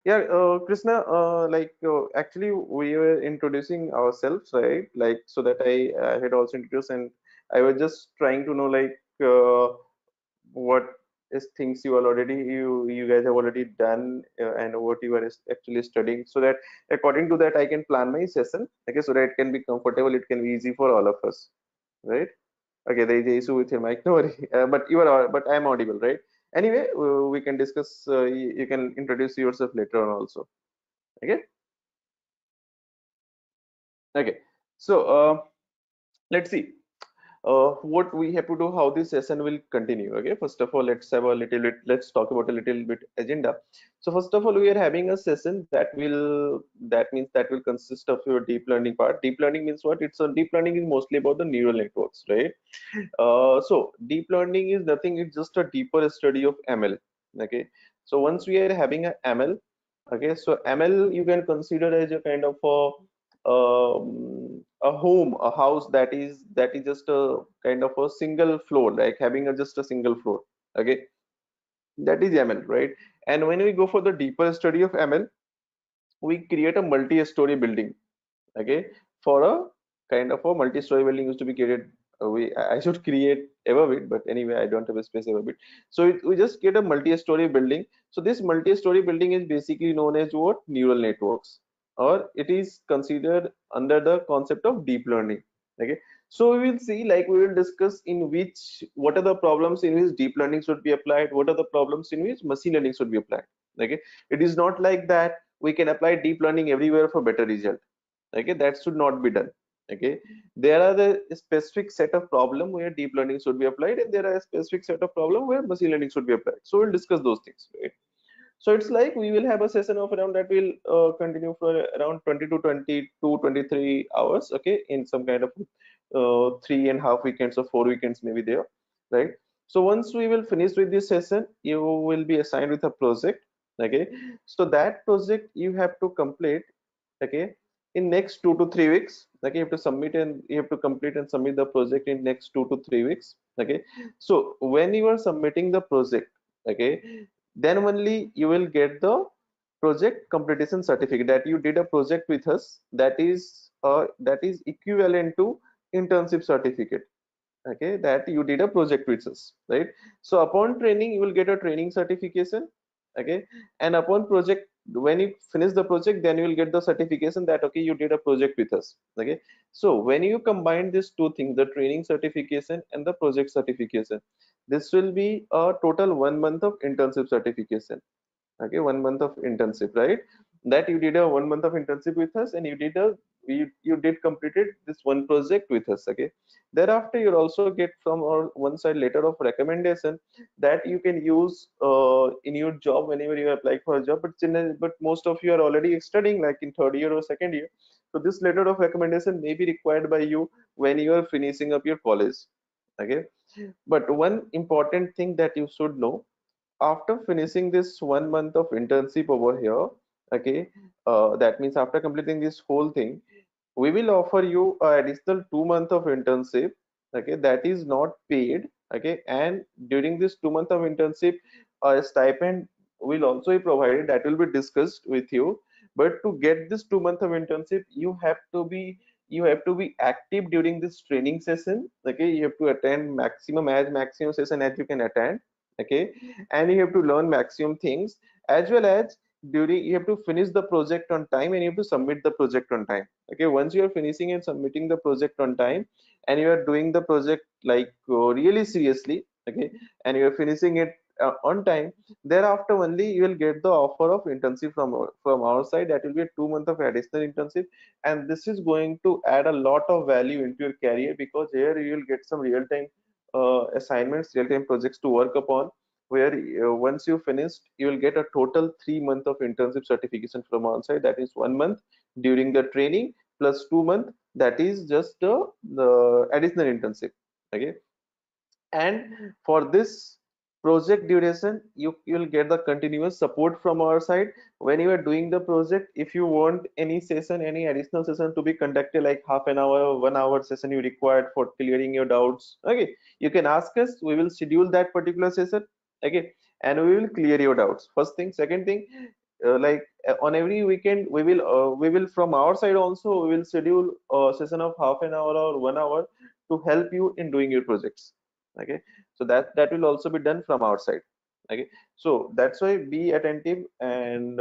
Yeah, Krishna, actually we were introducing ourselves, right? Like, so that I had also introduced, and I was just trying to know, like, what is things you guys have already done, and what you are actually studying, so that according to that I can plan my session. Okay, so that it can be comfortable, it can be easy for all of us, right? Okay, there is a issue with your mic, no worry. But but I'm audible, right? Anyway, we can discuss. You can introduce yourself later on also. Okay. Okay. So let's see what we have to do, how this session will continue. Okay, first of all, let's talk about a little bit agenda. So first of all, we are having a session that will consist of your deep learning part. Deep learning means what? Deep learning is mostly about the neural networks, right? So deep learning is nothing, it's just a deeper study of ML. Okay, so once we are having a ML, okay, so ML you can consider as a kind of a home, a house that is just a kind of a single floor, like having just a single floor. Okay, that is ML, right? And when we go for the deeper study of ML, we create a multi-story building. Okay, for a kind of a multi-story building used to be created. I should create above it, but anyway I don't have a space above it. So we just get a multi-story building. So this multi-story building is basically known as what? Neural networks, or it is considered under the concept of deep learning. Okay, so we will see, like we will discuss in which, what are the problems in which deep learning should be applied, what are the problems in which machine learning should be applied. Okay, it is not like that we can apply deep learning everywhere for better result. Okay, that should not be done. Okay, there are the specific set of problem where deep learning should be applied, and there are a specific set of problem where machine learning should be applied. So we'll discuss those things, right? So it's like we will have a session of around that will continue for around 20 to 22 23 hours. Okay, in some kind of 3.5 weekends or 4 weekends maybe there, right? So once we will finish with this session, you will be assigned with a project. Okay, so that project you have to complete, okay, in next 2 to 3 weeks. Okay, you have to submit and you have to complete and submit the project in next 2 to 3 weeks. Okay, so when you are submitting the project, okay, then only you will get the project completion certificate that you did a project with us. That is equivalent to internship certificate. Okay, that you did a project with us, right? So upon training you will get a training certification. Okay, and upon project, when you finish the project, then you will get the certification that okay, you did a project with us. Okay, so when you combine these two things, the training certification and the project certification, this will be a total 1 month of internship certification. Okay, 1 month of internship, right? That you did a 1 month of internship with us, and you did completed this one project with us. Okay, thereafter you'll also get from our one side letter of recommendation that you can use in your job whenever you apply for a job. But most of you are already studying, like in third year or second year, so this letter of recommendation may be required by you when you are finishing up your college. Okay, but one important thing that you should know, after finishing this 1 month of internship over here, okay, that means after completing this whole thing, we will offer you an additional 2 month of internship. Okay, that is not paid. Okay, and during this 2 month of internship, a stipend will also be provided, that will be discussed with you. But to get this 2 month of internship, you have to be active during this training session. Okay, you have to attend maximum session as you can attend. Okay, and you have to learn maximum things, as well as during you have to finish the project on time, and you have to submit the project on time. Okay, once you are finishing and submitting the project on time, and you are doing the project like really seriously, okay, and you are finishing it on time, thereafter only you will get the offer of internship from our side. That will be a 2 month of additional internship, and this is going to add a lot of value into your career, because here you will get some real time assignments, real time projects to work upon, where once you finished, you will get a total 3 month of internship certification from our side. That is 1 month during the training, plus 2 month, that is just the additional internship. Okay, and for this project duration, you will get the continuous support from our side. When you are doing the project, if you want any session, any additional session to be conducted, like half an hour, 1 hour session you required for clearing your doubts, okay, you can ask us, we will schedule that particular session. Okay, and we will clear your doubts, first thing. Second thing, like On every weekend we will from our side also we will schedule a session of half an hour or 1 hour to help you in doing your projects. Okay, so that will also be done from our side. Okay, so that's why be attentive, and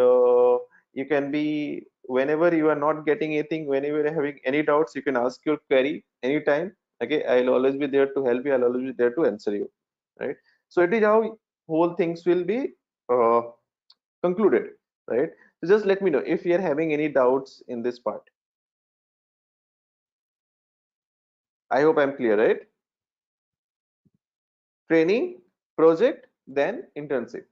you can be, whenever you are not getting anything, whenever you're having any doubts, you can ask your query anytime. Okay, I'll always be there to help you, I'll always be there to answer you, right? So it is how whole things will be uh, concluded, right? So just let me know if you're having any doubts in this part. I hope I'm clear, right? Training, project, then internship.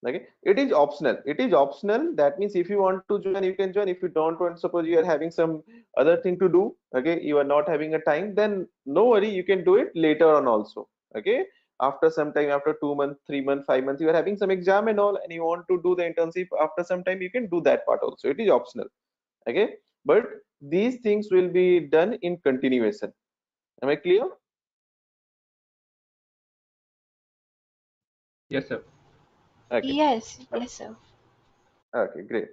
Okay, it is optional. It is optional. That means if you want to join, you can join. If you don't want, suppose you are having some other thing to do, okay, you are not having a time, then no worry, you can do it later on also. Okay, after some time, after 2 months, 3 months, 5 months, you are having some exam and all, and you want to do the internship after some time, you can do that part also. It is optional. Okay, but these things will be done in continuation. Am I clear? Yes, sir. Okay. Yes, yes, sir. Okay, great.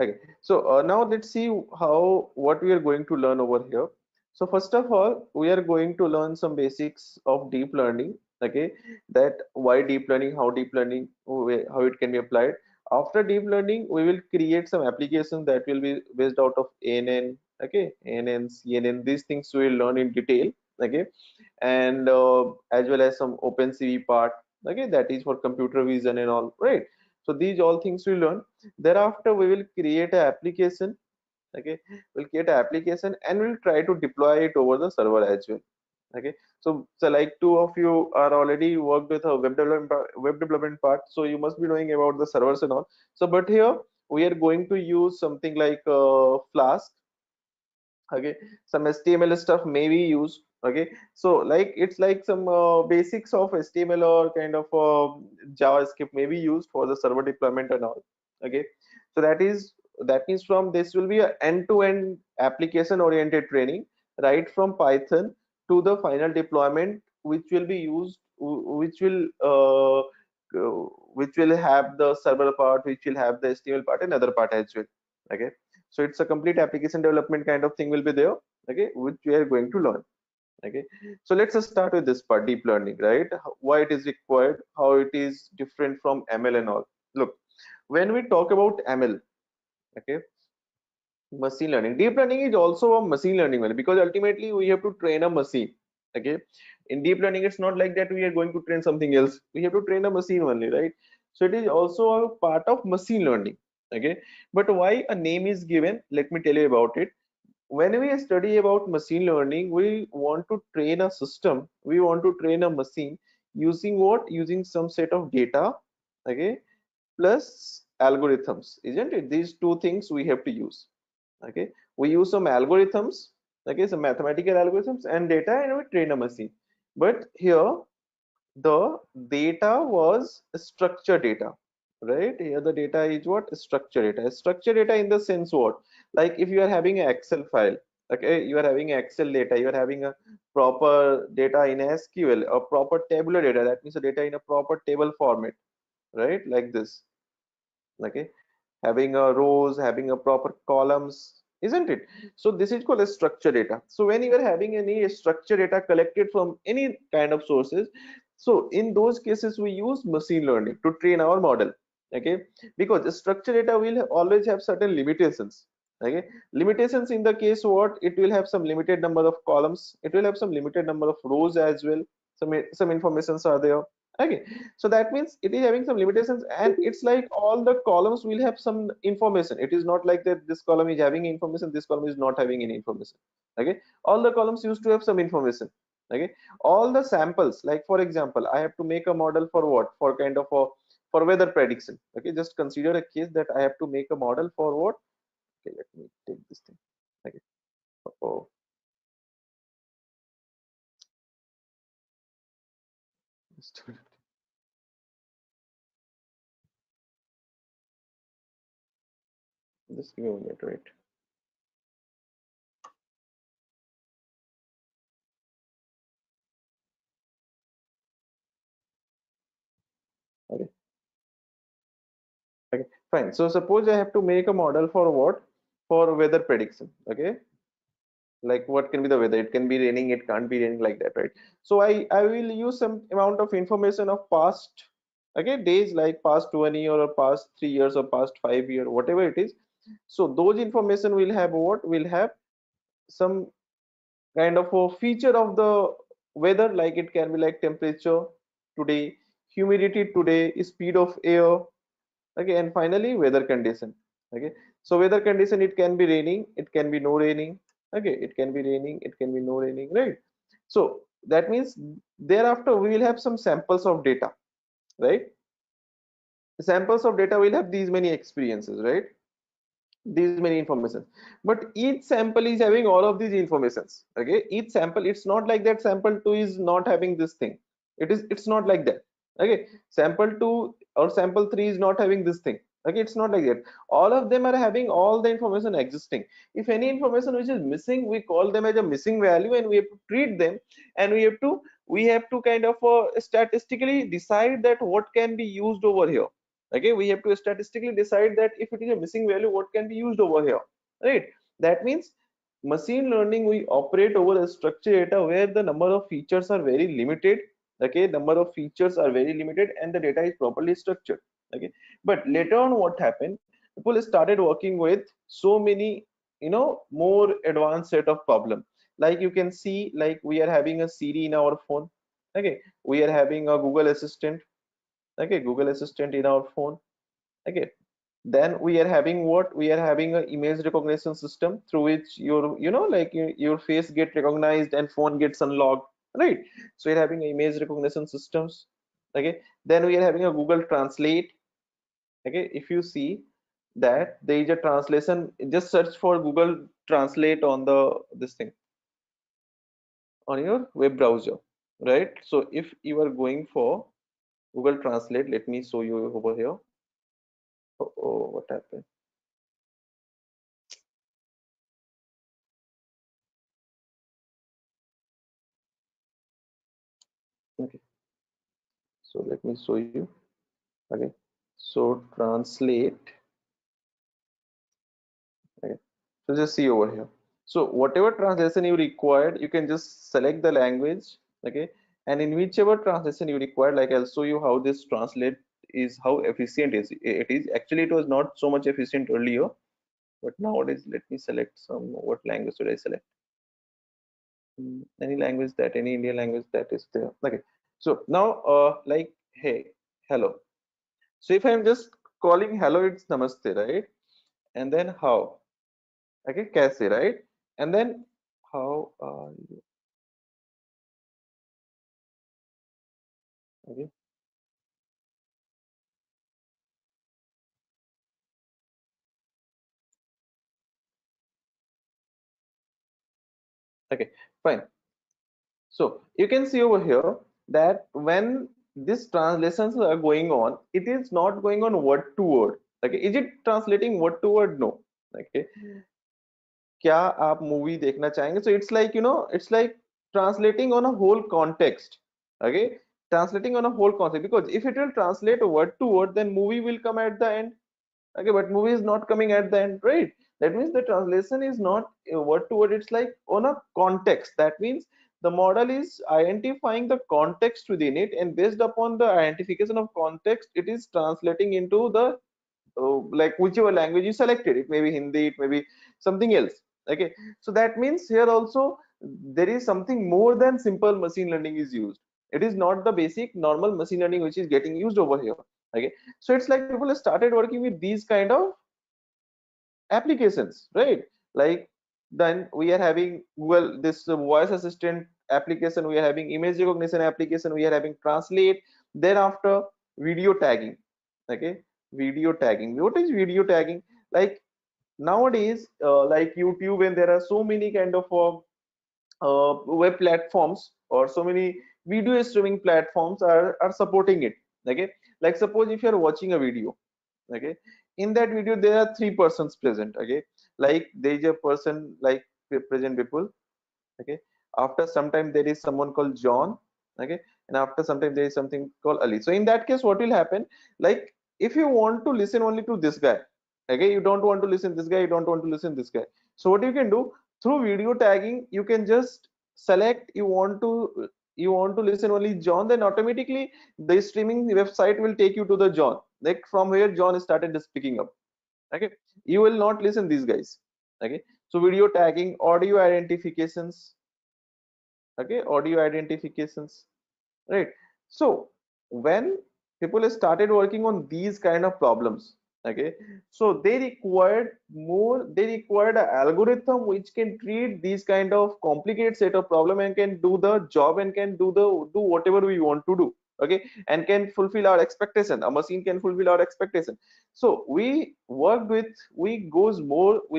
Okay, so now let's see how what we are going to learn over here. So first of all, we are going to learn some basics of deep learning. Okay, that why deep learning, how deep learning, how it can be applied. After deep learning, we will create some applications that will be based out of ANN. Okay, ANN, CNN. These things we will learn in detail. Okay, and as well as some OpenCV part. Okay, that is for computer vision and all. Right. So these all things we learn. Thereafter we will create an application. Okay, we'll create an application and we'll try to deploy it over the server as well. Okay, so like two of you are already worked with a web development part, so you must be knowing about the servers and all. So but here we are going to use something like Flask. Okay, some HTML stuff may be used. Okay, so like it's like some basics of HTML or kind of JavaScript may be used for the server deployment and all. Okay, so that means from this will be a end-to-end application oriented training, right from Python to the final deployment, which will be used, which will have the server part, which will have the HTML part and other part as well. Okay, so it's a complete application development kind of thing will be there. Okay, which we are going to learn. Okay, so let's just start with this part, deep learning, right? Why it is required, how it is different from ML and all. Look, when we talk about ML, okay, machine learning, deep learning is also a machine learning only, because ultimately we have to train a machine. Okay, in deep learning it's not like that we are going to train something else, we have to train a machine only, right? So it is also a part of machine learning. Okay, but why a name is given, let me tell you about it. When we study about machine learning, we want to train a system, we want to train a machine using what, using some set of data. Okay, plus algorithms, isn't it? These two things we have to use. Okay, we use some algorithms, okay, some mathematical algorithms and data, and we train a machine. But here the data was structured data, right? Here the data is what, structured data. Structured data in the sense what, like if you are having an Excel file, okay, you are having Excel data, you are having a proper data in SQL, a proper tabular data, that means the data in a proper table format, right? Like this. Okay, having a rows, having a proper columns, isn't it? So this is called a structured data. So when you are having any structured data collected from any kind of sources, so in those cases we use machine learning to train our model. Okay, because structured data will always have certain limitations. Okay, limitations in the case what, it will have some limited number of columns, it will have some limited number of rows as well, some informations are there. Okay, so that means it is having some limitations, and it's like all the columns will have some information. It is not like that this column is having information, this column is not having any information. Okay, all the columns used to have some information. Okay, all the samples, like for example, I have to make a model for what, for kind of a, for weather prediction. Okay, just consider a case that I have to make a model for what. Okay, let me take this thing. Okay, oh, just just give me a minute, right? Okay, Okay, fine. So suppose I have to make a model for what? For weather prediction. Okay, like what can be the weather? It can be raining, it can't be raining, like that, right? So I will use some amount of information of past, okay, days, like past 1 year or past 3 years or past 5 year, whatever it is. So those information will have what? Will have some kind of a feature of the weather, like it can be like temperature today, humidity today, speed of air, okay, and finally weather condition. Okay, so weather condition, it can be raining, it can be no raining, okay, it can be raining, it can be no raining, right? So that means thereafter we will have some samples of data, right? Samples of data will have these many experiences, right? These many informations, but each sample is having all of these informations. Okay, each sample, it's not like that sample 2 is not having this thing. It's not like that. Okay, sample 2 or sample 3 is not having this thing. Okay, it's not like that. All of them are having all the information existing. If any information which is missing, we call them as a missing value, and we have to treat them, and we have to kind of statistically decide that what can be used over here. Okay, we have to statistically decide that if it is a missing value, what can be used over here, right? That means machine learning, we operate over a structured data where the number of features are very limited. Okay, number of features are very limited and the data is properly structured. Okay, but later on what happened, people started working with so many, more advanced set of problem. Like you can see, like we are having a Siri in our phone. Okay, we are having a Google Assistant. Okay, Google Assistant in our phone. Okay, then we are having what? We are having an image recognition system through which your face get recognized and phone gets unlocked, right? So we're having image recognition systems. Okay, then we are having a Google Translate. Okay, if you see that there is a translation, just search for Google Translate on the this thing, on your web browser, right? So if you are going for Google Translate, let me show you over here. Oh, what happened? Okay, so let me show you. Okay, so translate. Okay, so just see over here. So whatever translation you required, you can just select the language. Okay, and in whichever translation you require, like I'll show you how this translate is, how efficient is it is. Actually, it was not so much efficient earlier, but nowadays let me select some. What language should I select? Any language, that any Indian language that is there. Okay, so now like, hey, hello. So if I'm just calling hello, it's namaste, right? And then how? Okay, kaise, right? And then how are you? Okay, okay, fine. So you can see over here that when these translations are going on, it is not going on word to word. Okay, is it translating word to word? No. Okay, क्या आप movie देखना चाहेंगे? So it's like, it's like translating on a whole context. Okay, translating on a whole context, because if it will translate word to word, then movie will come at the end. Okay, but movie is not coming at the end, right? That means the translation is not word to word, it's like on a context. That means the model is identifying the context within it, and based upon the identification of context, it is translating into the like whichever language you selected. It may be Hindi, it may be something else. Okay, so that means here also there is something more than simple machine learning is used. It is not the basic normal machine learning which is getting used over here. Okay, so it's like people started working with these kind of applications, right? Like, then we are having Google, this voice assistant application, we are having image recognition application, we are having translate. Thereafter, video tagging. Okay, video tagging. What is video tagging? Like nowadays, like YouTube, and there are so many kind of web platforms, or so many video streaming platforms are supporting it. Okay, like suppose if you are watching a video. Okay, in that video there are three persons present. Okay, like there is a person like present people. Okay, after some time there is someone called John. Okay, and after some time there is something called Ali. So in that case what will happen, like if you want to listen only to this guy, okay, you don't want to listen this guy, you don't want to listen this guy, so what you can do, through video tagging you can just select you want to listen only John, then automatically the streaming website will take you to the John, like from where John started speaking up. Okay, you will not listen these guys. Okay, so video tagging, audio identifications. Okay, audio identifications, right? So when people started working on these kind of problems, okay, so they required an algorithm which can treat these kind of complicated set of problem and can do the job and can do whatever we want to do. Okay, and can fulfill our expectation, a machine can fulfill our expectation. So we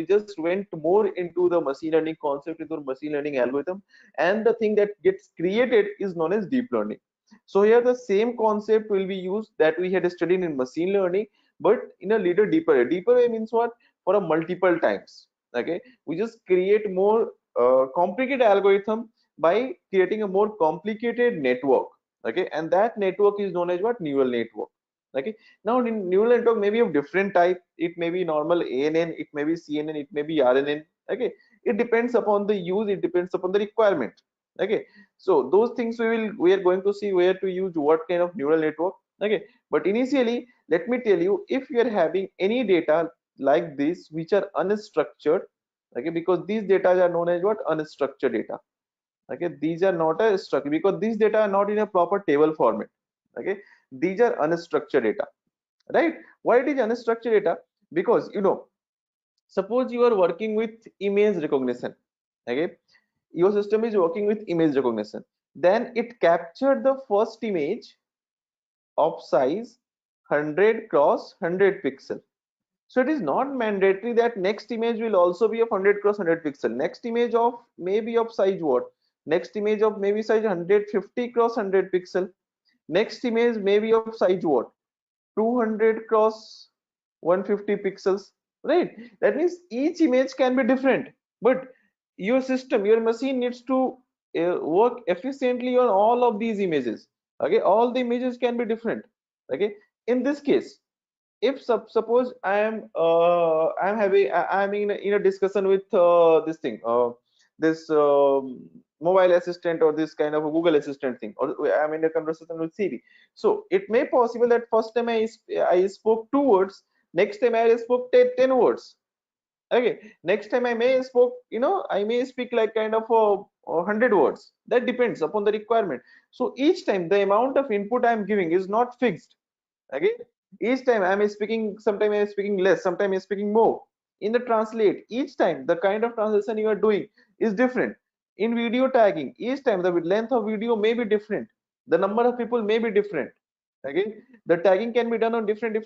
just went more into the machine learning concept, into the machine learning algorithm, and the thing that gets created is known as deep learning. So here the same concept will be used that we had studied in machine learning, but in a little deeper way. Deeper way means what? For a multiple times. Okay, we just create more complicated algorithm by creating a more complicated network. Okay, and that network is known as what? Neural network. Okay, now in neural network may be of different type. It may be normal ANN, it may be CNN, it may be RNN. Okay, it depends upon the use, it depends upon the requirement. Okay, so those things we are going to see where to use what kind of neural network. Okay, but initially let me tell you, if you are having any data like this which are unstructured, okay, because these data are known as what? Unstructured data. Okay, these are not a structure because these data are not in a proper table format. Okay, these are unstructured data, right? Why it is unstructured data? Because suppose you are working with image recognition. Okay, your system is working with image recognition, then it captured the first image of size 100 cross 100 pixel. So it is not mandatory that next image will also be of 100 cross 100 pixel. Next image of maybe of size what? Next image of maybe size 150 cross 100 pixel. Next image maybe of size what? 200 cross 150 pixels, right? That means each image can be different, but your system, your machine needs to work efficiently on all of these images. Okay, all the images can be different. Okay, in this case, if suppose I'm having I'm in a discussion with this thing, this mobile assistant or this kind of a Google assistant thing, or I'm in a conversation with Siri. So it may possible that first time I spoke 2 words, next time I spoke 10 words. Okay, next time I may speak like kind of a 100 words. That depends upon the requirement. So each time the amount of input I'm giving is not fixed. Okay, each time I'm speaking, sometimes I'm speaking less, sometimes I'm speaking more. In the translate, each time the kind of translation you are doing is different. In video tagging, each time the length of video may be different, the number of people may be different. Again, the tagging can be done on different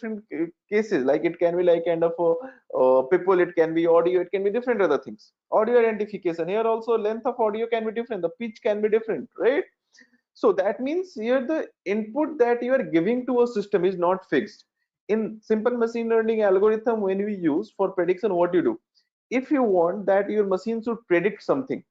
cases, like it can be like kind of people, it can be audio, it can be different other things. Audio identification, here also length of audio can be different, the pitch can be different, right? So that means here the input that you are giving to a system is not fixed. In simple machine learning algorithm, when we use for prediction, what you do? If you want that your machine should predict something,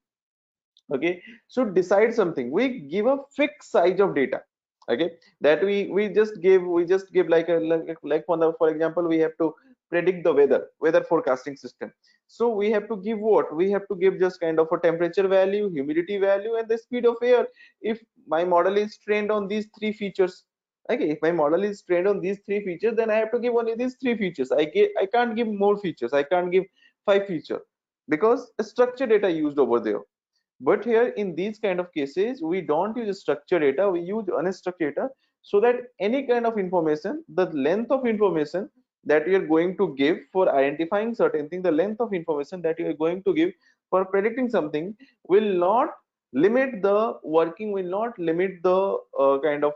okay, should decide something, we give a fixed size of data. Okay, that we just give like for example, we have to predict the weather forecasting system. So we have to give what? We have to give just kind of a temperature value, humidity value, and the speed of air. If my model is trained on these three features, okay, if my model is trained on these three features, then I have to give only these three features. I can't give more features, I can't give five features, because structured data used over there. But here in these kind of cases, we don't use structured data, we use unstructured data, so that any kind of information, the length of information that you are going to give for identifying certain thing, the length of information that you are going to give for predicting something will not limit the working, will not limit the kind of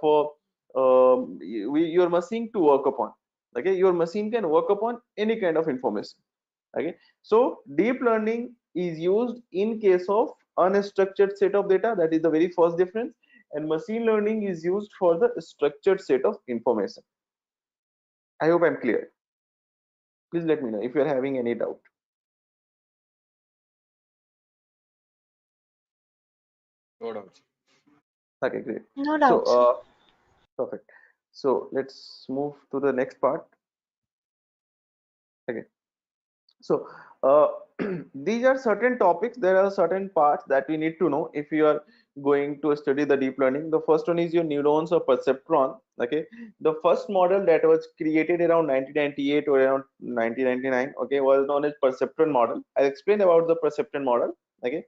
your machine to work upon. Okay, your machine can work upon any kind of information. Okay, so deep learning is used in case of unstructured set of data, that is the very first difference, and machine learning is used for the structured set of information. I hope I'm clear. Please let me know if you are having any doubt. No doubt. Okay, great. No So doubts. perfect. So let's move to the next part. Okay. So, these are certain topics. There are certain parts that we need to know if you are going to study the deep learning. The first one is your neurons or perceptron. Okay, the first model that was created around 1998 or around 1999. Okay, was known as perceptron model. I'll explain about the perceptron model. Okay,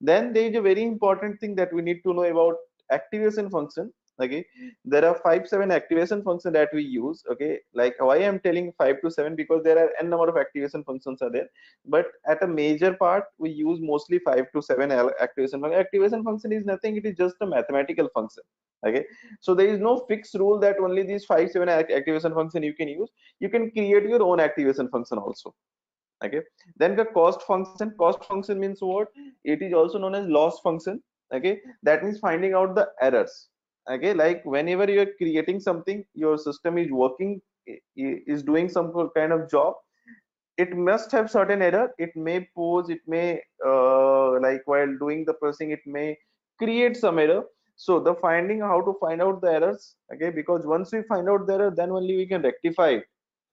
then there is a very important thing that we need to know about activation function. Okay, there are 5 7 activation function that we use. Okay, like why I'm telling 5 to 7, because there are n number of activation functions are there, but at a major part we use mostly 5 to 7 activation function. Activation function is nothing, it is just a mathematical function. Okay, so there is no fixed rule that only these 5 7 activation function you can use. You can create your own activation function also. Okay, then the cost function means what? It is also known as loss function. Okay, that means finding out the errors. Okay, like whenever you are creating something, your system is working, is doing some kind of job, it must have certain error. It may pose, it may like while doing the processing, it may create some error. So the finding how to find out the errors. Okay, because once we find out the error, then only we can rectify it.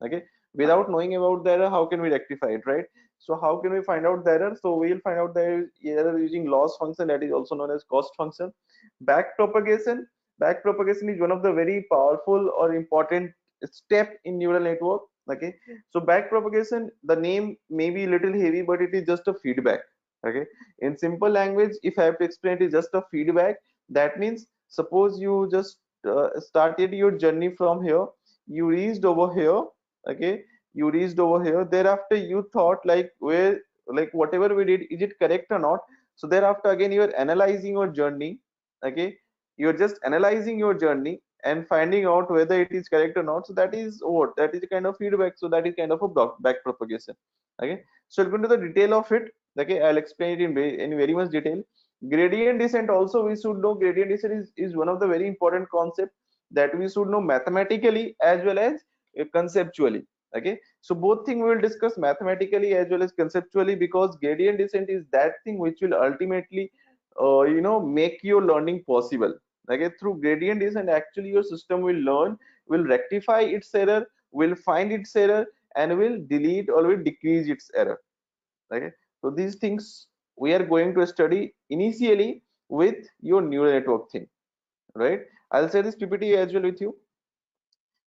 Okay, without knowing about the error, how can we rectify it, right? So how can we find out the error? So we'll find out the error using loss function, that is also known as cost function. Back propagation is one of the very powerful or important step in neural network. Okay, so backpropagation, the name may be a little heavy, but it is just a feedback. Okay, in simple language, if I have to explain, it is just a feedback. That means suppose you just started your journey from here, you reached over here. Okay, you reached over here. Thereafter, you thought like where, like whatever we did, is it correct or not? So thereafter, again, you are analyzing your journey. Okay, you're just analyzing your journey and finding out whether it is correct or not. So that is what, that is a kind of feedback. So that is kind of a back propagation. Okay, so we'll go into the detail of it. Okay, I'll explain it in very much detail. Gradient descent also we should know. Gradient descent is one of the very important concept that we should know mathematically as well as conceptually. Okay, so both thing we will discuss mathematically as well as conceptually, because gradient descent is that thing which will ultimately make your learning possible. Okay, through gradient descent, actually your system will learn, will rectify its error, will find its error, and will delete or will decrease its error. Okay, so these things we are going to study initially with your neural network thing, right? I'll share this PPT as well with you.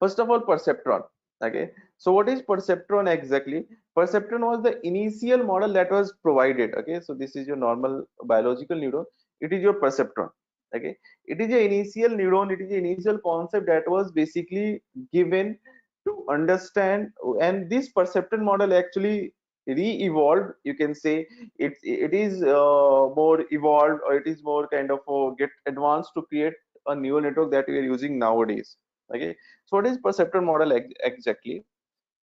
First of all, perceptron. Okay, so what is perceptron exactly? Perceptron was the initial model that was provided. Okay, so this is your normal biological neuron. It is your perceptron. Okay, it is an initial neuron. It is an initial concept that was basically given to understand, and this perceptron model actually re-evolved. You can say it is more evolved, or it is more kind of get advanced to create a neural network that we are using nowadays. Okay, so what is perceptron model exactly?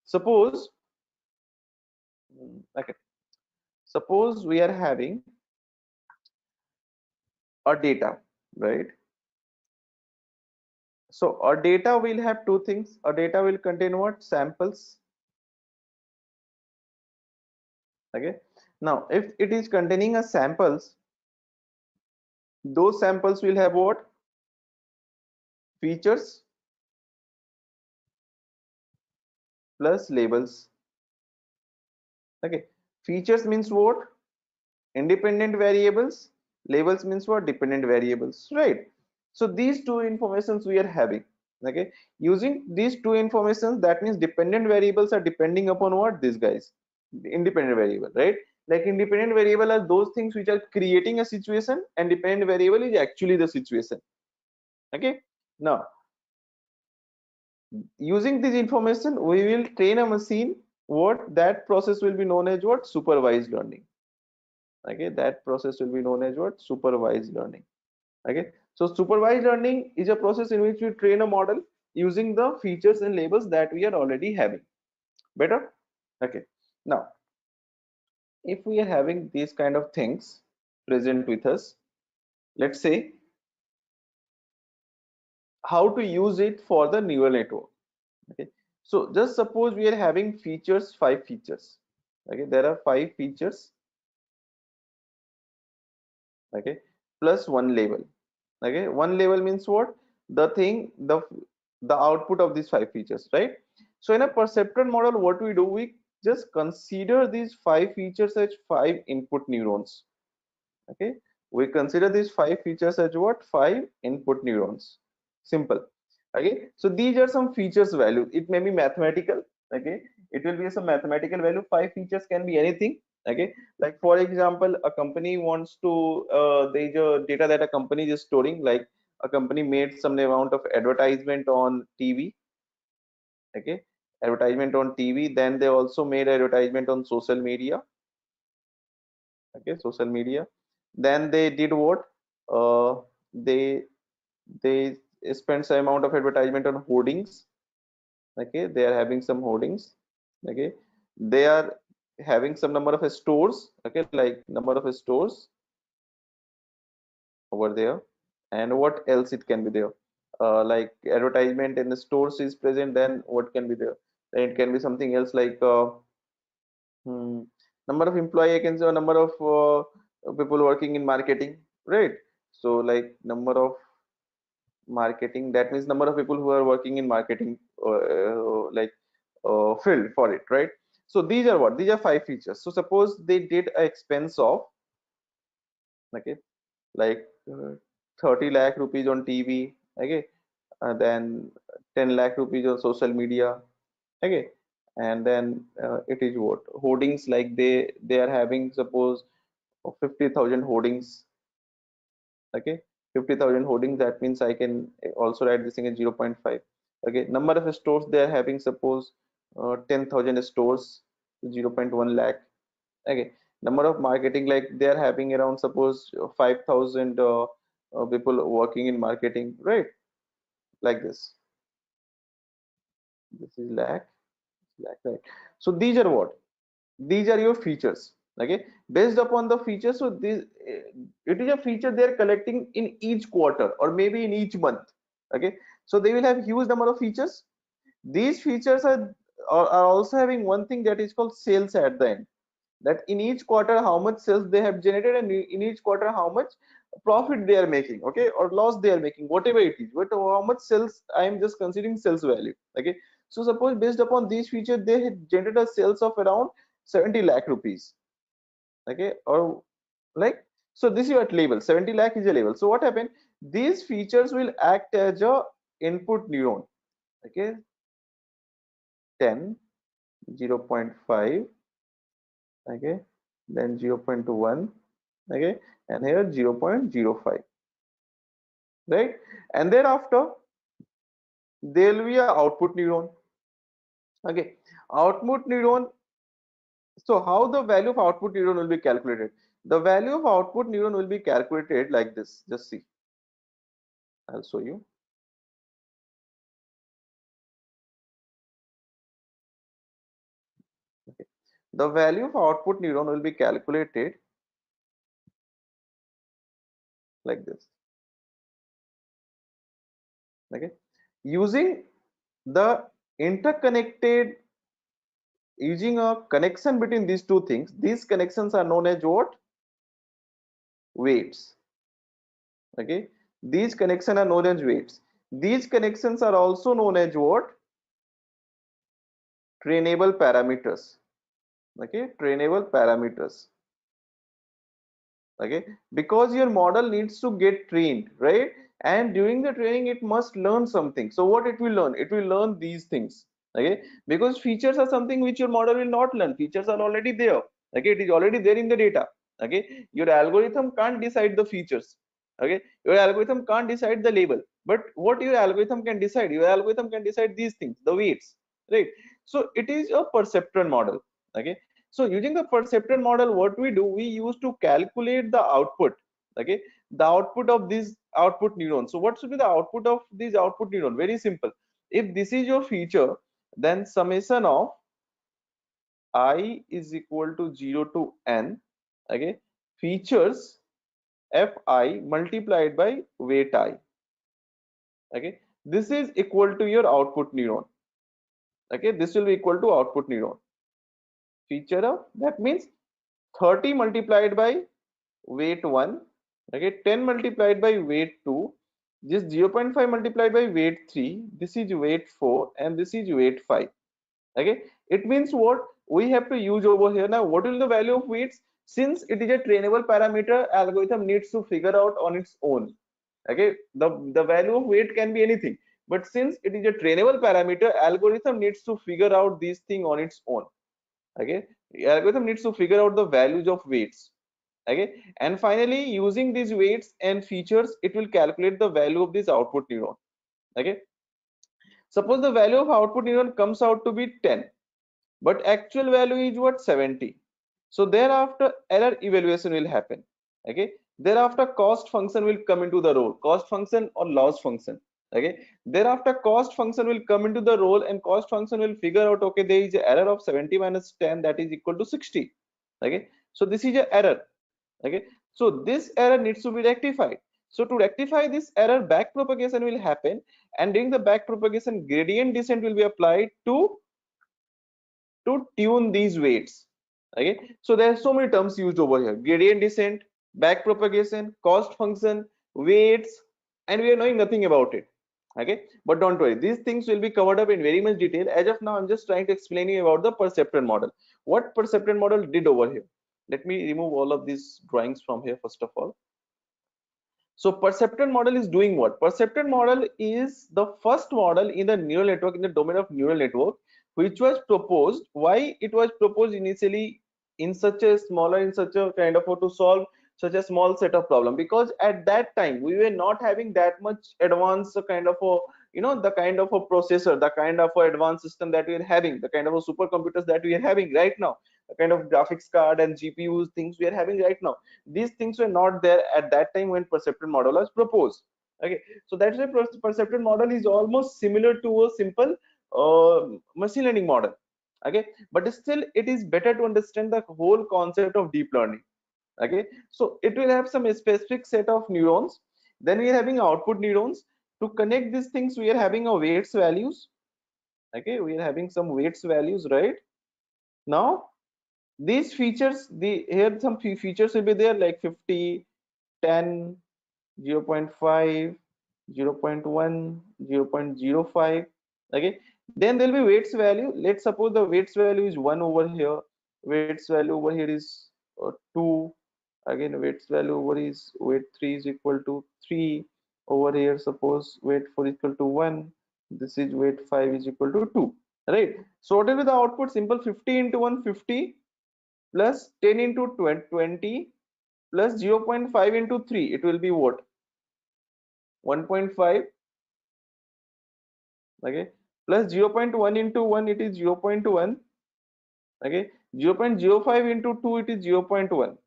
Suppose, okay, suppose we are having a data, right? So our data will have two things. Our data will contain what? Samples. Okay, now if it is containing a samples, those samples will have what? Features plus labels. Okay, features means what? Independent variables. Labels means what? Dependent variables, right? So these two informations we are having. Okay, using these two informations, that means dependent variables are depending upon what? These guys, independent variable, right? Like independent variable are those things which are creating a situation, and dependent variable is actually the situation. Okay, now using this information we will train a machine. What? That process will be known as what? Supervised learning. Okay, that process will be known as what? Supervised learning. Okay, so supervised learning is a process in which we train a model using the features and labels that we are already having. Better? Okay, now if we are having these kind of things present with us, let's say how to use it for the neural network. Okay, so just suppose we are having features, 5 features. Okay, there are 5 features. Okay, plus one label. Okay, one label means what? The thing, the the output of these five features, right? So in a perceptron model, what we do, we just consider these five features as five input neurons. Okay, we consider these five features as what? Five input neurons. Simple. Okay, so these are some features value. It may be mathematical. Okay, it will be some mathematical value. Five features can be anything. Okay, like for example, a company wants to there is a data that a company is storing, like a company made some amount of advertisement on TV. Okay, advertisement on TV, then they also made advertisement on social media. Okay, social media, then they did what? They they spend some amount of advertisement on hoardings. Okay, they are having some hoardings. Okay, they are having some number of stores. Okay, like number of stores over there. And what else it can be there? Like advertisement in the stores is present, then what can be there? Then it can be something else like hmm, number of employee, I can say, number of people working in marketing, right? So like number of marketing, that means number of people who are working in marketing, like field for it, right? So these are what? These are five features. So suppose they did a expense of, okay, like 30 lakh rupees on TV, okay, then 10 lakh rupees on social media, okay, and then it is what? Hoardings, like they are having, suppose 50,000 hoardings. Okay, 50,000 hoardings, that means I can also write this thing as 0.5. Okay, number of stores they are having, suppose 10,000 stores, 0.1 lakh. Okay, number of marketing, like they are having around, suppose 5,000 people working in marketing, right? Like this is lakh, right? So these are what? These are your features. Okay, based upon the features, so this it is a feature they are collecting in each quarter or maybe in each month. Okay, so they will have huge number of features. These features are also having one thing that is called sales at the end, that in each quarter how much sales they have generated, and in each quarter how much profit they are making, okay, or loss they are making, whatever it is, but how much sales, I am just considering sales value. Okay, so suppose based upon these features they had generated a sales of around 70 lakh rupees. Okay, or like, so this is at label 70 lakh is a label. So what happened, these features will act as a input neuron. Okay, 10, 0.5, okay, then 0.1, okay, and here 0.05, right? And thereafter there will be a output neuron. Okay, output neuron. So how the value of output neuron will be calculated? The value of output neuron will be calculated like this. Just see, I'll show you. Okay, the value of output neuron will be calculated like this. Okay, using the interconnected, using a connection between these two things. These connections are known as what? Weights. Okay, these connections are known as weights. These connections are also known as what? Trainable parameters. Okay, trainable parameters. Okay, because your model needs to get trained, right? And during the training it must learn something. So what it will learn? It will learn these things. Okay, because features are something which your model will not learn. Features are already there. Okay, it is already there in the data. Okay, your algorithm can't decide the features. Okay, your algorithm can't decide the label, but what your algorithm can decide? Your algorithm can decide these things, the weights, right? So it is a perceptron model. Okay, so using the perceptron model, what we do, we use to calculate the output. Okay, the output of this output neuron. So what should be the output of this output neuron? Very simple. If this is your feature, then summation of I is equal to 0 to n. Okay, features fi multiplied by weight I. Okay, this is equal to your output neuron. Okay, this will be equal to output neuron. Feature of, that means 30 multiplied by weight 1, okay, 10 multiplied by weight 2, Just 0.5 multiplied by weight 3, this is weight 4, and this is weight 5. Okay, it means what we have to use over here. Now what will the value of weights? Since it is a trainable parameter, algorithm needs to figure out on its own. Okay, the value of weight can be anything, but since it is a trainable parameter, algorithm needs to figure out this thing on its own. Okay, the algorithm needs to figure out the values of weights. Okay, and finally using these weights and features, it will calculate the value of this output neuron. Okay, suppose the value of output neuron comes out to be 10, but actual value is what, 70. So thereafter error evaluation will happen. Okay, thereafter cost function will come into the role, cost function or loss function. Okay, thereafter cost function will come into the role, and cost function will figure out, okay, there is an error of 70 minus 10, that is equal to 60. Okay, so this is an error. Okay, so this error needs to be rectified. So to rectify this error, back propagation will happen, and during the back propagation, gradient descent will be applied to tune these weights. Okay, so there are so many terms used over here: gradient descent, back propagation, cost function, weights, and we are knowing nothing about it. Okay, but don't worry, these things will be covered up in very much detail. As of now, I'm just trying to explain you about the perceptron model, what perceptron model did over here. Let me remove all of these drawings from here first of all. So perceptron model is doing what? Perceptron model is the first model in the neural network, in the domain of neural network, which was proposed. Why it was proposed initially in such a smaller, in such a kind of to solve such a small set of problem? Because at that time we were not having that much advanced kind of a, the kind of a processor, the kind of a advanced system that we are having, the kind of a supercomputers that we are having right now, the kind of graphics card and GPUs things we are having right now. These things were not there at that time when perceptron model was proposed. Okay, so that's why perceptron model is almost similar to a simple machine learning model. Okay, but still it is better to understand the whole concept of deep learning. Okay, so it will have some specific set of neurons, then we are having output neurons. To connect these things, we are having a weights values. Okay, we are having some weights values, right? Now these features, the here some features will be there, like 50, 10, 0.5, 0.1, 0.05. Okay, then there will be weights value. Let's suppose the weights value is 1 over here, weights value over here is 2. Again weights value over is weight 3 is equal to 3. Over here suppose weight 4 is equal to 1. This is weight 5 is equal to 2. Right, so what will be the output? Simple, 50 into 150 plus 10 into 20 plus 0.5 into 3, it will be what, 1.5. Okay, plus 0.1 into 1, it is 0.1. Okay, 0.05 into 2, it is 0.1.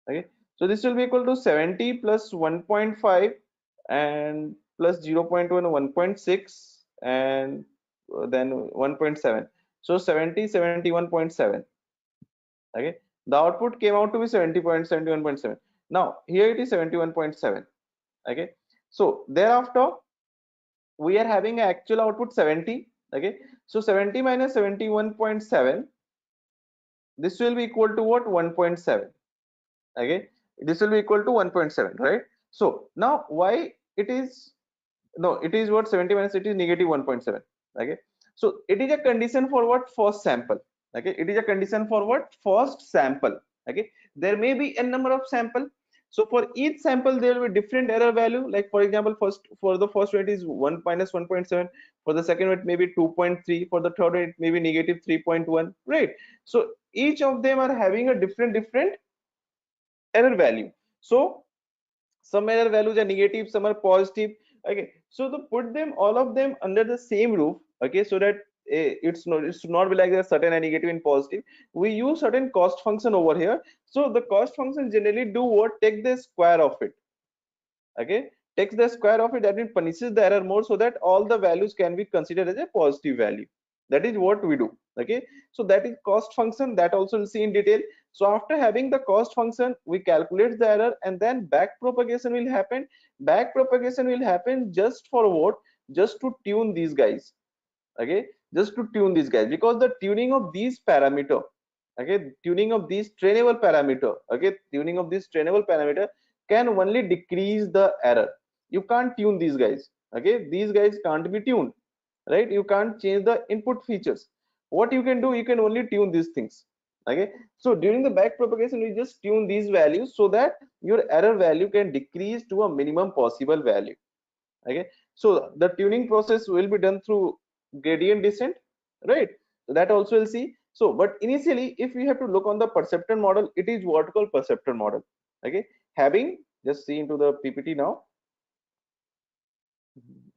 Okay, so this will be equal to 70 plus 1.5 and plus 0.1, 1.6, and then 1.7. So 70, 71.7. Okay, the output came out to be 70.71.7. Now here it is 71.7. Okay, so thereafter we are having an actual output 70. Okay, so 70 minus 71.7, this will be equal to what, 1.7. Okay, this will be equal to 1.7, right? So now why it is, no, it is what, 70 minus, it is negative 1.7. Okay, so it is a condition for what, first sample. Okay, it is a condition for what, first sample. Okay, there may be a number of sample, so for each sample there will be different error value. Like for example, first, for the first weight is 1 minus 1.7, for the second weight maybe 2.3, for the third weight maybe negative 3.1, right? So each of them are having a different error value. So some error values are negative, some are positive. Okay, so to put them, all of them under the same roof, okay, so that it should not be like a certain and negative and positive, we use certain cost function over here. So the cost function generally do what, take the square of it. Okay, takes the square of it, that means punishes the error more, so that all the values can be considered as a positive value. That is what we do. Okay, so that is cost function, that also we'll see in detail. So after having the cost function, we calculate the error, and then back propagation will happen. Back propagation will happen just for what, just to tune these guys. Okay, just to tune these guys, because the tuning of these parameter, okay, tuning of these trainable parameter, okay, tuning of this trainable parameter can only decrease the error. You can't tune these guys. Okay, these guys can't be tuned, right? You can't change the input features. What you can do, you can only tune these things. Okay, so during the back propagation, you just tune these values so that your error value can decrease to a minimum possible value. Okay, so the tuning process will be done through gradient descent, right? So that also we'll see. So but initially, if we have to look on the perceptron model, it is what called perceptron model. Okay, having, just see into the PPT now.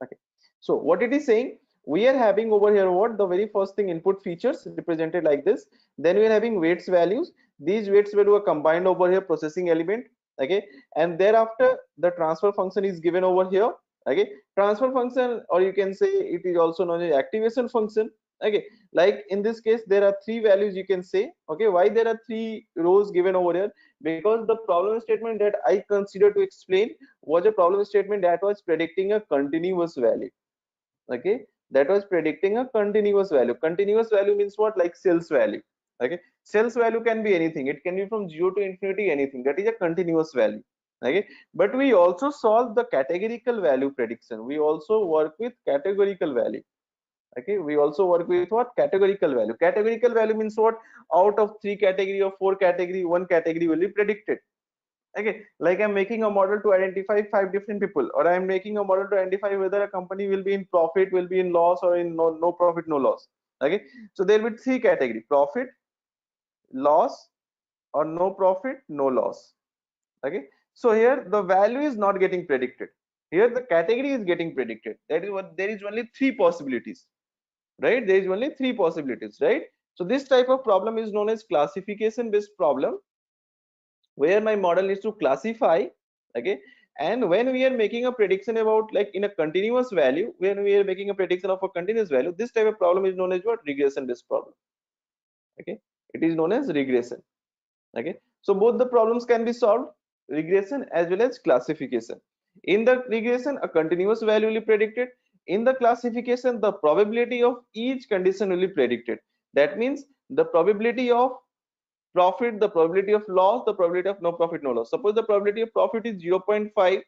Okay, so what it is saying, we are having over here what the very first thing, input features represented like this. Then we are having weights values. These weights value are combined over here, processing element. Okay, and thereafter the transfer function is given over here. Okay, transfer function, or you can say it is also known as activation function. Okay, like in this case there are three values, you can say. Okay, why there are three rows given over here? Because the problem statement that I consider to explain was a problem statement that was predicting a continuous value. Okay, that was predicting a continuous value. Continuous value means what? Like sales value. Okay, sales value can be anything, it can be from 0 to infinity, anything. That is a continuous value. Okay, but we also solve the categorical value prediction. We also work with categorical value. Okay, we also work with what? Categorical value. Categorical value means what? Out of three category or four category, one category will be predicted. Okay, like I'm making a model to identify five different people, or I'm making a model to identify whether a company will be in profit, will be in loss, or in no profit, no loss. Okay, so there will be three category: profit, loss, or no profit, no loss. Okay, so here the value is not getting predicted. Here the category is getting predicted. That is what, there is only three possibilities, right? There is only three possibilities, right? So this type of problem is known as classification based problem, where my model needs to classify. Okay, and when we are making a prediction about, like in a continuous value, when we are making a prediction of a continuous value, this type of problem is known as what? Regression based problem. Okay, it is known as regression. Okay, so both the problems can be solved, regression as well as classification. In the regression, a continuous value will be predicted. In the classification, the probability of each condition will be predicted. That means the probability of profit, the probability of loss, the probability of no profit, no loss. Suppose the probability of profit is 0.5,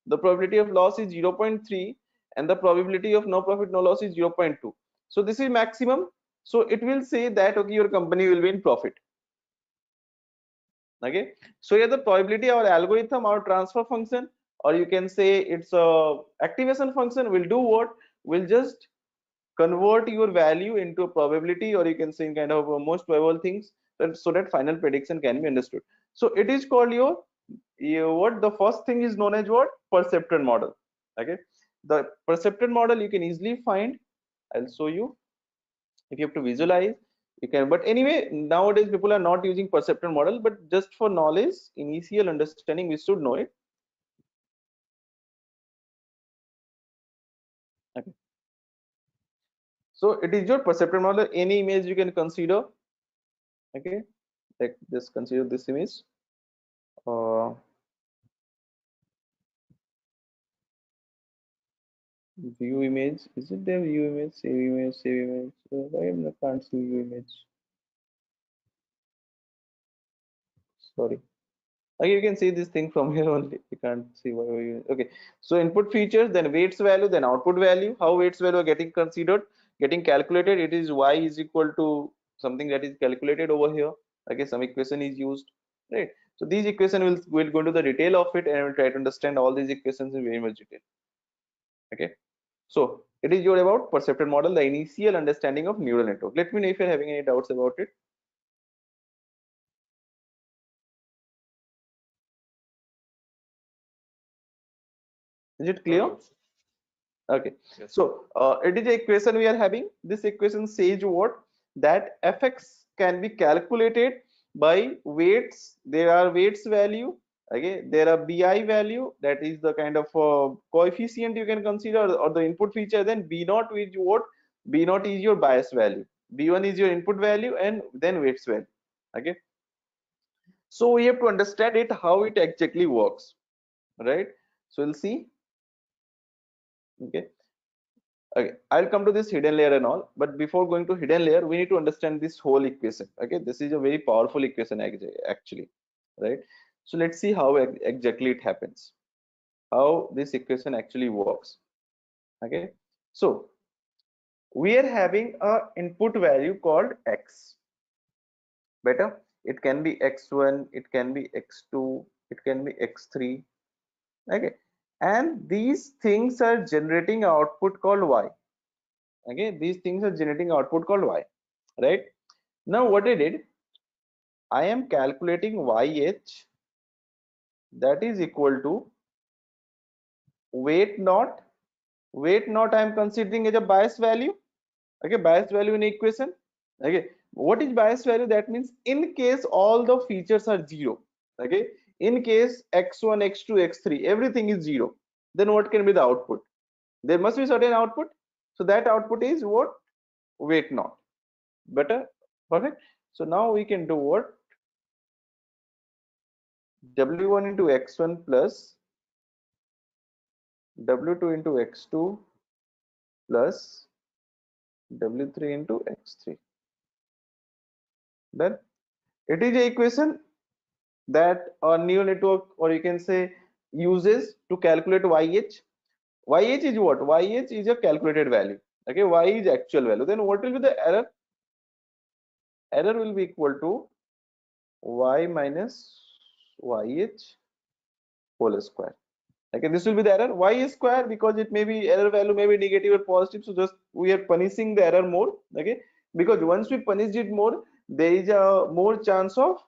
the probability of loss is 0.3, and the probability of no profit, no loss is 0.2. So this is maximum. So it will say that okay, your company will be in profit. Okay, so here the probability, our algorithm, our transfer function, or you can say it's a activation function, will do what? Will just convert your value into a probability, or you can say in kind of most probable things, so that final prediction can be understood. So it is called your what? The first thing is known as what? Perceptron model. Okay, the perceptron model you can easily find. I'll show you. If you have to visualize, you can. But anyway, nowadays people are not using perceptron model, but just for knowledge, initial understanding, we should know it. Okay, so it is your perceptron model. Any image you can consider. Okay, like just consider this image. uh, View image, is it there? View image, save image, save image. Why I can't see view image? Sorry. Okay, you can see this thing from here only. You can't see why you. Okay, so input features, then weights value, then output value. How weights value are getting considered, getting calculated? It is y is equal to something that is calculated over here. Okay, some equation is used, right? So these equation will go into the detail of it, and we'll try to understand all these equations in very much detail. Okay, so it is your about perceptron model, the initial understanding of neural network. Let me know if you're having any doubts about it. Is it clear? Okay, yes. So it is a equation we are having. This equation says what? That fx can be calculated by weights. There are weights value. Okay, there are bi value, that is the kind of coefficient you can consider, or the input feature. Then b naught is what? B naught is your bias value. B1 is your input value, and then weights value. Okay, so we have to understand it, how it exactly works, right? So we'll see. Okay, okay, I'll come to this hidden layer and all, but before going to hidden layer, we need to understand this whole equation. Okay, this is a very powerful equation actually, right? So let's see how exactly it happens. how this equation actually works. Okay, so we are having a input value called x. Better, it can be x1, it can be x2, it can be x3. Okay, and these things are generating output called y. Okay, these things are generating output called y, right? Now what I did, I am calculating yh, that is equal to weight not. Weight not I am considering as a bias value. Okay, bias value in equation. Okay, what is bias value? That means in case all the features are zero. Okay, in case x1, x2, x3 everything is zero, then what can be the output? There must be certain output, so that output is what? Weight not. Better, perfect. So now we can do what? W1 into x1 plus W2 into x2 plus W3 into x3. Then it is a equation that a neural network, or you can say, uses to calculate YH. YH is what? YH is a calculated value. Okay, Y is actual value. Then what will be the error? Error will be equal to Y minus YH whole square. Okay, this will be the error. Y is square because it may be error value may be negative or positive. So just we are punishing the error more. Okay, because once we punish it more, there is a more chance of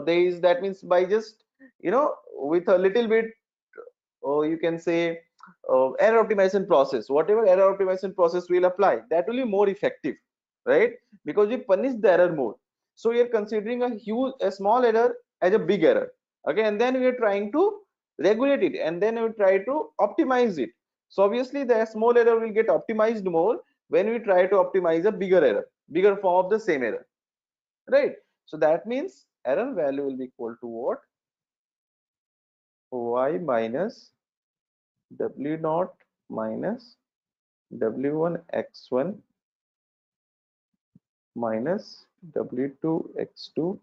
there is, that means by just with a little bit, or you can say error optimization process, whatever error optimization process we'll apply, that will be more effective, right? Because we punish the error more. So we are considering a small error as a big error. Okay, and then we are trying to regulate it, and then we try to optimize it. So obviously the small error will get optimized more when we try to optimize a bigger error, bigger form of the same error, right? So that means error value will be equal to what? Y minus W naught minus W1 x1 minus W2 x2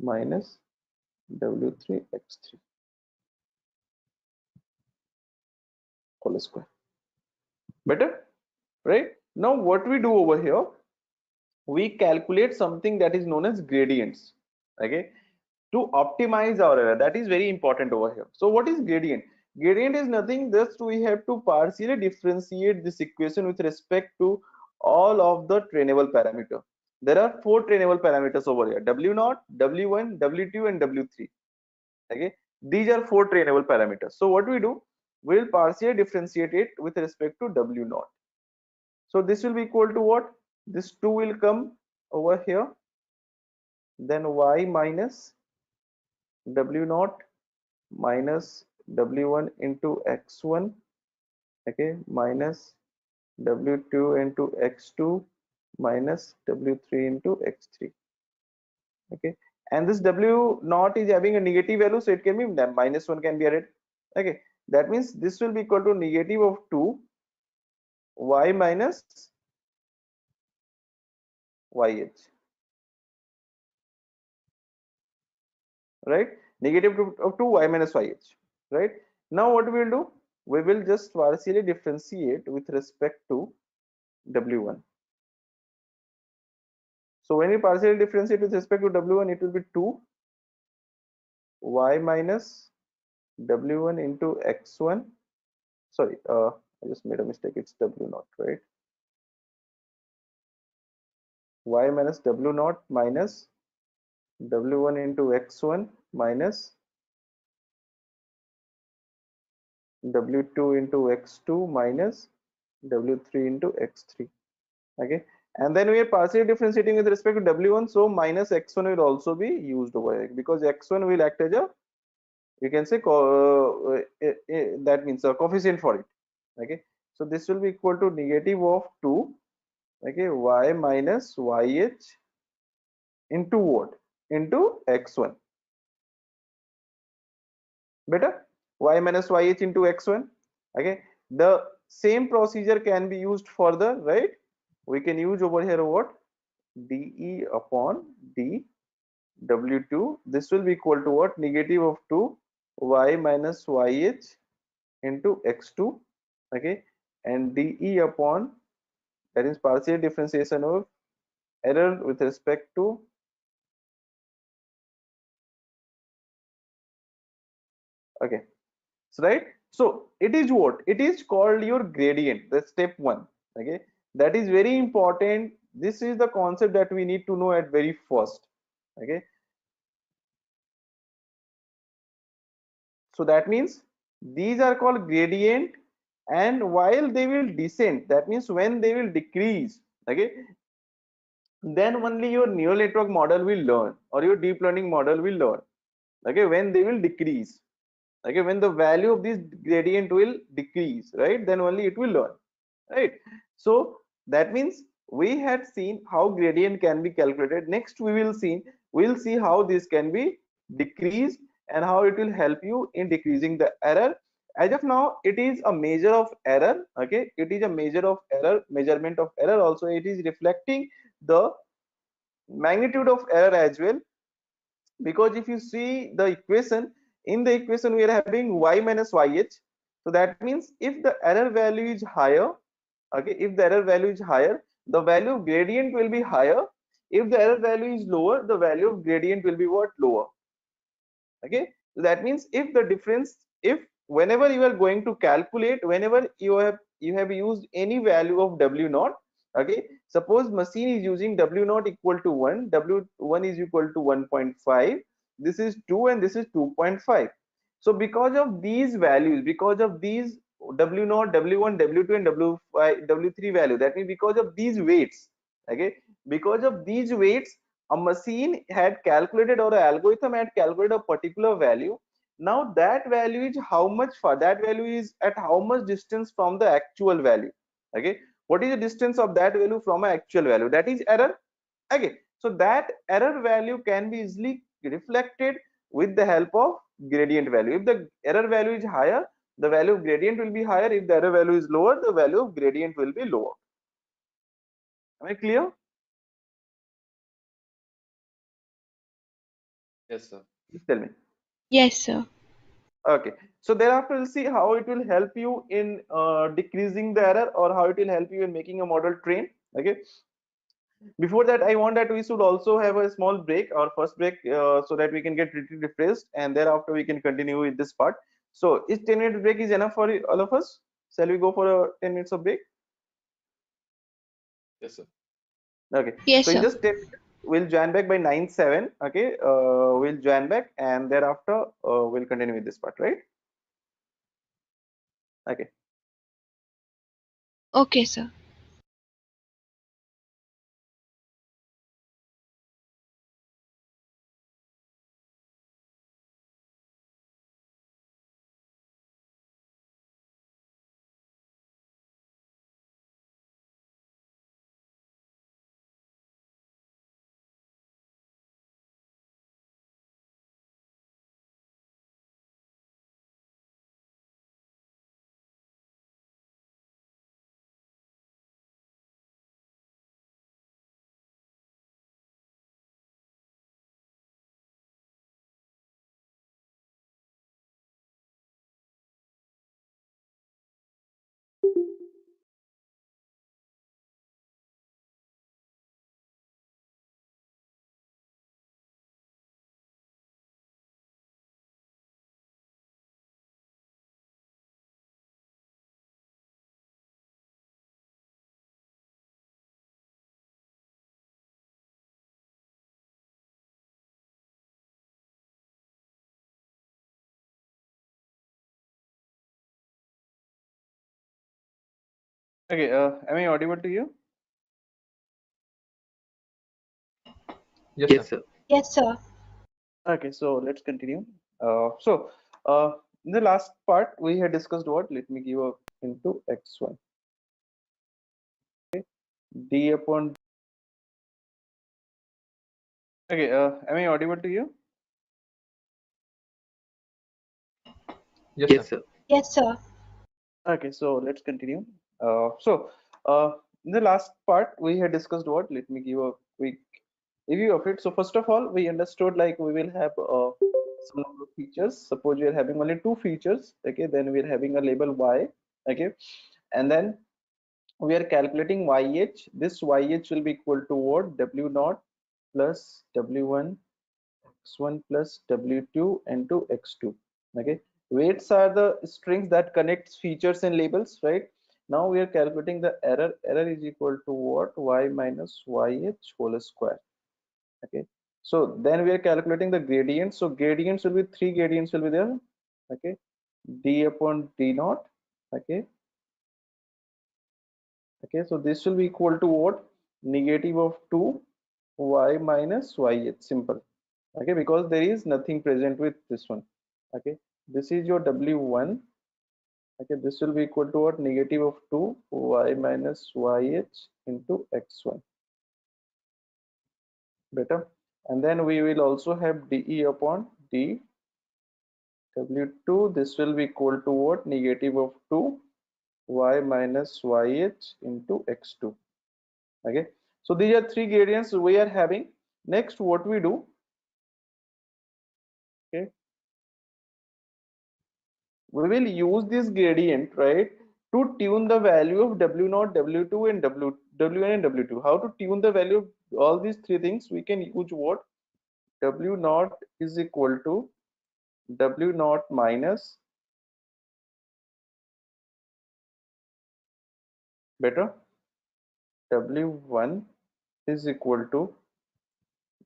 minus W3 x3 whole square. Better, right? Now what we do over here, we calculate something that is known as gradients. Okay, to optimize our error. That is very important over here. So what is gradient? Gradient is nothing, just we have to partially differentiate this equation with respect to all of the trainable parameter. There are four trainable parameters over here: W0, W1, W2 and W3. Okay, these are four trainable parameters. So what we do, we'll partially differentiate it with respect to W0. So this will be equal to what? This 2 will come over here, then Y minus W0 minus W1 into x1, okay, minus W2 into x2 minus W3 into x3. Okay, and this W0 is having a negative value, so it can be minus 1 can be added. Okay, that means this will be equal to negative of 2 y minus yh, right? Negative of 2 y minus yh, right? Now what we will do, we will just partially differentiate with respect to W1. So when we partially differentiate with respect to W1, it will be 2 y minus W1 into x1. Sorry, I just made a mistake. It's W0, right? Y minus W0 minus W1 into x1 minus W2 into x2 minus W3 into x3. Okay, and then we are partially differentiating with respect to W1, so minus x1 will also be used over here because x1 will act as a, you can say, that means a coefficient for it. Okay, so this will be equal to negative of 2, okay, y minus yh into what? Into x1. Better, y minus yh into x1. Okay, the same procedure can be used further, right? We can use over here what? De upon d W2. This will be equal to what? Negative of 2 y minus yh into x2, okay, and dE upon, that is partial differentiation of error with respect to, okay, so right. So it is what it is called your gradient. That's step one. Okay, that is very important. This is the concept that we need to know at very first. Okay, so that means these are called gradient, and while they will descend, that means when they will decrease, okay, then only your neural network model will learn, or your deep learning model will learn, okay, when they will decrease, okay, when the value of this gradient will decrease, right, then only it will learn, right. So that means we had seen how gradient can be calculated. Next we'll see how this can be decreased and how it will help you in decreasing the error. As of now, it is a measure of error, okay, it is a measure of error, measurement of error. Also it is reflecting the magnitude of error as well, because if you see the equation, in the equation we are having y minus yh. So that means if the error value is higher, okay, if the error value is higher, the value of gradient will be higher. If the error value is lower, the value of gradient will be what, lower. Okay, so that means if the difference, if whenever you are going to calculate, whenever you have used any value of w naught, okay, suppose machine is using w naught equal to 1, w1 is equal to 1.5, this is 2 and this is 2.5. So because of these values, because of these w naught, w1, w2 and w5, w3 value, that means because of these weights, okay, because of these weights, a machine had calculated, or an algorithm had calculated a particular value. Now that value is how much far, that value is at how much distance from the actual value, okay, what is the distance of that value from an actual value, that is error. Okay, so that error value can be easily reflected with the help of gradient value. If the error value is higher, the value of gradient will be higher. If the error value is lower, the value of gradient will be lower. Am I clear? Yes, sir. Please tell me. Yes, sir. Okay, so thereafter we'll see how it will help you in decreasing the error, or how it will help you in making a model train. Okay, before that I want that we should also have a small break, our first break, so that we can get little refreshed, and thereafter we can continue with this part. So is 10 minute break is enough for all of us? Shall we go for a 10 minutes of break? Yes, sir. Okay, Yes, so in sir. just 10 minutes we'll join back by 9:07. Okay, we'll join back, and thereafter we'll continue with this part, right? Okay. Okay, sir. Okay, am I audible to you? Yes, Yes, sir. sir. Yes, sir. Okay, so let's continue. So in the last part we had discussed what? Let me give a into x1 d upon. Okay, am I audible to you? Yes, Yes, sir. sir. Yes, sir. Okay, so let's continue. So in the last part we had discussed what? Let me give a quick review of it. So first of all, we understood like we will have some number of features. Suppose we are having only two features, okay, then we are having a label y, okay, and then we are calculating YH. This YH will be equal to what? W naught plus W1 x1 plus W2 into x2. Okay. Weights are the strings that connects features and labels, right? Now we are calculating the error. Error is equal to what? Y minus YH whole square. Okay. So then we are calculating the gradients. So gradients will be three gradients will be there. Okay. D upon D naught. Okay. Okay, so this will be equal to what? Negative of 2 y minus y. It's simple. Okay, because there is nothing present with this one. Okay, this is your w1. Okay, this will be equal to what? Negative of 2 y minus yh into x1. Better. And then we will also have dE upon d w2. This will be equal to what? Negative of 2 y minus yh into x2. Okay, so these are three gradients we are having. Next, what we do, okay, we will use this gradient, right, to tune the value of w0, w2 and w1 and w2. How to tune the value of all these three things? We can use what? W0 is equal to w0 minus, better, w1 is equal to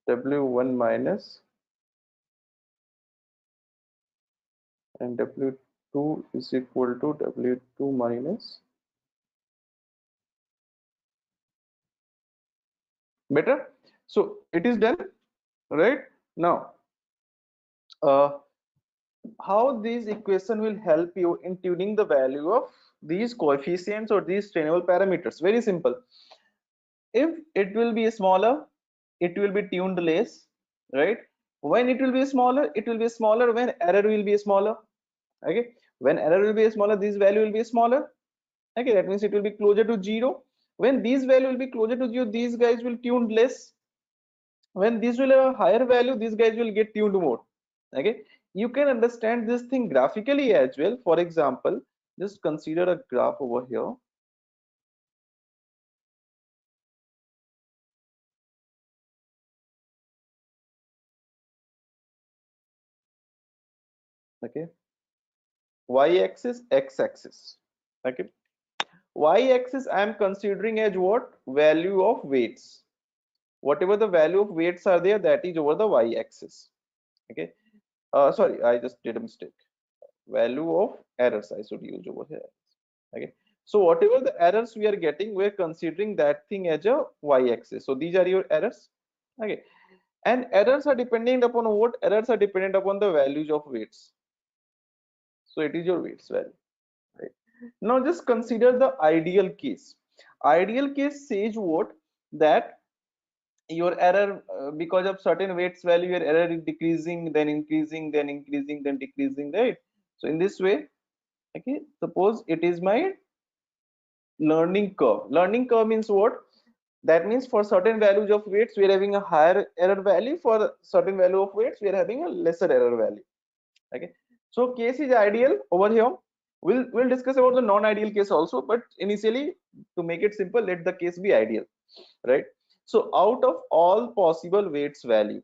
w1 minus, and w2 is equal to w2 minus. Better. So it is done, right? Now how this equation will help you in tuning the value of these coefficients or these trainable parameters? Very simple. If it will be smaller, it will be tuned less, right? When it will be smaller, it will be smaller. When error will be smaller, okay, when error will be smaller, this value will be smaller. Okay, that means it will be closer to zero. When these value will be closer to zero, these guys will tune less. When this will have a higher value, these guys will get tuned more. Okay, you can understand this thing graphically as well. For example, just consider a graph over here. Okay, y-axis, x-axis. Okay, y-axis I am considering as what? Value of weights. Whatever the value of weights are there, that is over the y-axis. Okay, sorry, I just did a mistake. Value of errors I should use over here. Okay, so whatever the errors we are getting, we're considering that thing as a y-axis. So these are your errors. Okay, and errors are dependent upon what? Errors are dependent upon the values of weights. So it is your weights value, right? Now just consider the ideal case. Ideal case says what? That your error, because of certain weights value, your error is decreasing, then increasing, then increasing, then decreasing, right? So in this way, okay, suppose it is my learning curve. Learning curve means what? That means for certain values of weights, we are having a higher error value. For certain value of weights, we are having a lesser error value. Okay. So case is ideal over here. We'll discuss about the non-ideal case also, but initially, to make it simple, let the case be ideal, right? So out of all possible weights value,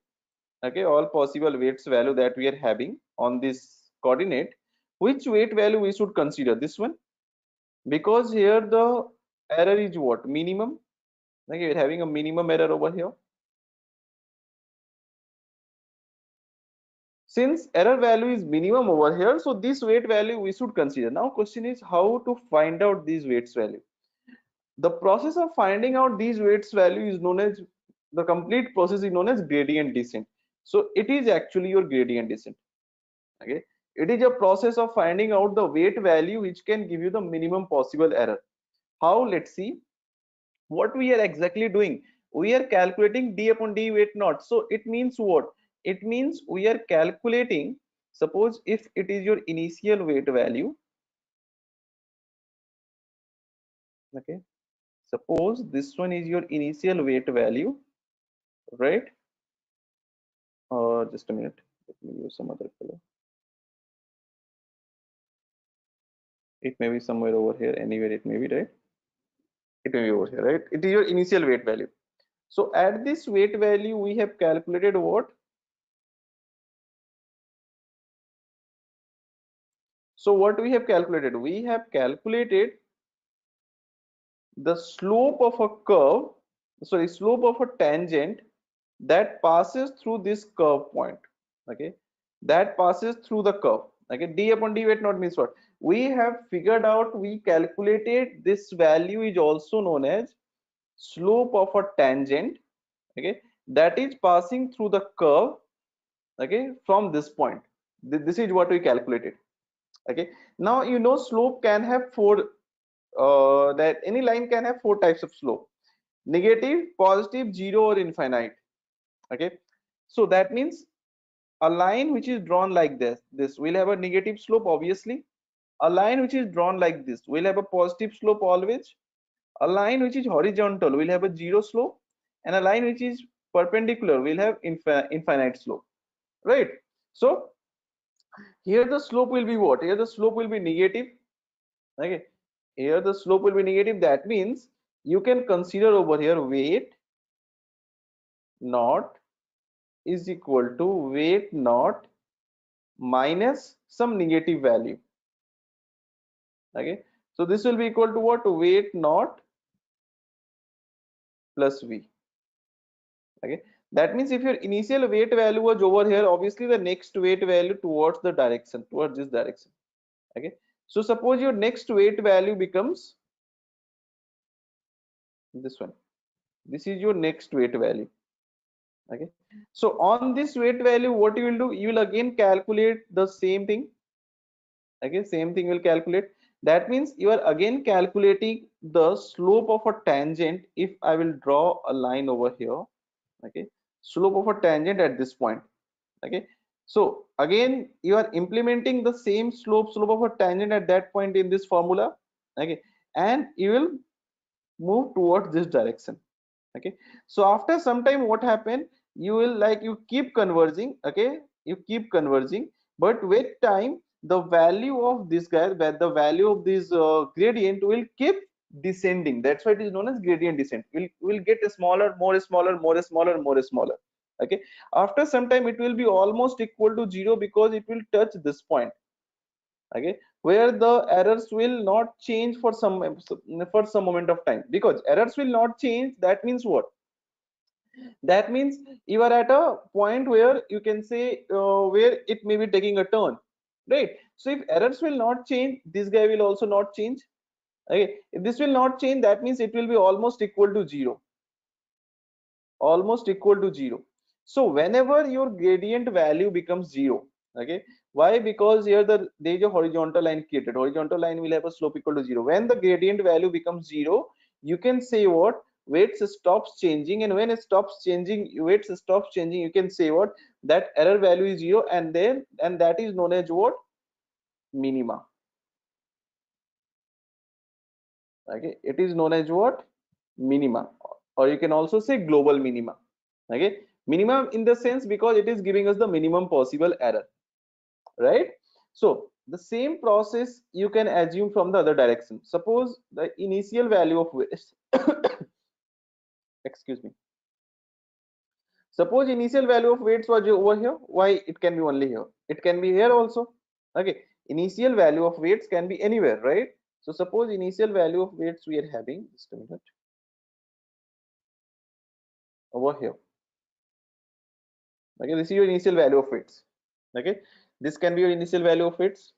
okay, all possible weights value that we are having on this coordinate, which weight value we should consider? This one, because here the error is what? Minimum. Okay, we're having a minimum error over here. Since error value is minimum over here, so this weight value we should consider. Now question is how to find out these weights value. The process of finding out these weights value is known as, the complete process is known as gradient descent. So it is actually your gradient descent. Okay, it is a process of finding out the weight value which can give you the minimum possible error. How? Let's see what we are exactly doing. We are calculating d upon d weight naught. So it means what? It means we are calculating, suppose if it is your initial weight value, okay, suppose this one is your initial weight value, right? Just a minute, Let me use some other color. It may be somewhere over here, anywhere it may be, right? It may be over here, right? It is your initial weight value. So at this weight value, we have calculated what? So what we have calculated? We have calculated the slope of a curve, sorry, slope of a tangent that passes through this curve point. Okay, that passes through the curve. Okay, d upon d weight not means what? We have figured out, we calculated this value is also known as slope of a tangent. Okay, that is passing through the curve. Okay, from this point. This is what we calculated. Okay, now you know slope can have four, that any line can have four types of slope: negative, positive, zero, or infinite. Okay, so that means a line which is drawn like this will have a negative slope, obviously. A line which is drawn like this will have a positive slope always. A line which is horizontal will have a zero slope, and a line which is perpendicular will have infinite slope, right? So here the slope will be what? Here the slope will be negative. Okay, here the slope will be negative. That means you can consider over here weight naught is equal to weight naught minus some negative value. Okay, so this will be equal to what? Weight naught plus v. Okay, that means if your initial weight value was over here, obviously the next weight value towards the direction, towards this direction. Okay, so suppose your next weight value becomes this one. This is your next weight value. Okay, so on this weight value, what you will do? You will again calculate the same thing. Okay, same thing will calculate. That means you are again calculating the slope of a tangent. If I will draw a line over here, okay, slope of a tangent at this point. Okay, so again you are implementing the same slope of a tangent at that point in this formula. Okay, and you will move towards this direction. Okay, so after some time what happened, you will, like, you keep converging. Okay, you keep converging, but with time the value of this guy, where the value of this gradient will keep descending. That's why it is known as gradient descent. Will get smaller, more smaller, more smaller, more smaller. Okay, after some time it will be almost equal to zero, because it will touch this point. Okay, where the errors will not change for some moment of time. Because errors will not change, that means what? That means you are at a point where you can say, where it may be taking a turn, right? So if errors will not change, this guy will also not change. Okay, if this will not change, that means it will be almost equal to zero. Almost equal to zero. So whenever your gradient value becomes zero, okay, why? Because here there is a horizontal line created. Horizontal line will have a slope equal to zero. When the gradient value becomes zero, you can say what? Weights stops changing, and when it stops changing, weights stops changing, you can say what? That error value is zero, and that is known as what? Minima. Okay, it is known as what? Minima, or you can also say global minima. Okay, minimum in the sense because it is giving us the minimum possible error, right? So the same process you can assume from the other direction. Suppose the initial value of weights excuse me, suppose initial value of weights was over here. Why it can be only here? It can be here also. Okay, initial value of weights can be anywhere, right? So suppose initial value of weights we are having, just a minute, over here. Okay, this is your initial value of weights. Okay, this can be your initial value of weights,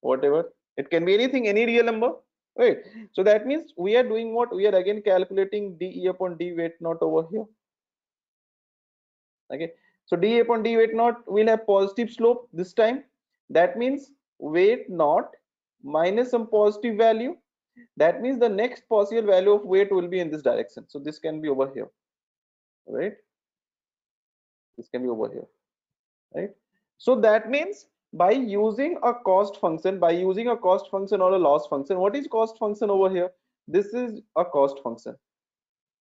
whatever. It can be anything, any real number, right? So that means we are doing what? We are again calculating de upon d weight not over here. Okay, so d upon d weight not will have positive slope this time. That means weight not minus some positive value. That means the next possible value of weight will be in this direction. So this can be over here, right? This can be over here, right? So that means by using a cost function, or a loss function, what is cost function over here? This is a cost function.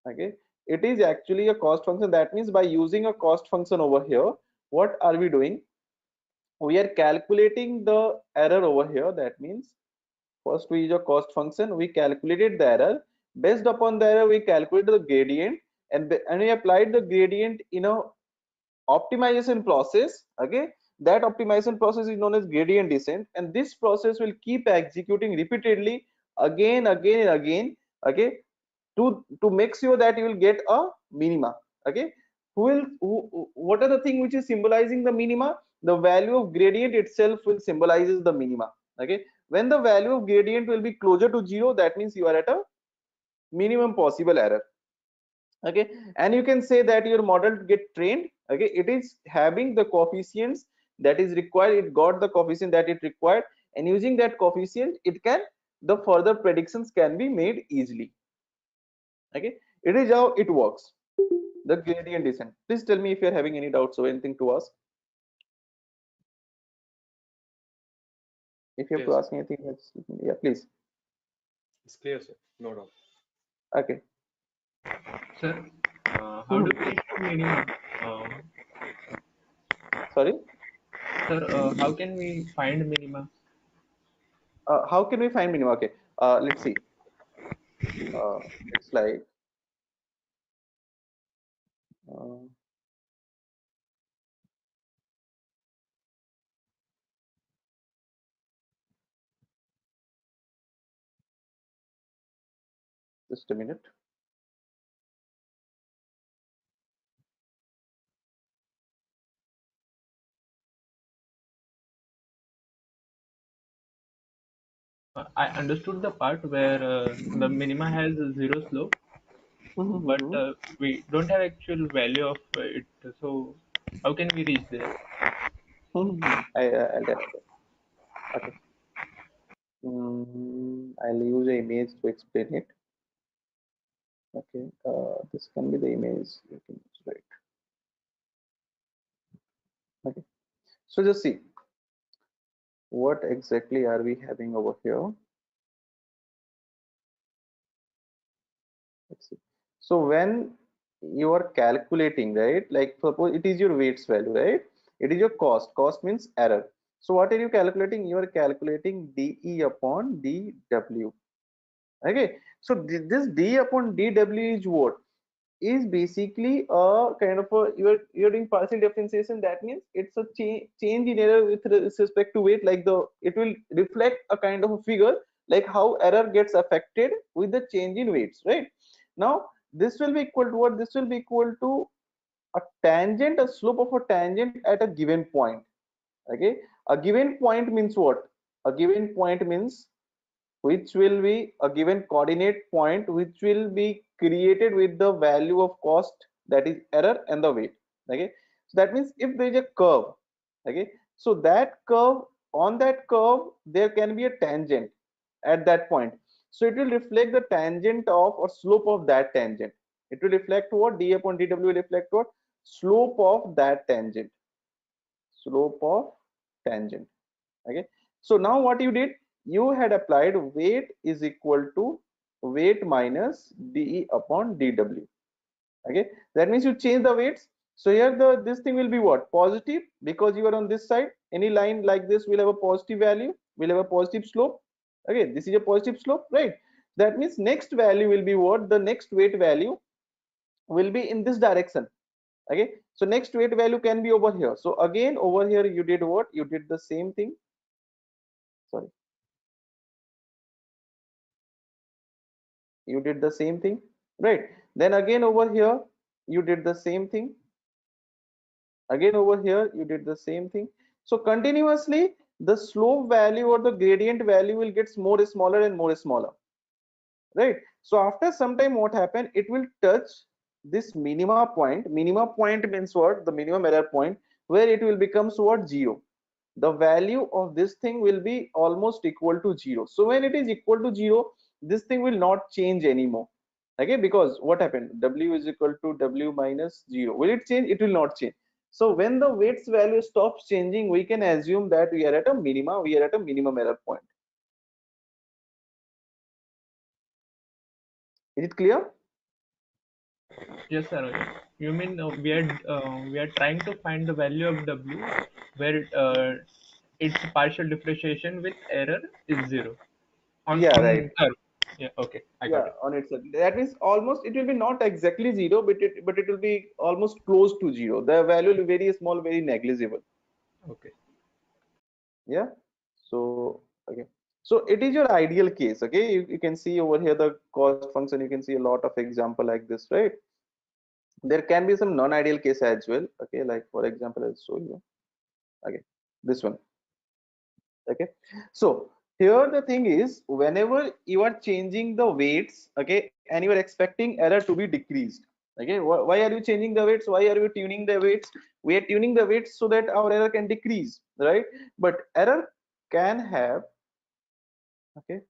Okay, it is actually a cost function. That means by using a cost function over here, what are we doing? we are calculating the error over here. That means first we use a cost function, we calculated the error. Based upon the error, we calculated the gradient, and we applied the gradient in a optimization process. Okay, that optimization process is known as gradient descent, and this process will keep executing repeatedly again and again. Okay, to make sure that you will get a minima. Okay, what are the thing which is symbolizing the minima? The value of gradient itself will symbolizes the minima. Okay, when the value of gradient will be closer to zero, that means you are at a minimum possible error. Okay, and you can say that your model get trained. Okay, it is having the coefficients that is required, it got the coefficient that it required, and using that coefficient it can, the further predictions can be made easily. Okay, it is how it works, the gradient descent. Please tell me if you're having any doubts or anything to ask. If you have to Yes, ask anything, yeah, please. it's clear, sir. No doubt. Okay. Sir, how do Mhm. we reach to minima? Uh, Sorry. Sir, how can we find minima? How can we find minimum? Okay, let's see. uh, it's like uh, just a minute. I understood the part where the minima has a zero slope, but Mhm. we don't have actual value of it. So how can we reach there? I'll tell you. Okay. I'll use an image to explain it. Okay. This can be the image you can use, right? Okay. So just see what exactly are we having over here. Let's see. So when you are calculating, right? Like suppose it is your weights value, right? It is your cost. Cost means error. So what are you calculating? You are calculating dE upon dW. Okay. So this D upon dW is what? Is basically a kind of a, you're doing partial differentiation. That means it's a change in error with respect to weight. Like the, it will reflect a kind of a figure, like how error gets affected with the change in weights, right? Now this will be equal to what? This will be equal to a tangent, a slope of a tangent at a given point. Okay, a given point means what? A given point means which will be a given coordinate point which will be created with the value of cost, that is error, and the weight. Okay, so that means if there is a curve, okay, so that curve, on that curve there can be a tangent at that point. So it will reflect the tangent of or slope of that tangent. It will reflect what? D upon dw will reflect what? Slope of that tangent. Slope of tangent. Okay, so now what you did, you had applied weight is equal to weight minus dE upon dW. Okay, that means you change the weights. So here the, this thing will be what? Positive, because you are on this side. Any line like this will have a positive value, will have a positive slope. Okay, this is a positive slope, right? That means next value will be what? The next weight value will be in this direction. Okay, so next weight value can be over here. So again over here you did what? You did the same thing. Sorry, you did the same thing, right? Then again over here you did the same thing. Again over here you did the same thing. So continuously the slope value or the gradient value will get more smaller and more smaller, right? So after some time what happened, it will touch this minima point. Minima point means what? The minimum error point, where it will become what? Zero. The value of this thing will be almost equal to zero. So when it is equal to zero, this thing will not change anymore. Okay, because what happened? W is equal to W minus zero. Will it change? It will not change. So when the weights value stops changing, we can assume that we are at a minima, we are at a minimum error point. Is it clear? Yes, sir. You mean we are trying to find the value of W where its partial differentiation with error is zero Yeah, right. on curve. Yeah. Okay, I got Yeah, it. on its that means almost it will be not exactly zero, but it will be almost close to zero. The value will be very small, very negligible. Okay. Yeah. So okay. So it is your ideal case. Okay, you can see over here the cost function. You can see a lot of example like this, right? There can be some non-ideal case as well. Okay, like for example, I'll show you. Okay, this one. Okay, so here the thing is, whenever you are changing the weights, okay, and you are expecting error to be decreased. Okay, why are you changing the weights? Why are you tuning the weights? We are tuning the weights so that our error can decrease, right? But error can have, okay,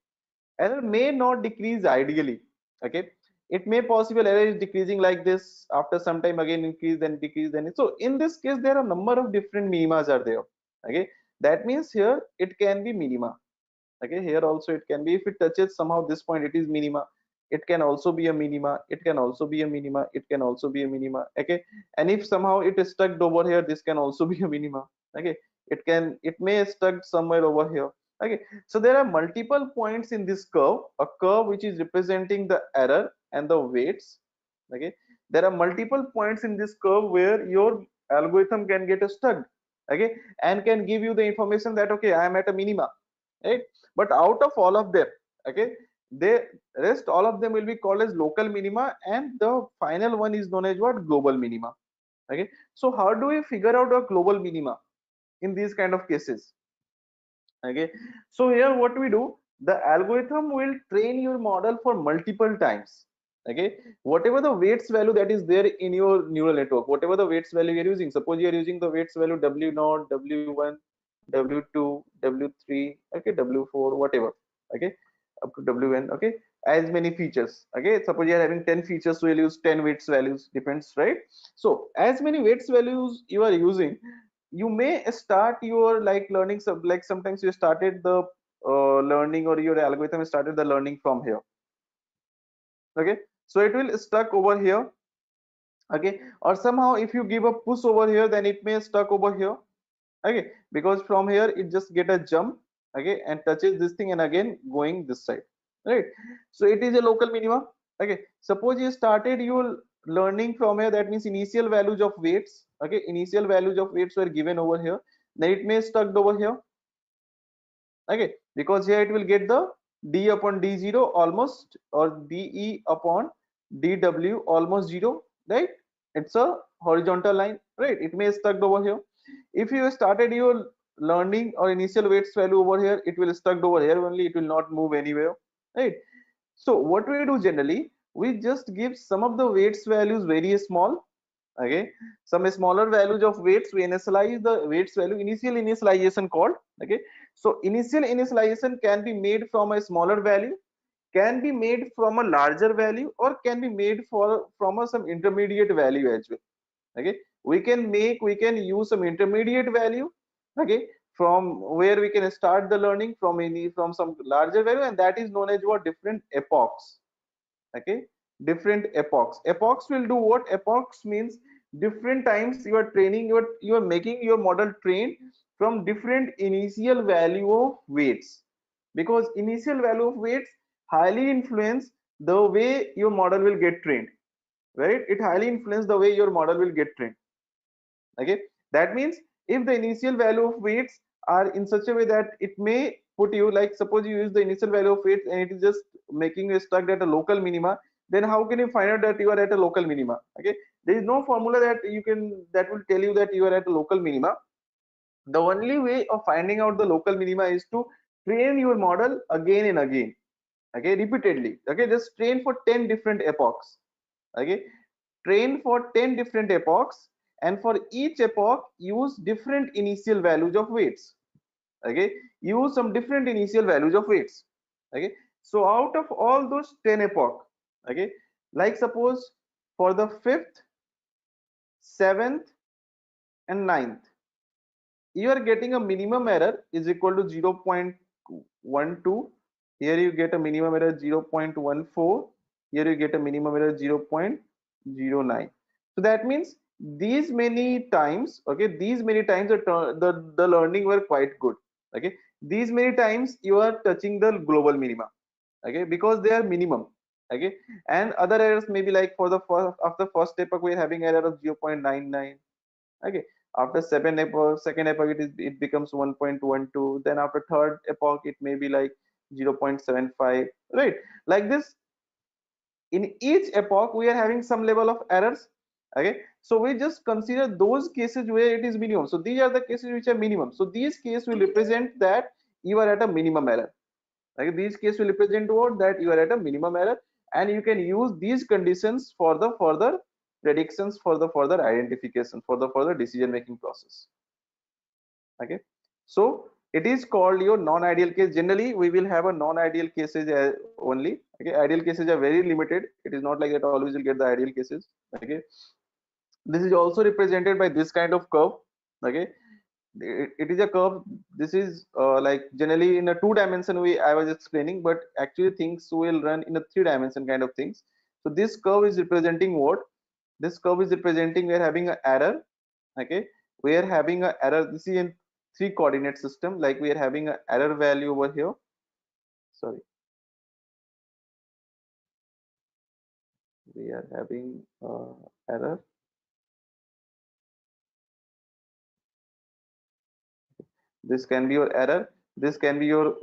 error may not decrease ideally. Okay, it may possible error is decreasing like this, after some time again increase, then decrease, then so in this case there are a number of different minimas are there. Okay, that means here it can be minima. Okay, here also it can be, if it touches somehow this point, it is minima. It can also be a minima, it can also be a minima, it can also be a minima. Okay, and if somehow it is stuck over here, this can also be a minima. Okay, it may stuck somewhere over here. Okay, so there are multiple points in this curve, a curve which is representing the error and the weights. Okay, there are multiple points in this curve where your algorithm can get stuck. Okay, and can give you the information that okay, I am at a minima, right? But out of all of them, okay, they rest all of them will be called as local minima, and the final one is known as what, global minima. Okay, so how do we figure out a global minima in these kind of cases? Okay, so here what we do, the algorithm will train your model for multiple times. Okay, whatever the weights value that is there in your neural network, whatever the weights value you're using, suppose you're using the weights value w0, w1, w2, w3, okay, w4, whatever. Okay, up to wn. Okay, as many features. Okay, suppose you're having 10 features, so you'll use 10 weights values, depends, right? So as many weights values you are using, you may start your like learning, like sometimes you started the learning, or your algorithm started the learning from here. Okay, so it will stuck over here. Okay, or somehow if you give a push over here, then it may stuck over here. Okay, because from here it just get a jump, okay, and touches this thing and again going this side, right? So it is a local minima. Okay, suppose you started your learning from here, that means initial values of weights, okay, initial values of weights were given over here, then it may stuck over here. Okay, because here it will get the d upon d0 almost, or de upon dw almost 0, right? It's a horizontal line, right? It may stuck over here. If you started your learning or initial weights value over here, it will stuck over here only, it will not move anywhere, right? So what we do generally, we just give some of the weights values very small. Okay, some smaller values of weights, we initialize the weights value, initial initialization called. Okay, so initial initialization can be made from a smaller value, can be made from a larger value, or can be made from a some intermediate value as well. Okay, we can use some intermediate value. Okay, from where we can start the learning from any, from some larger value, and that is known as what, different epochs. Okay, different epochs. Epochs will do what? Epochs means different times you are training, you are making your model train from different initial value of weights, because initial value of weights highly influence the way your model will get trained, right? It highly influence the way your model will get trained. Okay, that means if the initial value of weights are in such a way that it may put you, like suppose you use the initial value of weights and it is just making you stuck at a local minima, then how can you find out that you are at a local minima? Okay, there is no formula that you can, that will tell you that you are at a local minima. The only way of finding out the local minima is to train your model again and again. Okay, repeatedly. Okay, just train for 10 different epochs. Okay, train for 10 different epochs, and for each epoch use different initial values of weights. Okay, use some different initial values of weights. Okay, so out of all those 10 epoch, okay, like suppose for the 5th, 7th and 9th, you are getting a minimum error is equal to 0.12. Here you get a minimum error 0.14. Here you get a minimum error 0.02. 0 9. So that means these many times, okay, these many times the learning were quite good. Okay, these many times you are touching the global minima, okay, because they are minimum. Okay, and other errors maybe like for the first, after first epoch we are having error of 0.99. Okay, after second epoch it becomes 1.12, then after third epoch it may be like 0.75, right? Like this, in each epoch we are having some level of errors. Okay, so we just consider those cases where it is minimum. So these are the cases which are minimum, so these cases will represent that you are at a minimum error. Okay, these cases will represent what, that you are at a minimum error, and you can use these conditions for the further predictions, for the further identification, for the further decision making process. Okay, so it is called your non-ideal case. Generally we will have a non-ideal cases only. Okay, ideal cases are very limited. It is not like that always will get the ideal cases. Okay, this is also represented by this kind of curve. Okay, it is a curve. This is like generally in a two dimension way I was explaining, but actually things will run in a three dimension kind of things. So this curve is representing what, this curve is representing we are having an error. Okay, we are having an error, this is in three coordinate system, like we are having an error value over here. Sorry, we are having error. This can be your error, this can be your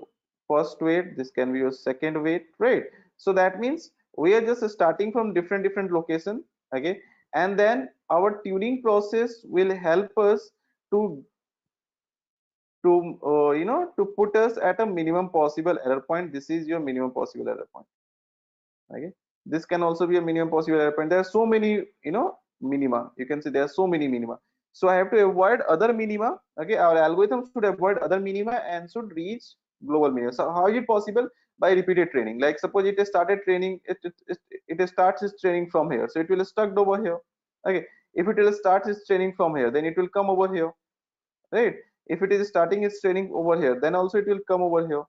first weight, this can be your second weight, right? So that means we are just starting from different location. Okay, and then our tuning process will help us to to put us at a minimum possible error point. This is your minimum possible error point. Okay, this can also be a minimum possible error point. There are so many minima, you can see there are so many minima, so I have to avoid other minima. Okay, our algorithm should avoid other minima and should reach global minima. So how is it possible? By repeated training. Like suppose it has started training, it starts its training from here, so it will stuck over here. Okay, if it will start its training from here, then it will come over here, right? If it is starting its training over here, then also it will come over here,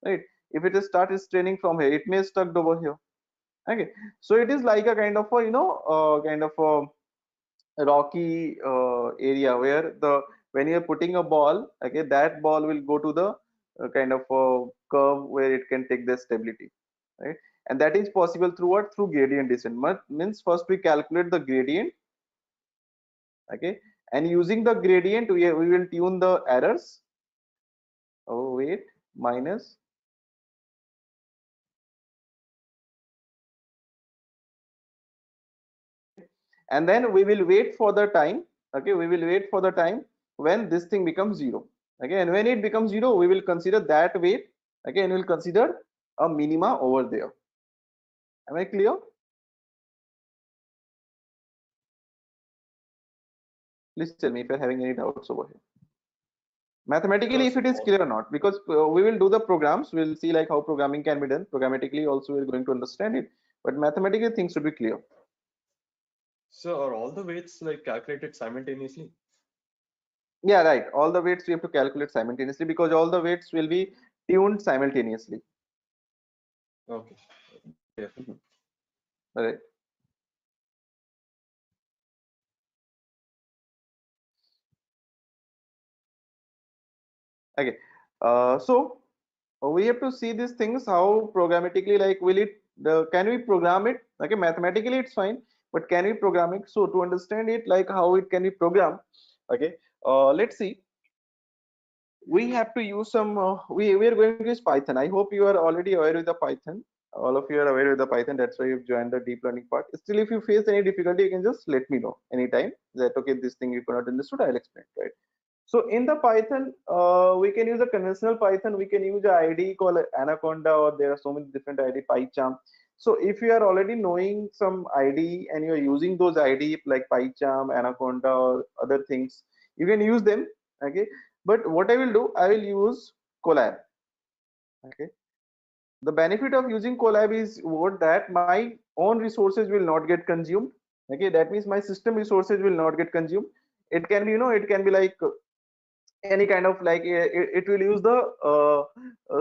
right? If it is start its training from here, it may stuck over here. Okay, so it is like a kind of a kind of a rocky area where the when you are putting a ball, okay, that ball will go to the kind of a curve where it can take the stability, right? And that is possible through what, through gradient descent. Means first we calculate the gradient. Okay, and using the gradient we will tune the errors. Oh wait, minus, and then we will wait for the time. Okay, we will wait for the time when this thing becomes zero. Okay, and when it becomes zero we will consider that weight. Okay, and we'll consider a minima over there. Am I clear? Please tell me if you're having any doubts over here, mathematically, if Because it is all, clear or not, because we will do the programs, we'll see like how programming can be done programmatically also, we're going to understand it, but mathematically things should be clear. so are all the weights like calculated simultaneously? Yeah, right, all the weights we have to calculate simultaneously because all the weights will be tuned simultaneously. Okay, clear. Mhm. Right. Okay, so we have to see these things how programmatically, like will it can we program it? Okay, mathematically it's fine, but can we program it? So to understand it, like how it can be programmed, okay, let's see. We have to use some we are going to use Python. I hope you are already aware with the Python. All of you are aware with the Python, that's why you've joined the deep learning part. Still, if you face any difficulty, you can just let me know anytime that okay, this thing you cannot understood, I'll explain, right? So in the Python, we can use a conventional Python. We can use a IDE called Anaconda, or there are so many different IDE, PyCharm. So if you are already knowing some IDE and you are using those IDE like PyCharm, Anaconda, or other things, you can use them. Okay, but what I will do, I will use Colab. Okay, the benefit of using Colab is what, that my own resources will not get consumed. Okay, that means my system resources will not get consumed. It can be, it can be like any kind of like it will use the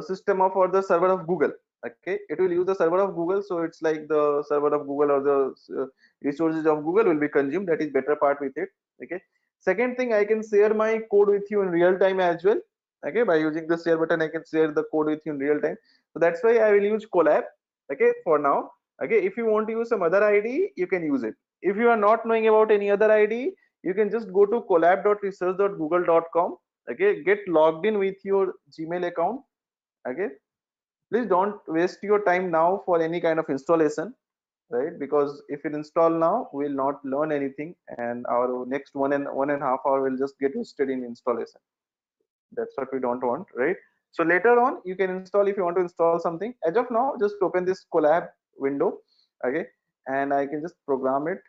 system of or the server of Google. Okay, it will use the server of Google, so it's like the server of Google or the resources of Google will be consumed. That is better part with it. Okay, second thing, I can share my code with you in real time as well. Okay, by using the share button I can share the code with you in real time, so that's why I will use collab. Okay, for now. Okay, if you want to use some other ID you can use it. If you are not knowing about any other ID, you can just go to collab.research.google.com. Okay, get logged in with your Gmail account. Okay, please don't waste your time now for any kind of installation, right? Because if you install now we'll not learn anything, and our next 1.5 hour will just get wasted in installation. That's what we don't want, right? So later on you can install if you want to install something. As of now, just open this collab window. Okay, and I can just program it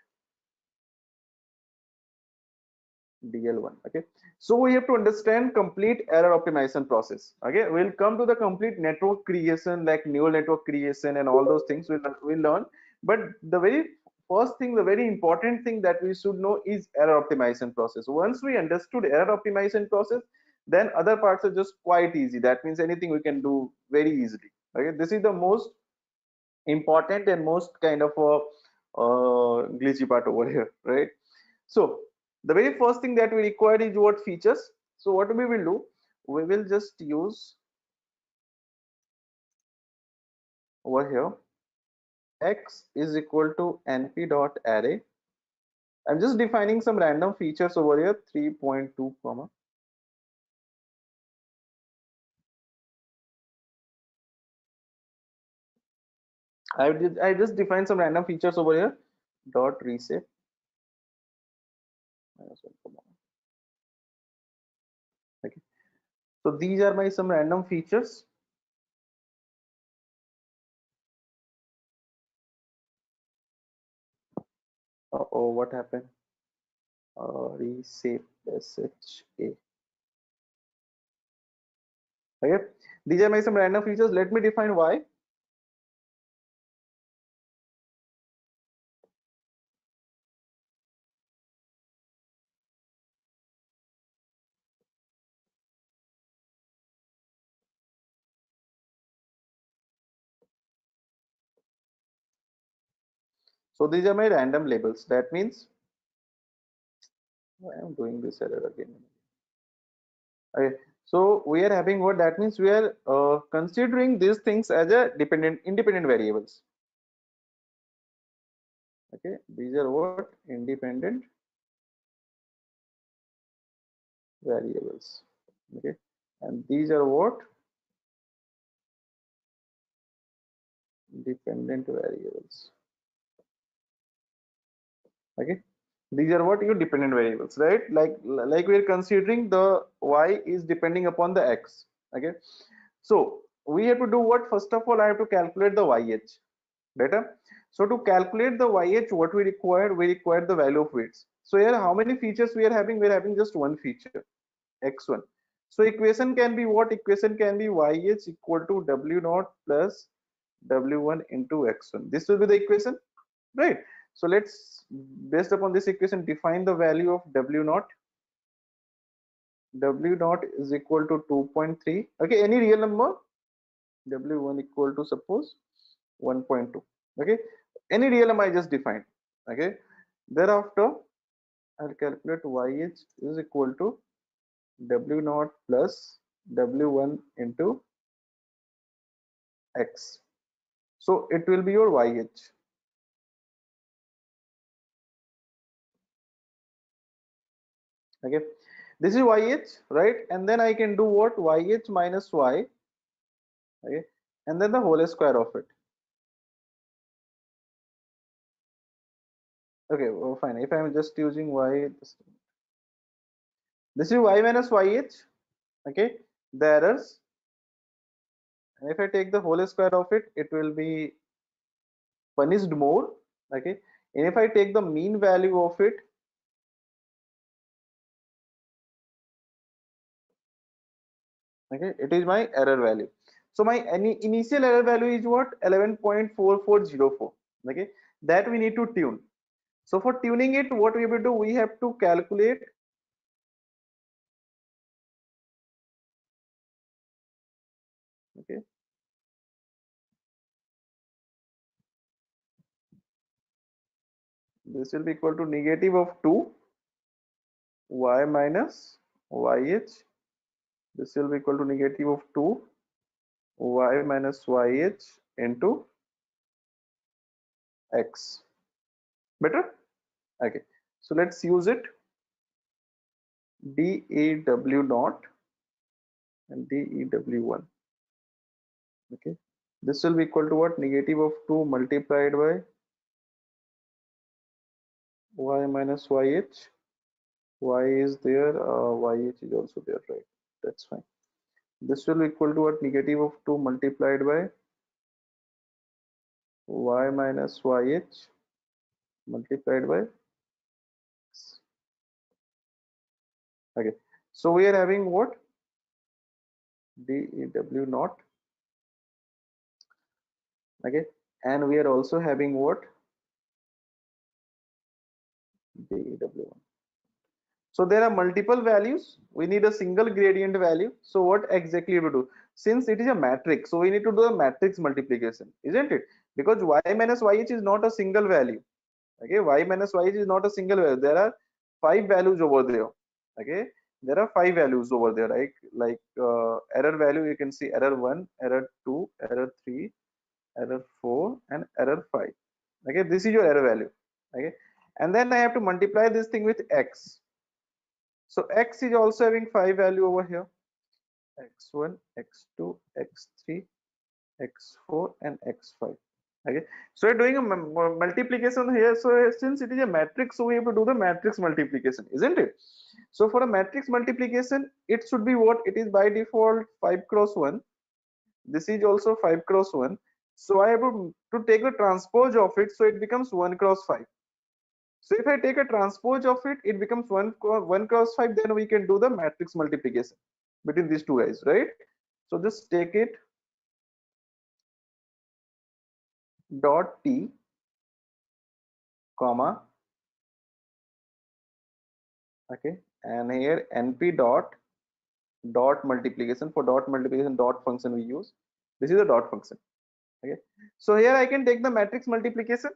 DL1. Okay, so we have to understand complete error optimization process. Okay, we'll come to the complete network creation, like neural network creation and all those things we'll learn. But the very first thing, the very important thing that we should know is error optimization process. Once we understood error optimization process, then other parts are just quite easy. That means anything we can do very easily. Okay, this is the most important and most kind of a glitchy part over here, right? So the very first thing that we require is what features. So what we will do, we will just use over here x is equal to np dot array. I'm just defining some random features over here, 3.2 comma. I just defined some random features over here, dot reshape minus 1 comma. Okay, so these are my some random features. Oh, what happened? Reshape sha. Okay, these are my some random features. Let me define y. So these are my random labels. That means I am doing this error again. Okay, so we are having what that means we are considering these things as a independent variables. Okay, these are what independent variables. Okay, and these are what dependent variables. Okay, these are what your dependent variables, right? Like we are considering the y is depending upon the x. Okay, so we have to do what? First of all I have to calculate the yh. Better. So to calculate the yh, what we require the value of weights. So here how many features we are having? We are having just one feature, x1. So equation can be what? Equation can be yh equal to w naught plus w1 into x1. This will be the equation, right? So let's, based upon this equation, define the value of w naught. W naught is equal to 2.3. Okay, any real number. W1 equal to suppose 1.2. Okay, any real number I just defined. Okay, thereafter I'll calculate yh is equal to w naught plus w1 into x. So it will be your yh. Okay, this is yh, right? And then I can do what? Yh minus y. Okay, and then the whole square of it. Okay, well, fine. If I'm just using y, this is y minus yh. Okay, the errors. And if I take the whole square of it, it will be punished more. Okay, and if I take the mean value of it, okay, it is my error value. So my initial error value is what? 11.4404. Okay, that we need to tune. So for tuning it, what we will do, we have to calculate. Okay, This will be equal to negative of 2 y minus yh. This will be equal to negative of 2 y minus yh into x. Better? Okay. So let's use it. DAW naught and DEW1. Okay. This will be equal to what? Negative of 2 multiplied by y minus yh. Y is there, yh is also there, right? That's fine. This will be equal to what? Negative of 2 multiplied by y minus yh multiplied by x. Okay. So we are having what? DEW naught. Okay. And we are also having what? DEW1. So there are multiple values. We need a single gradient value. So what exactly we do? Since it is a matrix, so we need to do a matrix multiplication, isn't it? Because y minus yh is not a single value. Okay, y minus yh is not a single value. There are 5 values over there. Okay, there are 5 values over there. Like error value, you can see error 1, error 2, error 3, error 4, and error 5. Okay, this is your error value. Okay, and then I have to multiply this thing with x. So x is also having 5 value over here: x1, x2, x3, x4, and x5. Okay, so we're doing a multiplication here. So since it is a matrix, so we have to do the matrix multiplication, isn't it? So for a matrix multiplication, it should be what? It is by default 5 cross 1. This is also 5 cross 1. So I have to take the transpose of it, so it becomes 1 cross 5. So if I take a transpose of it, it becomes 1 cross 5. Then we can do the matrix multiplication between these two guys, right? So just take it dot t comma, okay, and here np dot multiplication. For dot multiplication, dot function we use. This is a dot function. Okay, so here I can take the matrix multiplication.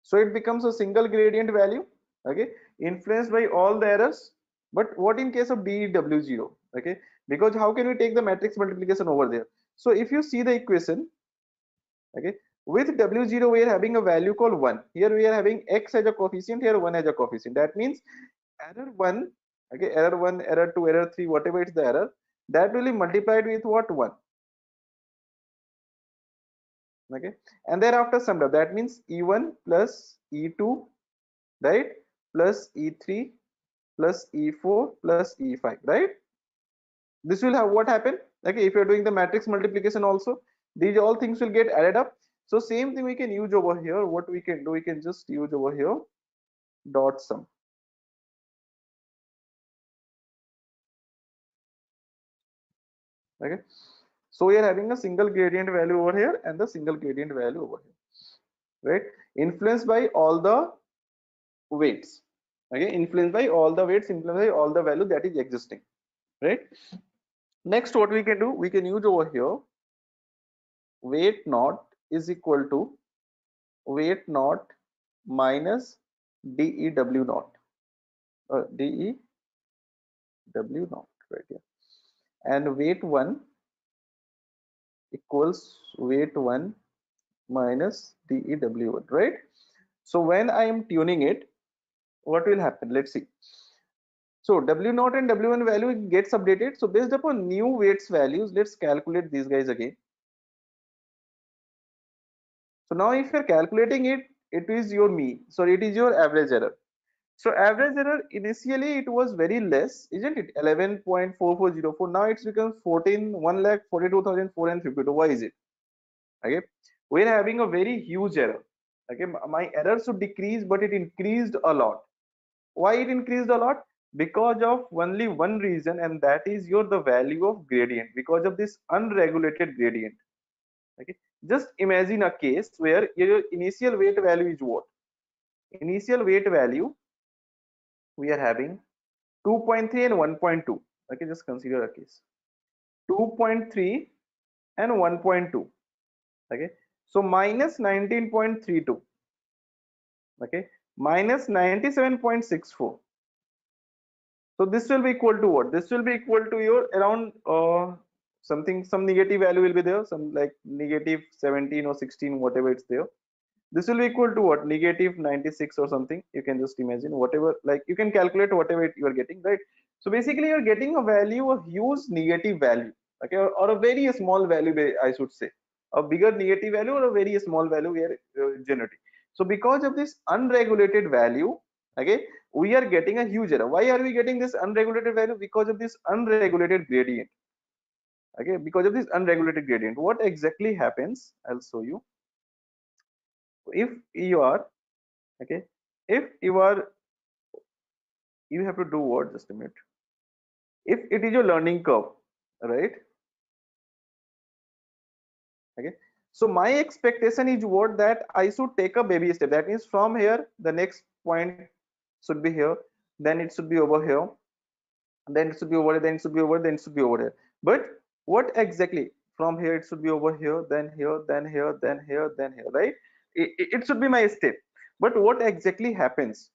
So it becomes a single gradient value, okay, influenced by all the errors. But what in case of DEW0? Okay, because how can we take the matrix multiplication over there? So if you see the equation, okay, with W0 we are having a value called 1. Here we are having x as a coefficient, here 1 as a coefficient. That means error 1, okay, error 1, error 2, error 3, whatever it's the error, that will be multiplied with what? 1. Okay, and thereafter summed up. That means E1 plus E2, right, plus E3 plus E4 plus E5, right? This will have what happen? Okay, if you're doing the matrix multiplication also, these all things will get added up. So same thing we can use over here. What we can do, we can just use over here dot sum. Okay, so we are having a single gradient value over here and the single gradient value over here, right? Influenced by all the weights. Okay, influenced by all the weights, influenced by all the value that is existing, right? Next, what we can do, we can use over here weight naught is equal to weight naught minus DEW naught, DEW naught, right here, and weight 1 equals weight 1 minus DEW1, right? So when I am tuning it, what will happen? Let's see. So W0 and W1 value gets updated. So based upon new weights values, let's calculate these guys again. So now if you're calculating it, it is your mean. So it is your average error. So average error initially it was very less, isn't it? 11.4404. Now it's become 1,42,452. Why is it? Okay, we're having a very huge error. Okay, my error should decrease, but it increased a lot. Why it increased a lot? Because of only one reason, and that is your the value of gradient. Because of this unregulated gradient. Okay, just imagine a case where your initial weight value is what? Initial weight value we are having 2.3 and 1.2. Okay, just consider a case 2.3 and 1.2. Okay, So minus 19.32, okay, minus 97.64. So this will be equal to what? This will be equal to your around some negative value will be there, some like negative 17 or 16, whatever it's there. This will be equal to what? Negative 96 or something. You can just imagine whatever, like you can calculate whatever you are getting, right? So basically you're getting a value, a huge negative value, okay, or a very small value, I should say, a bigger negative value or a very small value we are generating. So because of this unregulated value, okay, we are getting a huge error. Why are we getting this unregulated value? Because of this unregulated gradient, okay, because of this unregulated gradient. What exactly happens? I'll show you. If you are, okay, if you are, you have to do what? Just a minute. If it is your learning curve, right? Okay, so my expectation is what, that I should take a baby step. That means from here the next point should be here, then it should be over here, then it should be over here, then it should be over, then it should be over here. But what exactly? From here it should be over here, then here, then here, then here, then here, right? It should be my step. But what exactly happens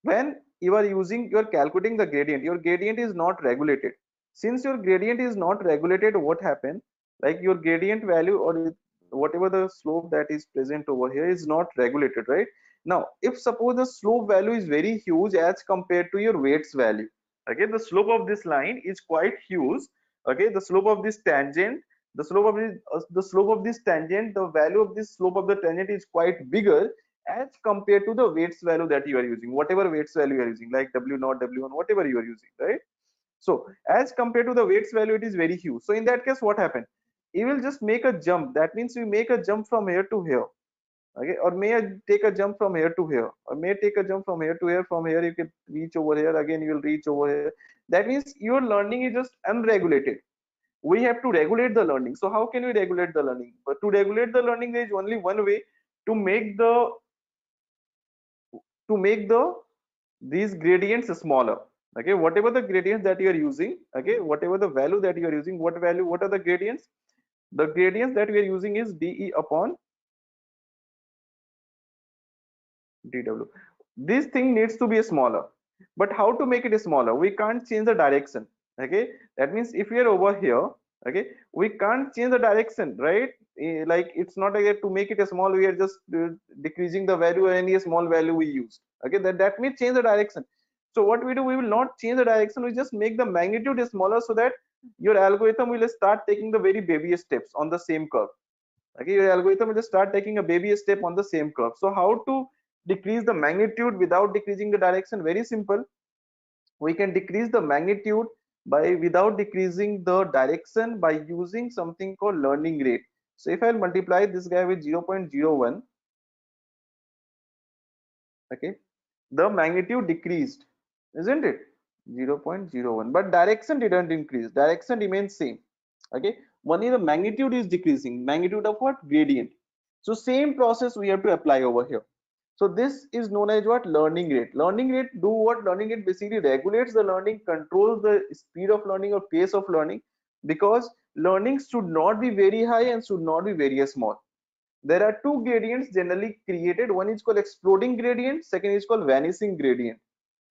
when you are using, you are calculating the gradient, your gradient is not regulated. Since your gradient is not regulated, what happen, like your gradient value or whatever the slope that is present over here is not regulated, right? Now if suppose the slope value is very huge as compared to your weights value, okay, the slope of this line is quite huge, okay, the slope of this tangent, the slope of this the slope of this tangent, the value of this slope of the tangent is quite bigger as compared to the weights value that you are using, whatever weights value you are using, like w0, w1, whatever you are using, right? So as compared to the weights value, it is very huge. So in that case, what happened? You will just make a jump. That means you make a jump from here to here, okay, or may I take a jump from here to here, or may take a jump from here to here. From here you can reach over here, again you will reach over here. That means your learning is just unregulated. We have to regulate the learning. So how can we regulate the learning? But to regulate the learning, there is only one way, to make the, to make the these gradients smaller, okay, whatever the gradients that you are using, okay, whatever the value that you are using, what value, what are the gradients? The gradients that we are using is de upon dw. This thing needs to be smaller, but how to make it smaller? We can't change the direction, okay. That means if we are over here, okay, we can't change the direction, right? Like it's not like to make it small we are just decreasing the value or any small value we use, okay, that means change the direction. So what we do, we will not change the direction, we just make the magnitude smaller, so that your algorithm will start taking the very baby steps on the same curve, okay, your algorithm will just start taking a baby step on the same curve. So how to decrease the magnitude without decreasing the direction? Very simple. We can decrease the magnitude by, without decreasing the direction, by using something called learning rate. So if I'll multiply this guy with 0.01, okay, the magnitude decreased, isn't it? 0.01, but direction didn't increase, direction remains same, okay. Only the magnitude is decreasing, magnitude of what? Gradient. So same process we have to apply over here. So this is known as what? Learning rate. Learning rate do what? Learning rate basically regulates the learning, controls the speed of learning or pace of learning, because learning should not be very high and should not be very small. There are two gradients generally created. One is called exploding gradient, second is called vanishing gradient,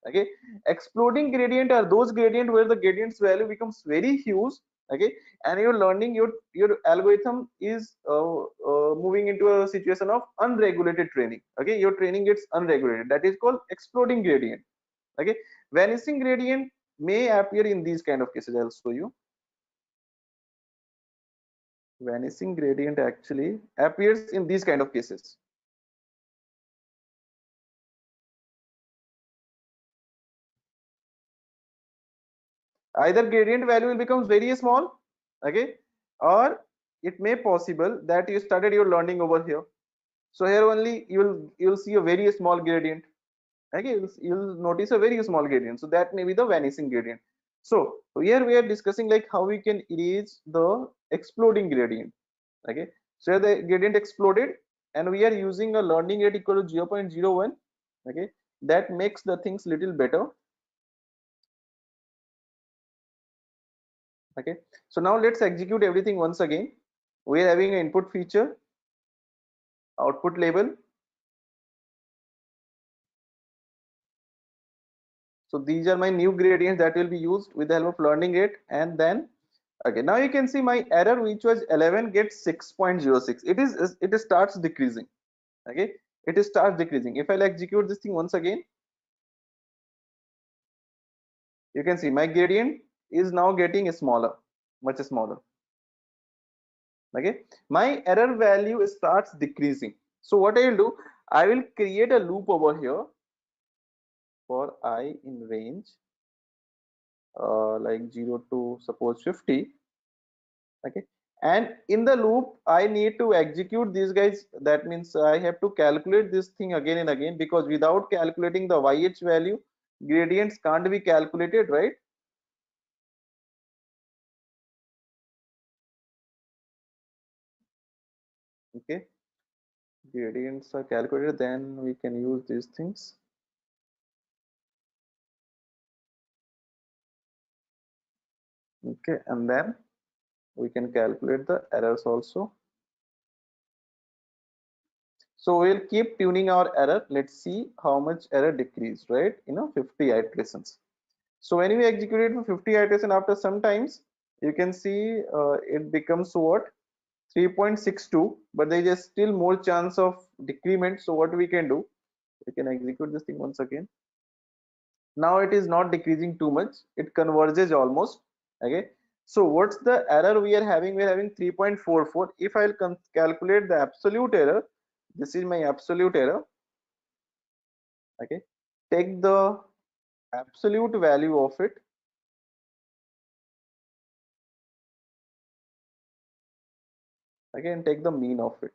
okay. Exploding gradient are those gradient where the gradient's value becomes very huge, okay, and you're learning, your algorithm is moving into a situation of unregulated training, okay, your training gets unregulated, that is called exploding gradient, okay. Vanishing gradient may appear in these kind of cases. I'll show you. Vanishing gradient actually appears in these kind of cases. Either gradient value will becomes very small, okay, or it may possible that you started your learning over here, so here only you'll see a very small gradient, okay, you'll notice a very small gradient, so that may be the vanishing gradient. So here we are discussing like how we can erase the exploding gradient, okay. So here the gradient exploded and we are using a learning rate equal to 0.01, okay, that makes the things little better, okay. So now let's execute everything once again. We are having an input feature, output label. So these are my new gradients that will be used with the help of learning rate. And then okay, now you can see my error, which was 11, gets 6.06. It starts decreasing. Okay, it starts decreasing. If I'll execute this thing once again, you can see my gradient is now getting smaller, much smaller. Okay, my error value starts decreasing. So what I will do, I will create a loop over here for I in range like 0 to suppose 50. Okay, and in the loop I need to execute these guys. That means I have to calculate this thing again and again, because without calculating the YH value, gradients can't be calculated, right? Okay, gradients are calculated, then we can use these things. Okay, and then we can calculate the errors also. So we'll keep tuning our error. Let's see how much error decreased, right? 50 iterations. So when we execute it for 50 iterations, after some times, you can see it becomes what? 3.62, but there is still more chance of decrement. So what we can do, we can execute this thing once again. Now it is not decreasing too much, it converges almost. Okay, so what's the error we are having? We are having 3.44. If I'll calculate the absolute error, this is my absolute error. Okay, take the absolute value of it. Again, take the mean of it.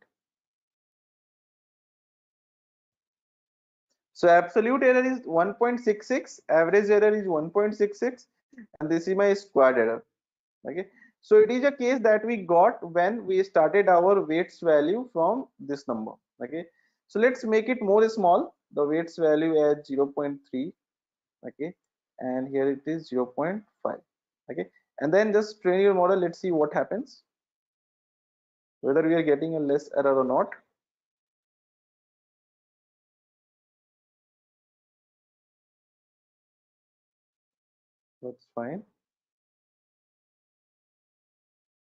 So absolute error is 1.66, average error is 1.66, and this is my squared error. Okay, so it is a case that we got when we started our weights value from this number. Okay, so let's make it more small, the weights value at 0.3. Okay, and here it is 0.5. Okay, and then just train your model. Let's see what happens, whether we are getting a less error or not. That's fine.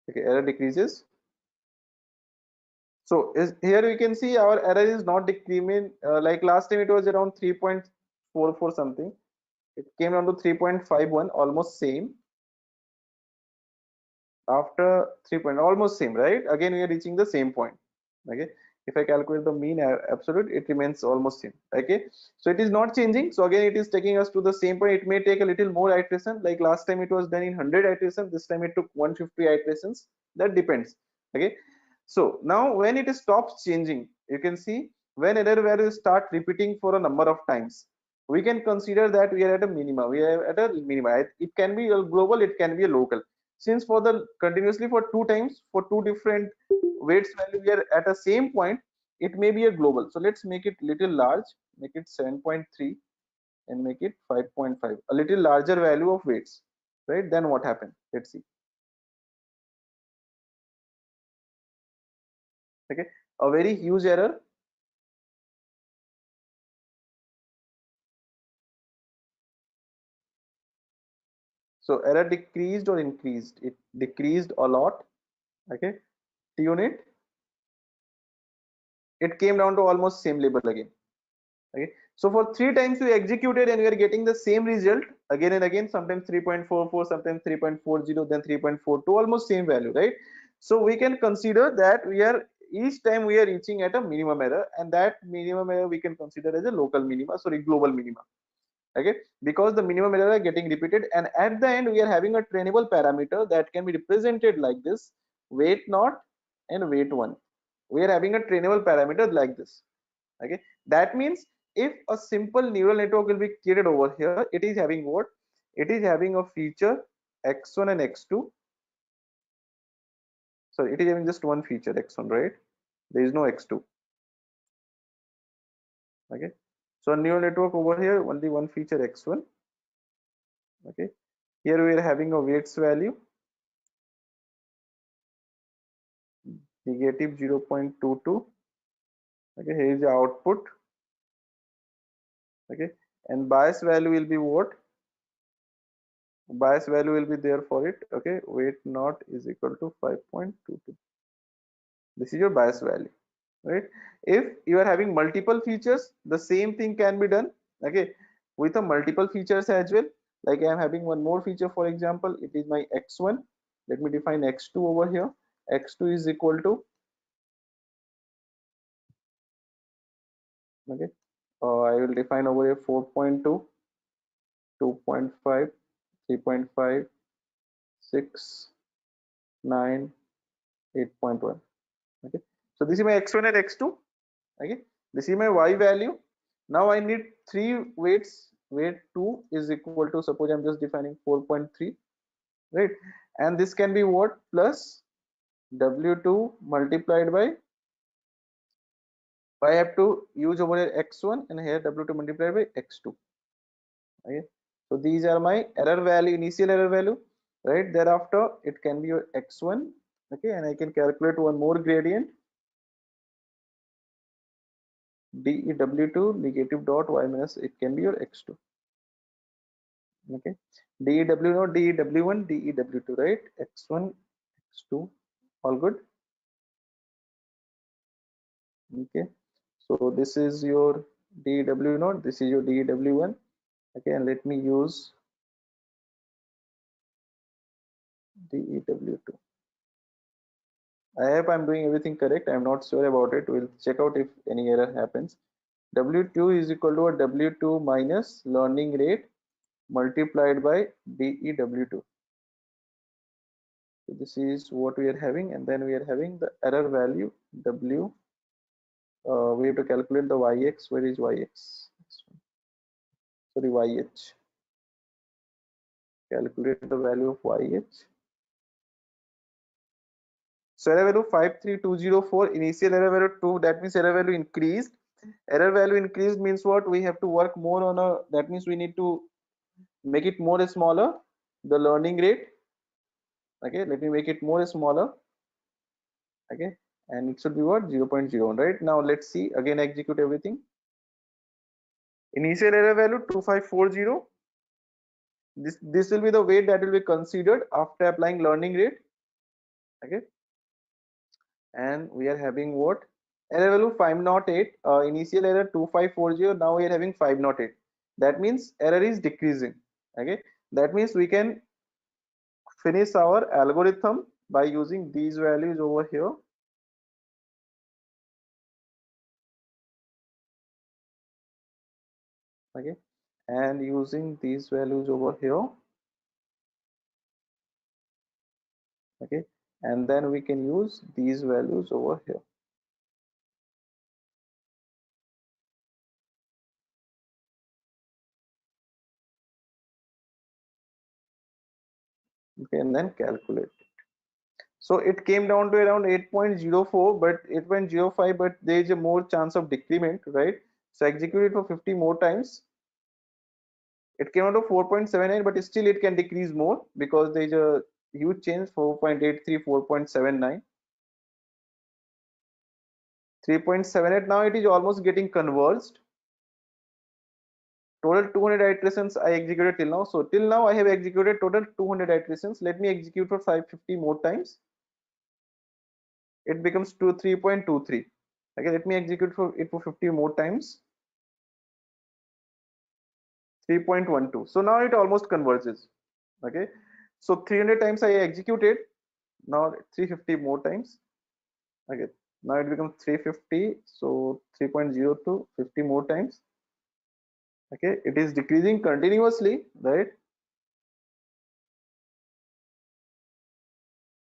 Okay, error decreases. So here we can see our error is not decreasing. Like last time it was around 3.44 something. It came down to 3.51, almost same. After 3 point, almost same, right? Again we are reaching the same point. Okay, if I calculate the mean absolute, it remains almost same. Okay, so it is not changing. So again it is taking us to the same point. It may take a little more iteration, like last time it was done in 100 iterations, this time it took 150 iterations. That depends. Okay, so now when it stops changing, you can see when error values start repeating for a number of times, we can consider that we are at a minima. We are at a minima. It can be a global, it can be a local. Since for the continuously for two times for two different weights value we are at a same point, it may be a global. So let's make it little large, make it 7.3 and make it 5.5, a little larger value of weights, right? Then what happened? Let's see. Okay, a very huge error. So error decreased or increased? It decreased a lot. Okay, tune it. It came down to almost same level again. Okay, so for three times we executed and we are getting the same result again and again, sometimes 3.44, sometimes 3.40, then 3.42, almost same value, right? So we can consider that we are each time we are reaching at a minimum error, and that minimum error we can consider as a local minima, sorry, global minima. Okay, because the minimum error are getting repeated, and at the end we are having a trainable parameter that can be represented like this: weight naught and weight 1. We are having a trainable parameter like this. Okay, that means if a simple neural network will be created over here, it is having what? It is having a feature x1 and x2. So it is having just one feature x1, right? There is no x2. Okay, so a neural network over here, only one feature x1. Okay, here we are having a weights value negative 0.22 Okay, here is the output. Okay, and bias value will be what? Bias value will be there for it. Okay, weight naught is equal to 5.22. This is your bias value, right? If you are having multiple features, the same thing can be done, okay, with a multiple features as well. Like I am having one more feature, for example, it is my x1. Let me define x2 over here. X2 is equal to, okay, I will define over here 4.2, 2.5, 3.5, 6, 9, 8.1. Okay, so this is my x1 and x2. Okay, this is my y value. Now I need three weights. Weight 2 is equal to, suppose I'm just defining 4.3, right? And this can be what? Plus w2 multiplied by, I have to use over here x1 and here w2 multiplied by x2. Okay, so these are my error value, initial error value, right? Thereafter it can be your x1. Okay, and I can calculate one more gradient, dew2 negative dot y minus, it can be your x2. Okay, dew0, dew1, dew2, right? X1, x2, all good. Okay, so this is your dew0, this is your dew1. Okay, and let me use dew2. I hope I'm doing everything correct. I'm not sure about it. We'll check out if any error happens. W2 is equal to a W2 minus learning rate multiplied by dew2. So this is what we are having, and then we are having the error value W. We have to calculate the yx. Where is yx? Sorry, yh. Calculate the value of yh. So error value 53204, initial error value 2, that means error value increased. Error value increased means what? We have to work more on a, that means we need to make it more smaller, the learning rate. Okay, let me make it more smaller. Okay, and it should be what? 0.01, right? Now let's see, again execute everything. Initial error value 2540. This will be the weight that will be considered after applying learning rate. Okay, and we are having what? Error value 508. Initial error 2540. Now we are having 508. That means error is decreasing. Okay, that means we can finish our algorithm by using these values over here. Okay, and using these values over here. Okay, and then we can use these values over here. Okay, and then calculate. So it came down to around 8.04, but 8.05, but there is a more chance of decrement, right? So execute it for 50 more times. It came out to 4.78, but still it can decrease more because there is a huge change, 4.83, 4.79, 3.78. Now it is almost getting converged. Total 200 iterations I executed till now. So till now I have executed total 200 iterations. Let me execute for 550 more times. It becomes 3.23. Okay, let me execute for it for 50 more times. 3.12. So now it almost converges. Okay, so 300 times I executed. Now 350 more times. Okay, now it becomes 350. So 3.02, 50 more times. Okay, it is decreasing continuously, right?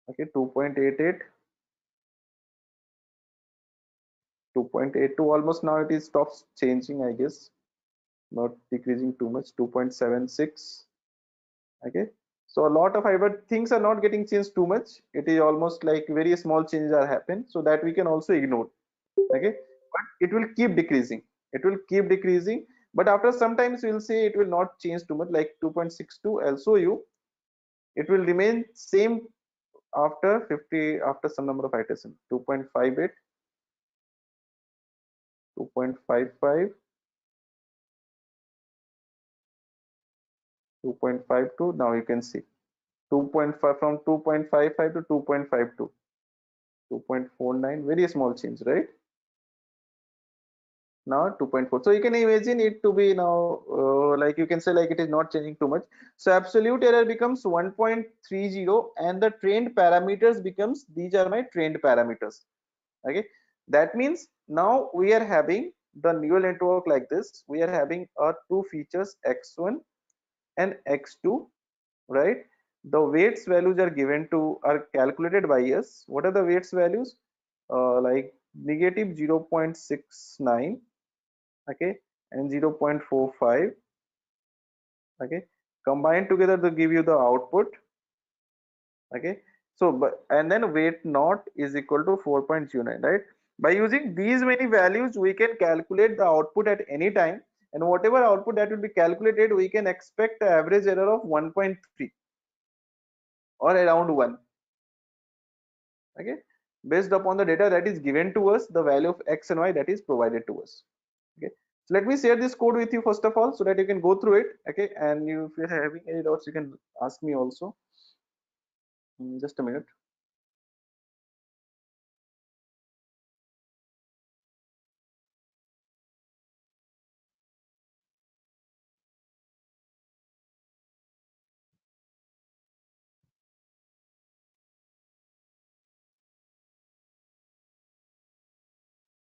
Okay, 2.88, 2.82, almost now it is stops changing, I guess, not decreasing too much. 2.76. Okay, so a lot of fiber things are not getting changed too much. It is almost like very small changes are happen, so that we can also ignore. Okay, but it will keep decreasing, it will keep decreasing, but after sometimes we'll say it will not change too much, like 2.62. I'll show you, it will remain same after 50, after some number of iterations. 2.58, 2.55, 2.52. Now you can see 2.5 from 2.55 to 2.52, 2.49, very small change, right? Now 2.4. So you can imagine it to be now like you can say like it is not changing too much. So absolute error becomes 1.30 and the trained parameters becomes, these are my trained parameters. Okay, that means now we are having the neural network like this. We are having two features, x1 and x2, right? The weights values are given to, are calculated by us. What are the weights values? Like negative 0.69, okay, and 0.45, okay, combined together to give you the output, okay. So but and then weight naught is equal to 4.09, right? By using these many values we can calculate the output at any time, and whatever output that will be calculated we can expect an average error of 1.3 or around 1, okay, based upon the data that is given to us, the value of x and y that is provided to us. Okay, so let me share this code with you first of all so that you can go through it, okay, and you, if you're having any doubts you can ask me also. Just a minute.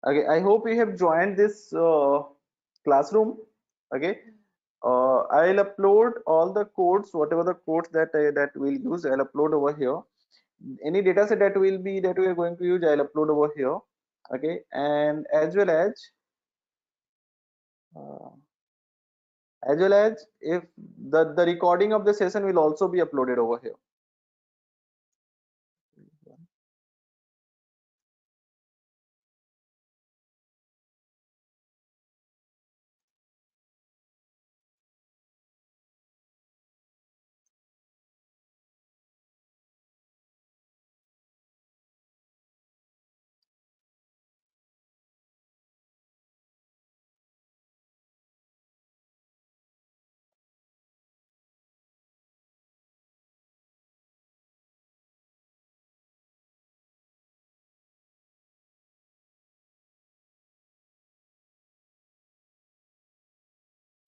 Okay, I hope you have joined this classroom. Okay, I'll upload all the codes, whatever the codes that that we'll use, I'll upload over here. Any data set that will be, that we are going to use, I'll upload over here. Okay, and uh, as well as if the recording of the session will also be uploaded over here.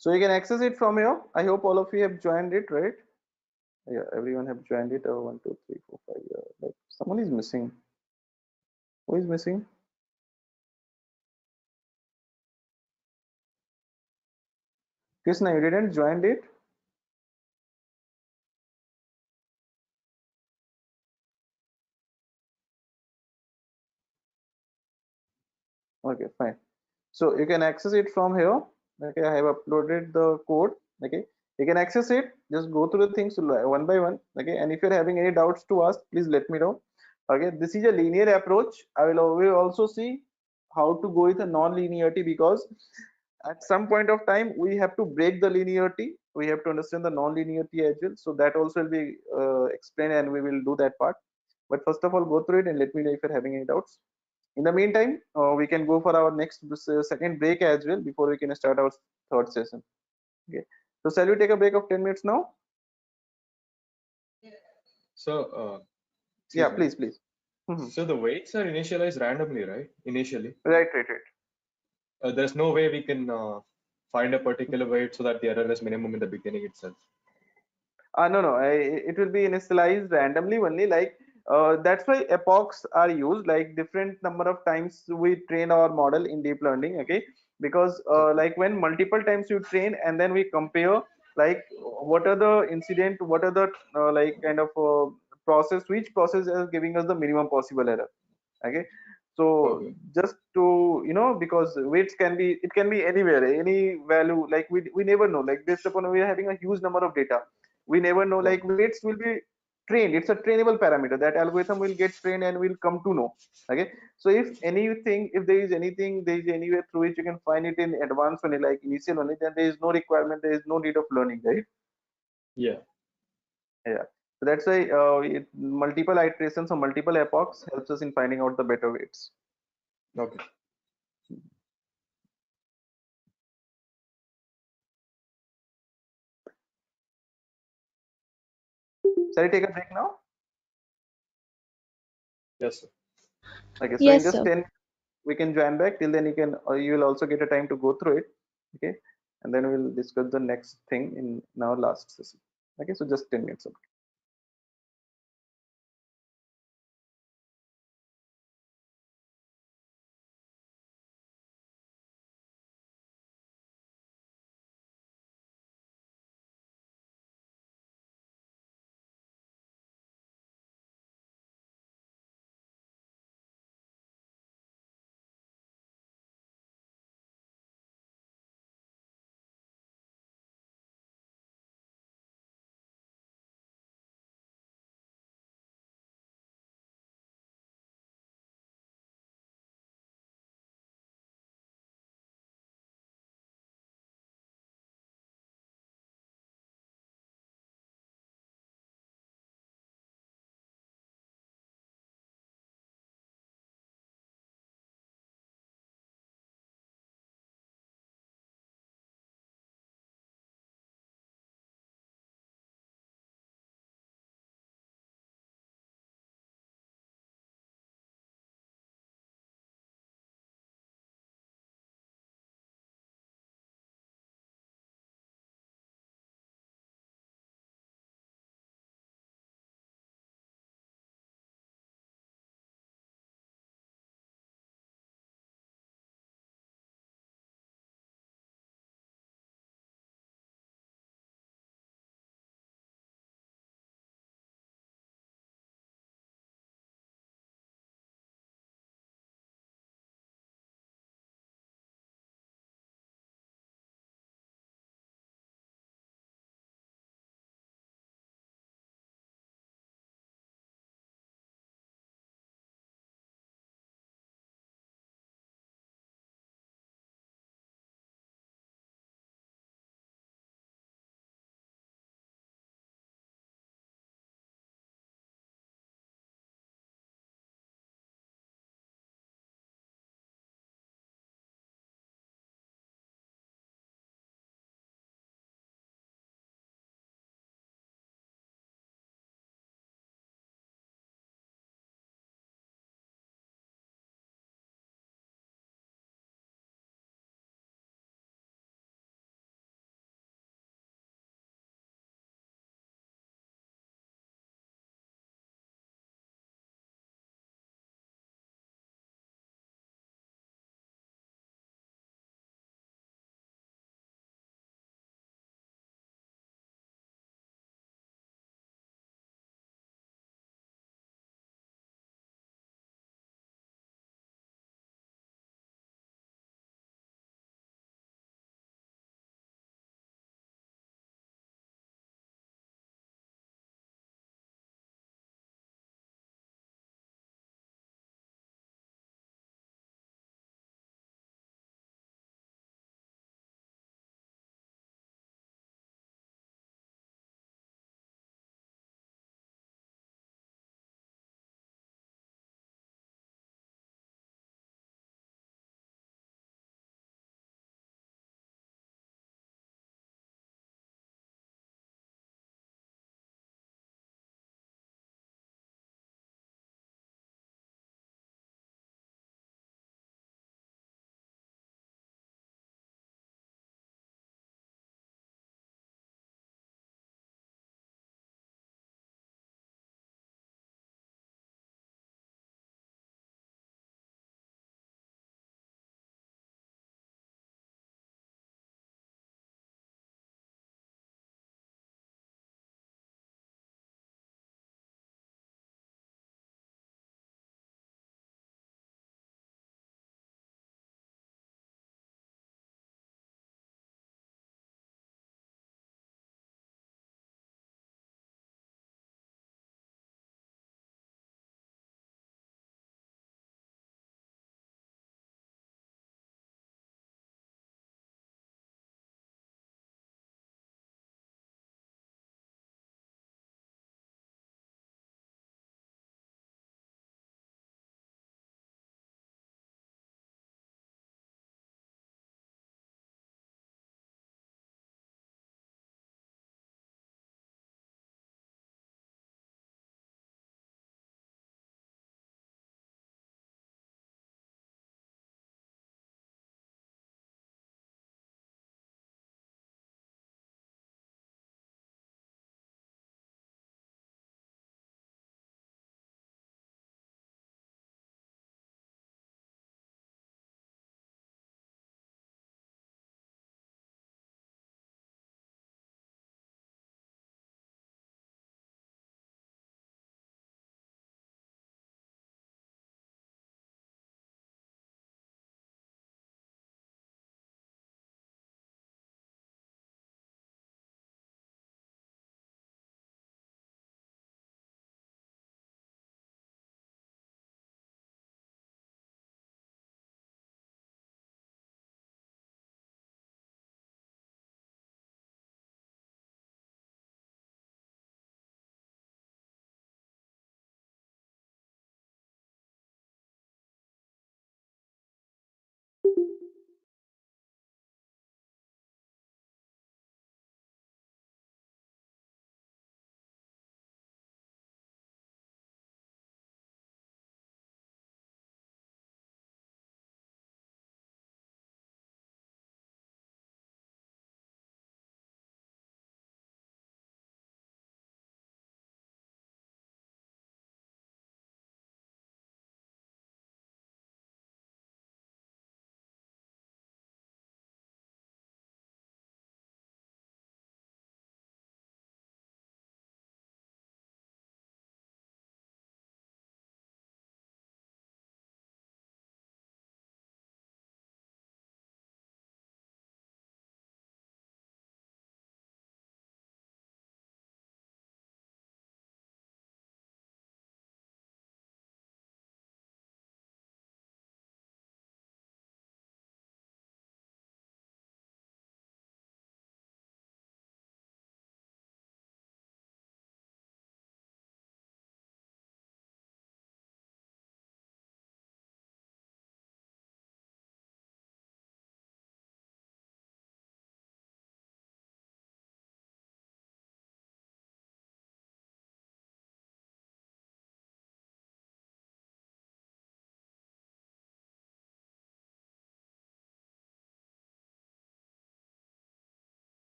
So you can access it from here. I hope all of you have joined it, right? Yeah, everyone have joined it. 1, 2, 3, 4, 5. Yeah, like someone is missing. Who is missing? Krishna, you didn't join it? Okay, fine. So you can access it from here. Okay, I have uploaded the code. Okay, you can access it. Just go through the things one by one. Okay, and if you're having any doubts to ask, please let me know. Okay, this is a linear approach. We will also see how to go with a non-linearity, because at some point of time we have to break the linearity. We have to understand the non-linearity as well. So that also will be explained, and we will do that part. But first of all, go through it and let me know if you're having any doubts. In the meantime, we can go for our next second break as well before we can start our third session. Okay. So shall we take a break of 10 minutes now? So, Yeah, excuse me. please, please. Mhm. So the weights are initialized randomly, right? Initially, Right, right, right. there's no way we can find a particular weight so that the error is minimum in the beginning itself. No, no, it will be initialized randomly only. Like that's why epochs are used. Like different number of times we train our model in deep learning. Okay, because Okay. like when multiple times you train and then we compare, like what are the incident, what are the like kind of process, which process is giving us the minimum possible error. Okay, so Okay. just to because weights can be, it can be anywhere, any value. Like we never know, like based upon we are having a huge number of data, we never know, Right. like weights will be trained. It's a trainable parameter, that algorithm will get trained and will come to know. Okay, so if anything, if there is anything, there is any way through which you can find it in advanced only, like initial only, then there is no requirement, there is no need of learning, right? Yeah. Yeah, so that's why multiple iterations or multiple epochs helps us in finding out the better weights. Okay. Shall I take a break now? Yes, sir. Okay, so in Yes, just sir. 10 we can join back. Till then you can, or you will also get a time to go through it. Okay, and then we'll discuss the next thing in our last session. Okay, so just 10 minutes.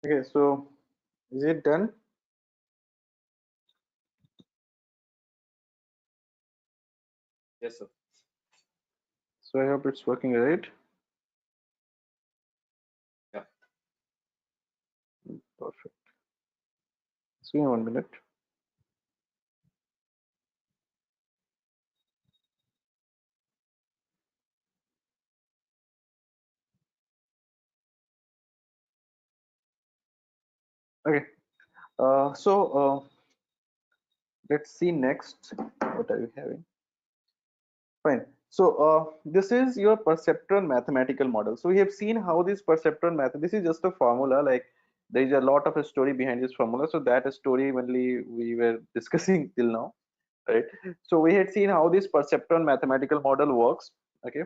Okay, so is it done? Yes, sir. So I hope it's working right. Yeah. Perfect. Just give me 1 minute. Okay. Let's see next. What are you having? Fine. So this is your perceptron mathematical model. So we have seen how this perceptron math. This is just a formula. Like there is a lot of a story behind this formula. So that story only we were discussing till now, right? So we had seen how this perceptron mathematical model works. Okay.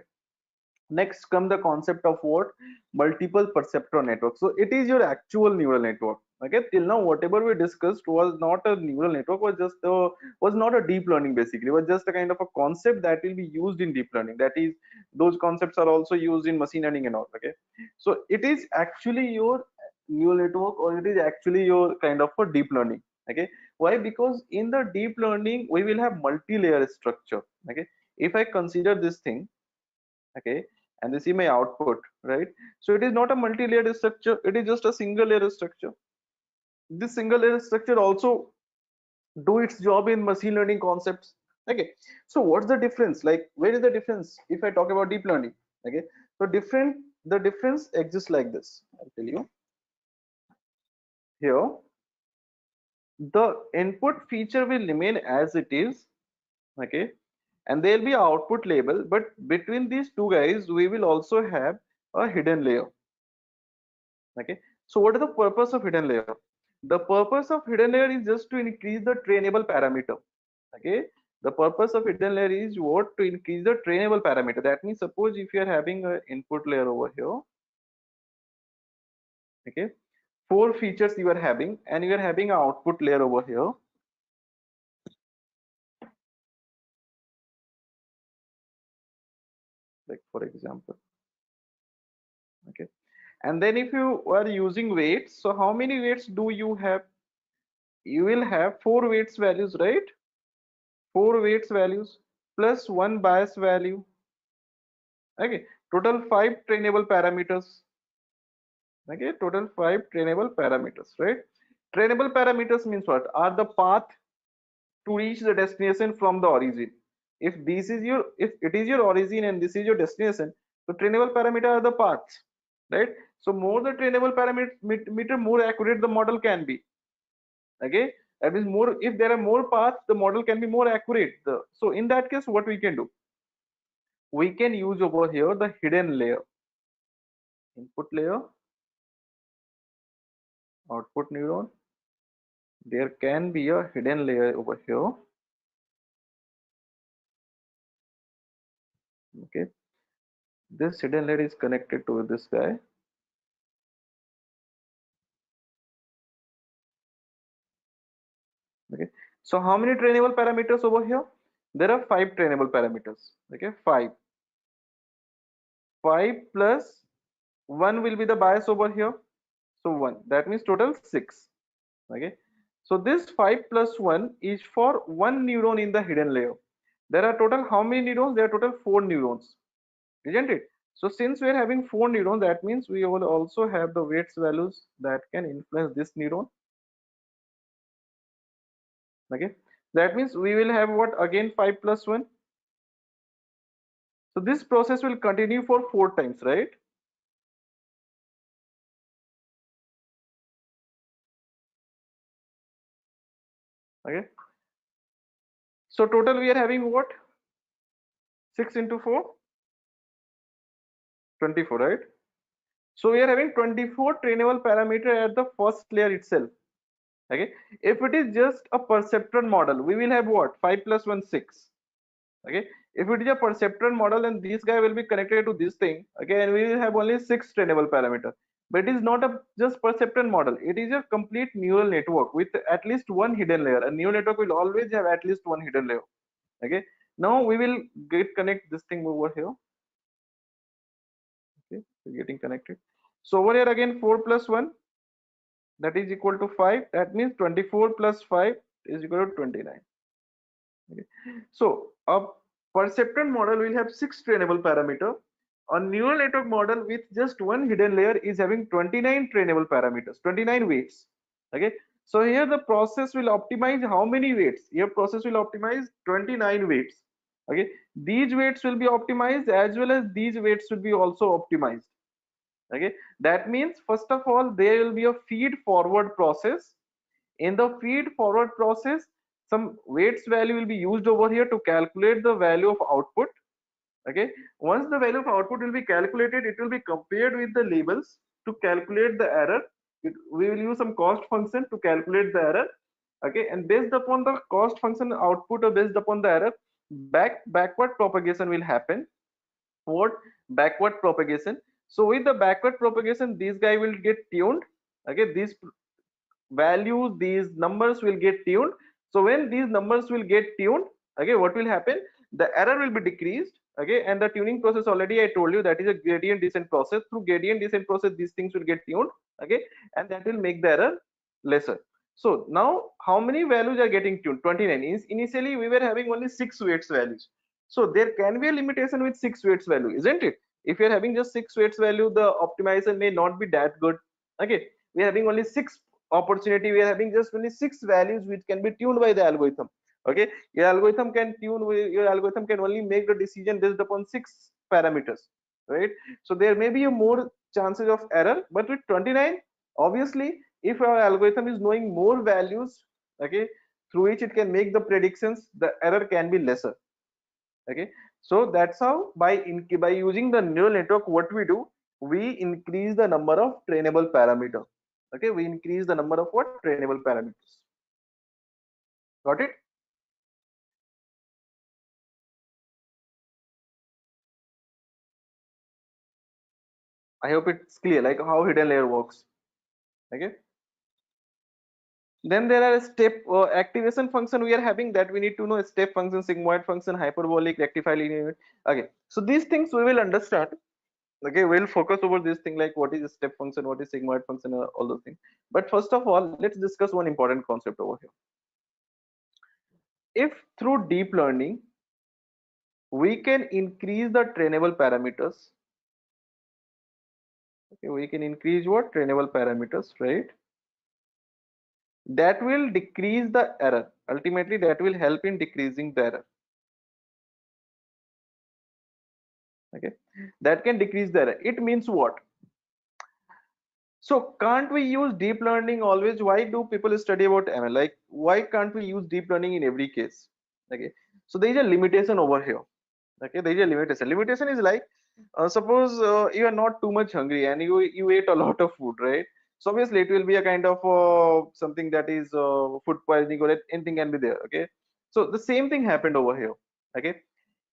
Next come the concept of what? Multiple perceptron network. So it is your actual neural network. Okay, till now whatever we discussed was not a neural network, was not a deep learning, basically was just a kind of a concept that will be used in deep learning. That is, those concepts are also used in machine learning and all. Okay, so it is actually your neural network, or it is actually your kind of a deep learning. Okay, why? Because in the deep learning we will have multi-layer structure. Okay, if I consider this thing, okay, and this is my output, right? So it is not a multi-layered structure, it is just a single layer structure. This single layer structure also do its job in machine learning concepts. Okay, so what's the difference? Like, where is the difference if I talk about deep learning? Okay, so the difference exists like this. I'll tell you. Here the input feature will remain as it is. Okay, and there will be output label, but between these two guys we will also have a hidden layer. Okay, so what is the purpose of hidden layer? The purpose of hidden layer is just to increase the trainable parameter. Okay, the purpose of hidden layer is what? To increase the trainable parameter. That means, suppose if you are having an input layer over here, okay, four features you are having, and you are having an output layer over here. Like for example, okay, and then if you are using weights, so how many weights do you have? You will have four weights values, right? Four weights values plus one bias value. Okay, total five trainable parameters. Okay, total five trainable parameters, right? Trainable parameters means what? Are the path to reach the destination from the origin. If it is your origin and this is your destination, so trainable parameter are the paths, right? So more the trainable parameter, more accurate the model can be. Okay, that means more, if there are more paths, the model can be more accurate. So in that case, what we can do? We can use over here the hidden layer. Input layer, output neuron. There can be a hidden layer over here. Okay, this hidden layer is connected to this guy. Okay, so how many trainable parameters over here? There are five trainable parameters. Okay, five plus one will be the bias over here, so one, that means total six. Okay, so this 5 plus 1 is for one neuron in the hidden layer. There are total how many neurons? There are total four neurons, isn't it? So since we are having four neurons, that means we will also have the weights values that can influence this neuron. Okay, that means we will have what? Again 5 plus 1. So this process will continue for four times, right? Okay, so total we are having what? 6 into 4, 24, right? So we are having 24 trainable parameter at the first layer itself. Okay, if it is just a perceptron model, we will have what? 5 plus 1, 6. Okay, if it is a perceptron model and this guy will be connected to this thing, okay, and we will have only 6 trainable parameter. But it is not a just perceptron model, it is a complete neural network with at least one hidden layer. A neural network will always have at least one hidden layer. Okay, now we will connect this thing over here. Okay, so getting connected. So over here again 4 plus 1, that is equal to 5. That means 24 plus 5 is equal to 29. Okay. So a perceptron model will have 6 trainable parameter. A neural network model with just one hidden layer is having 29 trainable parameters, 29 weights. Okay. So here the process will optimize how many weights? Here process will optimize 29 weights. Okay. These weights will be optimized as well as these weights will be also optimized. Okay. That means first of all there will be a feed forward process. In the feed forward process, some weights value will be used over here to calculate the value of output. Okay. Once the value of output will be calculated, it will be compared with the labels to calculate the error. We will use some cost function to calculate the error. Okay. And based upon the cost function output or based upon the error, backward propagation will happen. What? Backward propagation. So with the backward propagation, this guy will get tuned. Okay. These values, these numbers will get tuned. So when these numbers will get tuned, okay, what will happen? The error will be decreased. Okay. And the tuning process, already I told you, that is a gradient descent process. Through gradient descent process these things will get tuned. Okay. And that will make the error lesser. So now how many values are getting tuned? 29. Initially we were having only 6 weights values. So there can be a limitation with 6 weights value, isn't it? If you're having just 6 weights value, the optimization may not be that good. Okay. We are having only 6 opportunity, we are having just only 6 values which can be tuned by the algorithm. Okay. Your algorithm can only make the decision based upon 6 parameters, right? So there may be a more chances of error, but with 29, obviously if our algorithm is knowing more values, okay, through which it can make the predictions, the error can be lesser. Okay. So that's how by using the neural network, what we do, we increase the number of trainable parameter. Okay, we increase the number of what? Trainable parameters. Got it? I hope it's clear, like how hidden layer works. Okay. Then there are step activation function we are having, that we need to know: step function, sigmoid function, hyperbolic, rectifier, linear. Okay. So these things we will understand. Okay, we'll focus over this thing, like what is a step function, what is sigmoid function, all those things. But first of all, let's discuss one important concept over here. If through deep learning we can increase the trainable parameters, okay, we can increase what? Trainable parameters, right? That will decrease the error. Ultimately that will help in decreasing the error. Okay, that can decrease the error. It means what? So can't we use deep learning always? Why do people study about ML? Like, why can't we use deep learning in every case? Okay, so there is a limitation over here. Okay, there is a limitation. Limitation is like, suppose you are not too much hungry and you ate a lot of food, right? So obviously it will be a kind of something that is food poisoning, or anything can be there. Okay, so the same thing happened over here. Okay,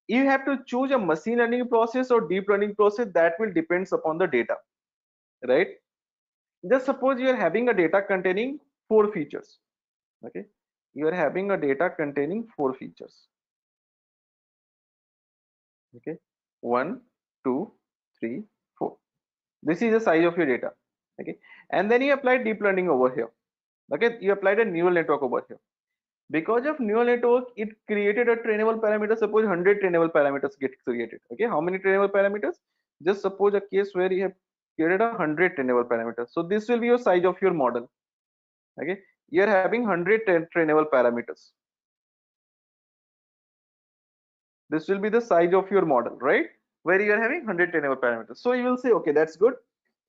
you have to choose a machine learning process or deep learning process. That will depends upon the data, right? Just suppose you are having a data containing 4 features. Okay, you are having a data containing 4 features. Okay, 1 2 3 4. This is the size of your data. Okay, and then you applied deep learning over here. Okay, you applied a neural network over here. Because of neural network, it created a trainable parameter. Suppose 100 trainable parameters get created. Okay, how many trainable parameters? Just suppose a case where you have created 100 trainable parameters. So this will be your size of your model. Okay, you are having 100 trainable parameters. This will be the size of your model, right? Where you are having 100 trainable parameters. So you will say, okay, that's good.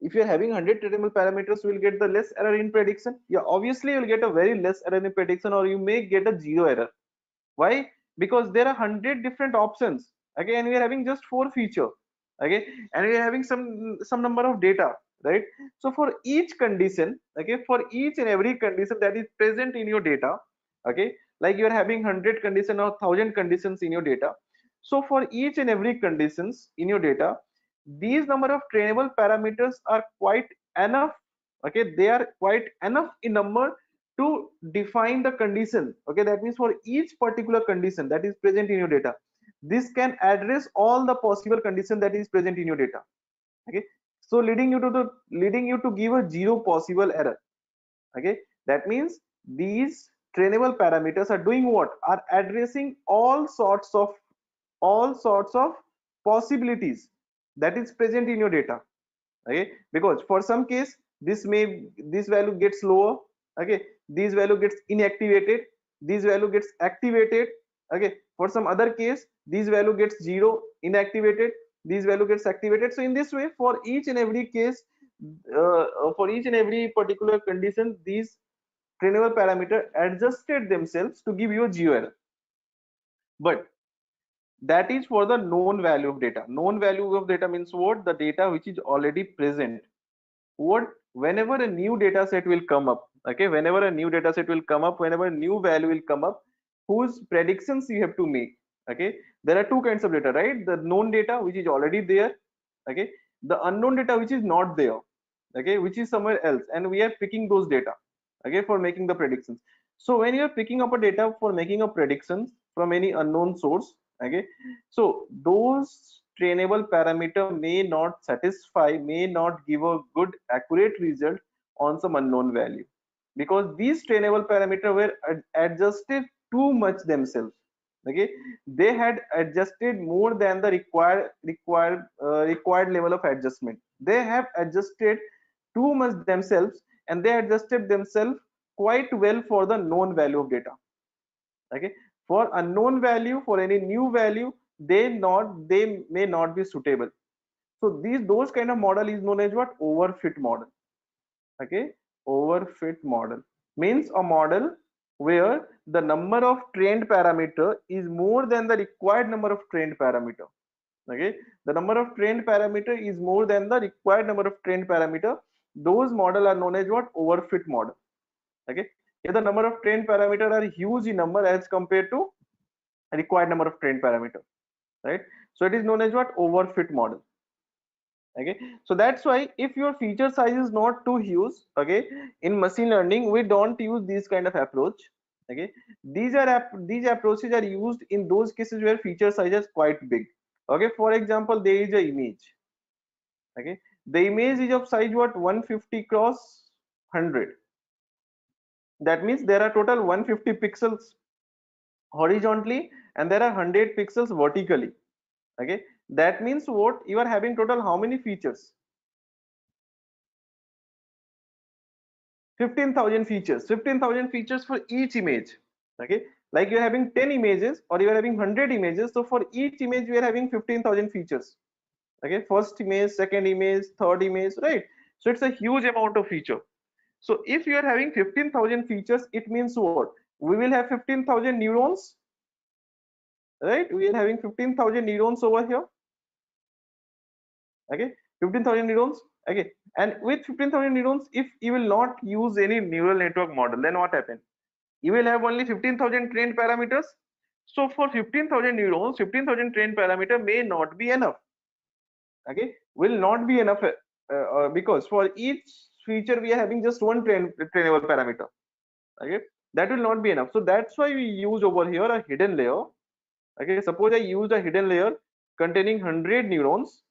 If you're having 100 trainable parameters, you will get the less error in prediction. Yeah, obviously you will get a very less error in prediction, or you may get a zero error. Why? Because there are 100 different options. Okay, and we are having just 4 features. Okay, and we are having some number of data, right? So for each condition, okay, for each and every condition that is present in your data, okay, like you are having 100 condition or 1,000 conditions in your data. So for each and every conditions in your data, these number of trainable parameters are quite enough. Okay, they are quite enough in number to define the condition. Okay, that means for each particular condition that is present in your data, this can address all the possible condition that is present in your data. Okay, so leading you to give a zero possible error. Okay, that means these trainable parameters are doing what, are addressing all sorts of possibilities that is present in your data. Okay, because for some case this value gets lower. Okay, this value gets inactivated, this value gets activated. Okay, for some other case this value gets 0 inactivated, this value gets activated. So in this way, for each and every case, for each and every particular condition, these trainable parameter adjusted themselves to give you a GOL. But that is for the known value of data. Known value of data means what? The data which is already present. What, whenever a new data set will come up, okay, whenever a new data set will come up, whenever a new value will come up, whose predictions you have to make. Okay, there are two kinds of data, right? The known data which is already there, okay, the unknown data which is not there, okay, which is somewhere else, and we are picking those data, okay, for making the predictions. So when you are picking up a data for making a predictions from any unknown source, okay, so those trainable parameter may not satisfy, may not give a good accurate result on some unknown value, because these trainable parameter were adjusted too much themselves. Okay, they had adjusted more than the required level of adjustment. They have adjusted too much themselves, and they adjusted themselves quite well for the known value of data. Okay, for unknown value, for any new value, they may not be suitable. So those kind of model is known as what? Overfit model. Okay, overfit model means a model where the number of trained parameter is more than the required number of trained parameter. Okay, the number of trained parameter is more than the required number of trained parameter. Those model are known as what? Overfit model. Okay, here the number of trained parameter are huge in number as compared to required number of trained parameter, right? So it is known as what? Overfit model. Okay, so that's why if your feature size is not too huge, okay, in machine learning we don't use this kind of approach. Okay, these approaches are used in those cases where feature size is quite big. Okay, for example, there is a image. Okay, the image is of size what? 150 cross 100. That means there are total 150 pixels horizontally and there are 100 pixels vertically. Okay, that means what? You are having total how many features? 15,000 features. 15,000 features for each image. Okay, like you're having 10 images or you're having 100 images, so for each image we are having 15,000 features. Okay, first image, second image, third image, right? So it's a huge amount of feature. So if you are having 15,000 features, it means what? We will have 15,000 neurons, right? We are having 15,000 neurons over here. Okay, 15,000 neurons. Okay, and with 15,000 neurons, if you will not use any neural network model, then what happens? You will have only 15,000 trained parameters. So for 15,000 neurons, 15,000 trained parameter may not be enough. Okay, will not be enough, because for each feature we are having just one trainable parameter. Okay, that will not be enough. So that's why we use over here a hidden layer. Okay, suppose I use a hidden layer containing 100 neurons.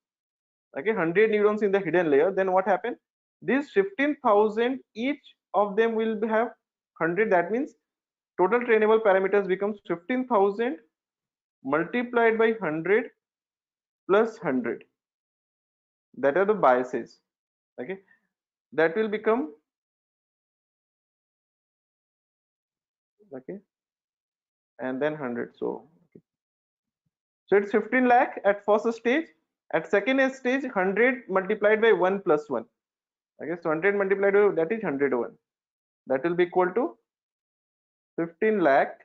Okay, 100 neurons in the hidden layer, then what happened? These 15,000, each of them will have 100. That means total trainable parameters becomes 15,000 multiplied by 100 plus 100. That are the biases. Okay, that will become, okay, and then 100. So okay. So it's 15 lakh at first stage. At second stage, 100 multiplied by 1 plus 1. Okay, so 100 multiplied by, that is 101. That will be equal to 15 lakh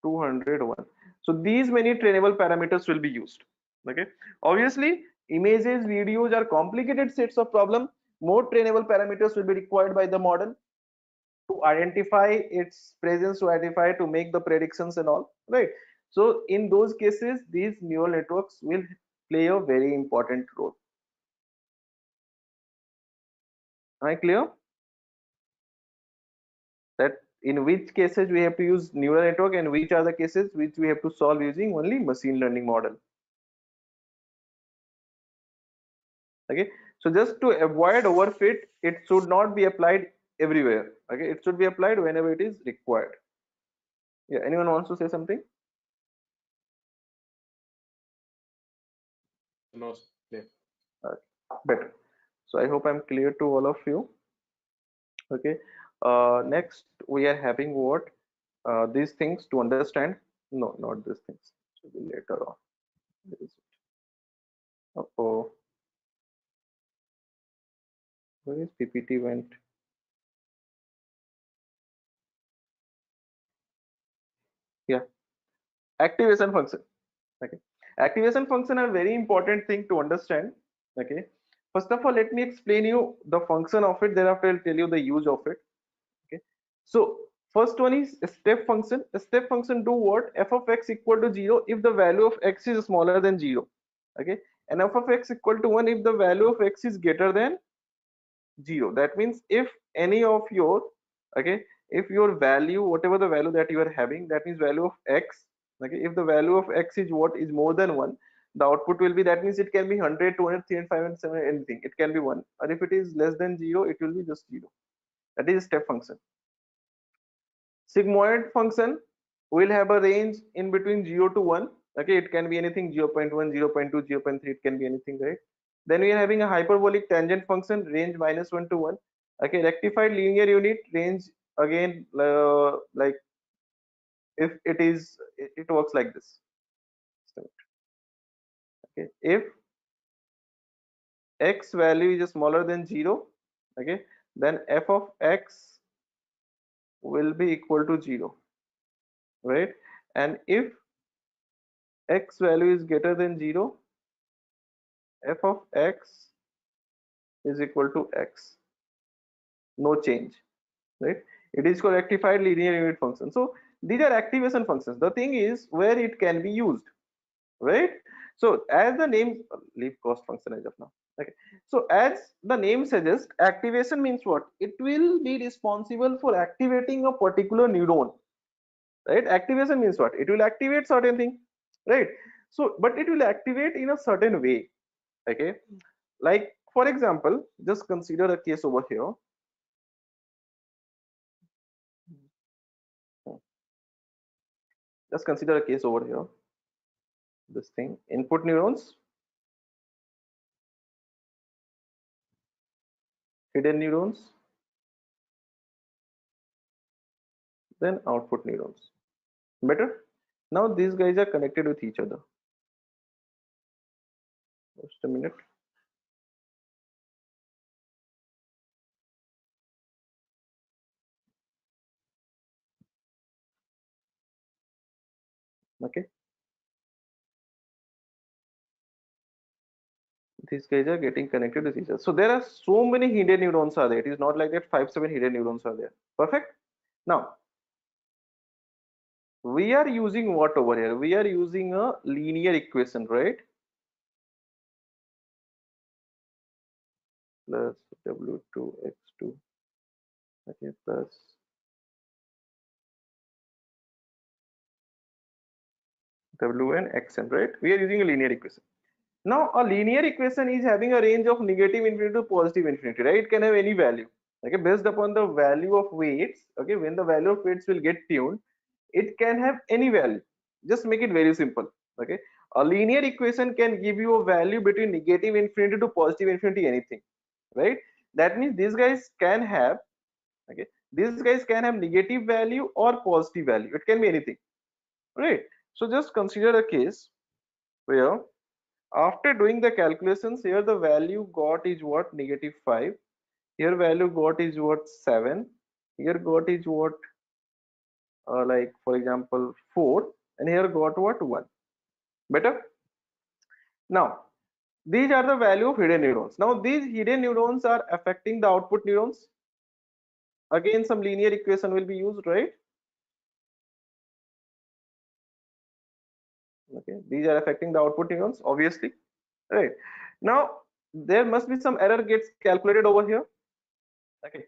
201. So these many trainable parameters will be used. Okay, obviously images, videos are complicated sets of problem. More trainable parameters will be required by the model to identify its presence, to identify, to make the predictions and all, right? So in those cases these neural networks will play a very important role. Am I clear that in which cases we have to use neural network and which are the cases which we have to solve using only machine learning model? Okay, So just to avoid overfit, it should not be applied everywhere. Okay, it should be applied whenever it is required. Yeah, anyone wants to say something? No, yeah. Better. So I hope I'm clear to all of you. Okay. Next we are having what? These things to understand. No, not these things. Should be later on. Where is it? Oh, where is PPT went? Yeah, activation function. Okay, activation function are very important thing to understand. Okay, first of all, let me explain you the function of it. Thereafter, I'll tell you the use of it. Okay, so first one is step function. A step function do what? F of x equal to 0 if the value of x is smaller than 0. Okay, and f of x equal to 1 if the value of x is greater than 0. That means if any of your, okay, if your value, whatever the value that you are having, that means value of x, okay, if the value of x is what is more than 1, the output will be, that means it can be 100, 200, 300, 500, 700, anything, it can be 1, or if it is less than 0, it will be just 0. That is step function. Sigmoid function will have a range in between 0 to 1. Okay, it can be anything, 0 0.1, 0 0.2, 0 0.3, it can be anything, right? Then we are having a hyperbolic tangent function, range -1 to 1. Okay, rectified linear unit range, again, like if it is, it works like this. Okay, if x value is smaller than 0, okay, then f of x will be equal to 0, right? And if x value is greater than 0, f of x is equal to x, no change, right? It is called rectified linear unit function. So these are activation functions. The thing is where it can be used, right? So as the name, leave cost function as of now. Okay, so as the name suggests, activation means what? It will be responsible for activating a particular neuron, right? Activation means what? It will activate certain thing, right? So but it will activate in a certain way. Okay, like for example, just consider a case over here. Just consider a case over here. This thing, input neurons, hidden neurons, then output neurons. Better? Now these guys are connected with each other. Just a minute. Okay. These guys are getting connected with each other. So there are so many hidden neurons are there. It is not like that 5, 7 hidden neurons are there. Perfect. Now we are using what over here? We are using a linear equation, right? Plus w2x2, okay, plus wn xn, right? We are using a linear equation. Now a linear equation is having a range of negative infinity to positive infinity, right? It can have any value, okay, based upon the value of weights. Okay, when the value of weights will get tuned, it can have any value. Just make it very simple. Okay, a linear equation can give you a value between negative infinity to positive infinity, anything, right? That means these guys can have, okay, these guys can have negative value or positive value. It can be anything, right? So just consider a case where after doing the calculations, here the value got is what? -5. Here value got is what? 7. Here got is what? Like for example 4, and here got what? 1. Better? Now these are the value of hidden neurons. Now these hidden neurons are affecting the output neurons. Again some linear equation will be used, right? Okay, these are affecting the output neurons, obviously, right? Now there must be some error gets calculated over here. Okay,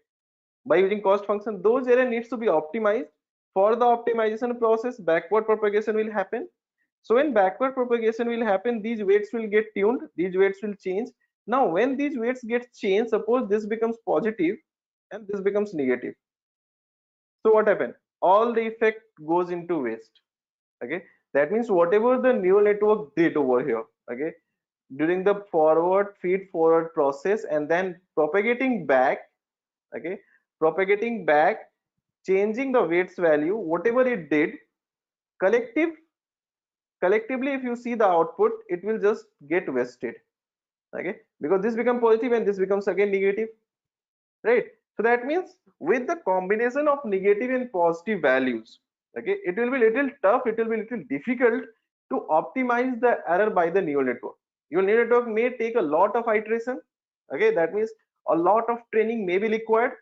by using cost function, those error needs to be optimized. For the optimization process, backward propagation will happen. So when backward propagation will happen, these weights will get tuned, these weights will change, Now when these weights get changed, suppose this becomes positive and this becomes negative, so what happened? All the effect goes into waste. Okay, that means whatever the neural network did over here, okay, during the forward feed forward process and then propagating back, okay, propagating back, changing the weights value, whatever it did, collective collectively if you see the output, it will just get wasted. Okay, because this becomes positive and this becomes again negative, right? So that means with the combination of negative and positive values, okay, it will be little tough, it will be little difficult to optimize the error by the neural network. Your neural network may take a lot of iteration. Okay, that means a lot of training may be required.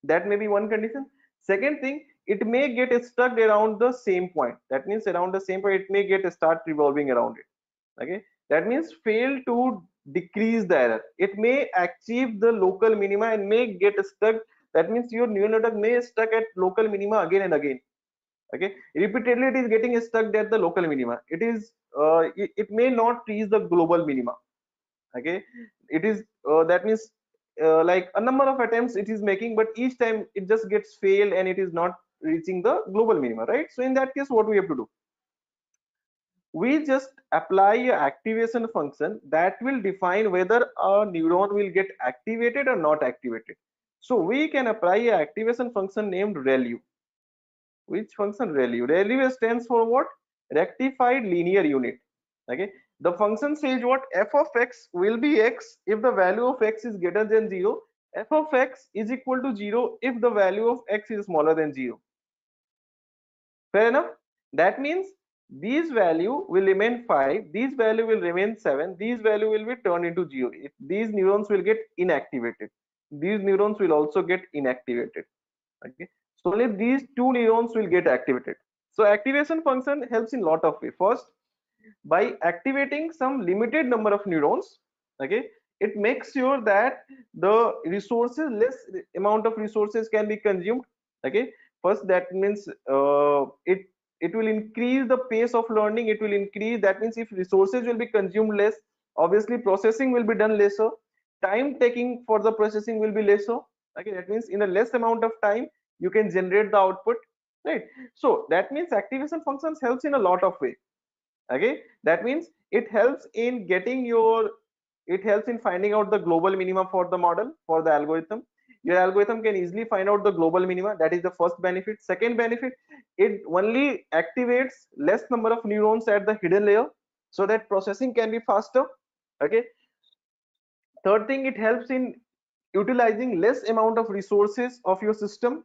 That may be one condition. Second thing, it may get stuck around the same point. That means around the same point it may get start revolving around it. Okay, that means fail to decrease the error. It may achieve the local minima and may get stuck. That means your neural network may stuck at local minima again and again. Okay, repeatedly it is getting stuck at the local minima. It may not reach the global minima. Okay, it is that means like a number of attempts it is making, but each time it just gets failed and it is not reaching the global minima, right? So in that case what we have to do, we just apply a activation function that will define whether a neuron will get activated or not activated. So we can apply a activation function named ReLU. Which function? ReLU. ReLU stands for what? Rectified linear unit. Okay, the function says what? F of x will be x if the value of x is greater than 0. F of x is equal to 0 if the value of x is smaller than 0. Fair enough. That means these value will remain 5, these value will remain 7, these value will be turned into 0. These neurons will get inactivated, these neurons will also get inactivated. Okay, so only these two neurons will get activated. So activation function helps in lot of way. First, by activating some limited number of neurons, okay, it makes sure that the resources, less amount of resources can be consumed. Okay, first that means it will increase the pace of learning, it will increase. That means if resources will be consumed less, obviously processing will be done lesser, time taking for the processing will be lesser. Okay, that means in a less amount of time you can generate the output, right? So that means activation functions helps in a lot of way. Okay, that means it helps in getting your, it helps in finding out the global minima for the model, for the algorithm. Your algorithm can easily find out the global minima. That is the first benefit. Second benefit, it only activates less number of neurons at the hidden layer so that processing can be faster. Okay, third thing, it helps in utilizing less amount of resources of your system.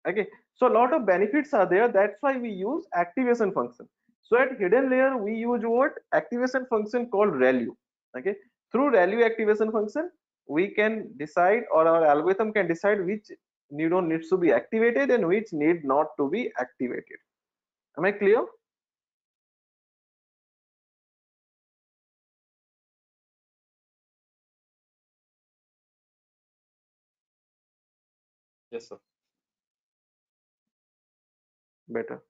Okay, so a lot of benefits are there, that's why we use activation function. So at hidden layer we use what? Activation function called ReLU. Okay, through ReLU activation function we can decide, or our algorithm can decide, which neuron needs to be activated and which need not to be activated. Am I clear? Yes, sir. Better.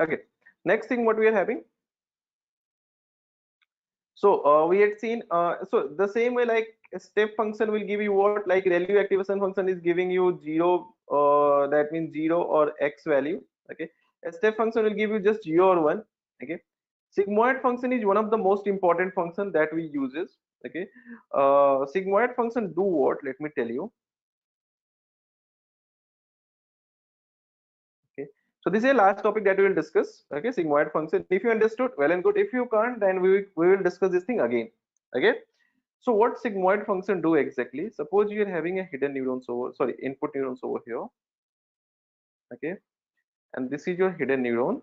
Okay, next thing what we are having. So we had seen so the same way, like a step function will give you what, like ReLU activation function is giving you 0, that means 0 or x value. Okay, a step function will give you just 0 or 1. Okay, sigmoid function is one of the most important function that we uses. Okay, sigmoid function do what, let me tell you. Okay, so this is a last topic that we will discuss. Okay, sigmoid function, if you understood, well and good. If you can't, then we will discuss this thing again. Okay, so what sigmoid function do exactly? Suppose you are having a hidden neurons over, sorry, input neurons over here. Okay, and this is your hidden neuron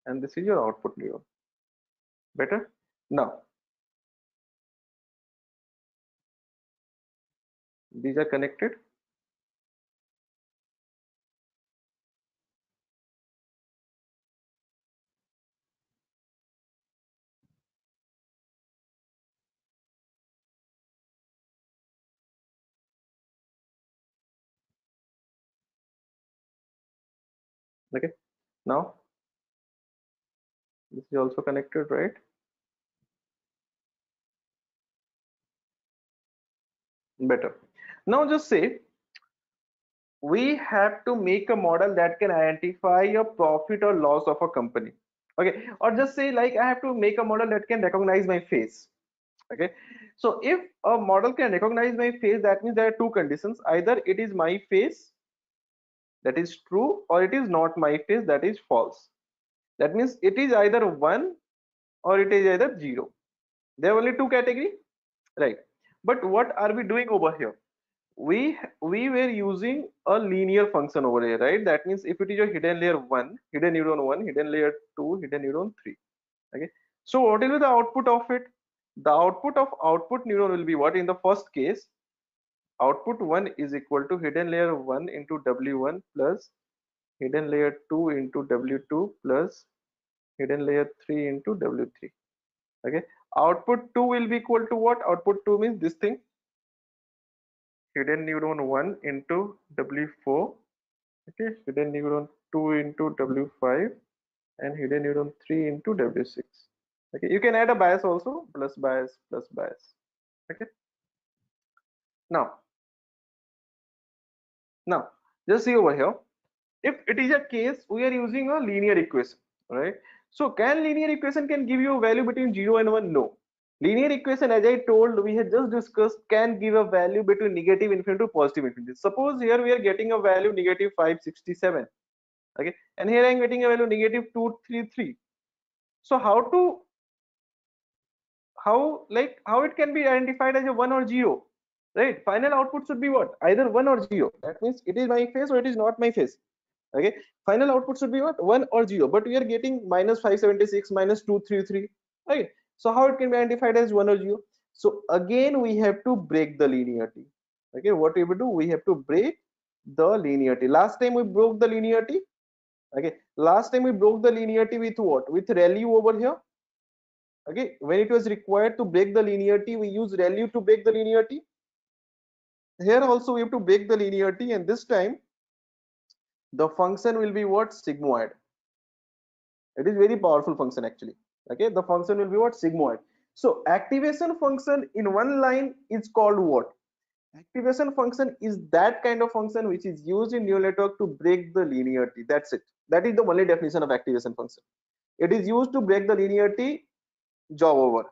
and this is your output neuron. Better? Now these are connected. Okay, now this is also connected, right? Better. Now just say we have to make a model that can identify a profit or loss of a company. Okay, or just say like I have to make a model that can recognize my face. Okay, so if a model can recognize my face, that means there are two conditions: either it is my face, that is true, or it is not my face, that is false. That means it is either 1 or it is either 0. There are only two categories, right? But what are we doing over here? We were using a linear function over here, right? That means if it is a hidden layer 1, hidden neuron 1, hidden layer 2, hidden neuron 3. Okay, so what will be the output of it? The output of output neuron will be what? In the first case, output 1 is equal to hidden layer 1 into w1 plus hidden layer 2 into w2 plus hidden layer 3 into w3. Okay, output 2 will be equal to what? Output 2 means this thing, hidden neuron 1 into w4. Okay, hidden neuron 2 into w5 and hidden neuron 3 into w6. Okay, you can add a bias also, plus bias plus bias. Okay, now now just see over here, if it is a case we are using a linear equation, right? So can linear equation can give you a value between 0 and 1? No. Linear equation, as I told, we had just discussed, can give a value between negative infinity to positive infinity. Suppose here we are getting a value negative 567. Okay, and here I am getting a value negative 233. So how it can be identified as a 1 or 0, right? Final output should be what? Either 1 or 0. That means it is my face or it is not my face. Okay, final output should be what? 1 or 0, but we are getting minus 576, minus 233. Okay, so how it can be identified as 1 or 0? So again we have to break the linearity. Okay, what we will do, we have to break the linearity. Last time we broke the linearity. Okay, last time we broke the linearity with what? With ReLU over here. Okay, when it was required to break the linearity, we use ReLU to break the linearity. Here also we have to break the linearity, and this time the function will be what? Sigmoid. It is very powerful function actually. Okay, the function will be what? Sigmoid. So activation function in one line is called what? Activation function is that kind of function which is used in neural network to break the linearity. That's it. That is the only definition of activation function. It is used to break the linearity. Job over,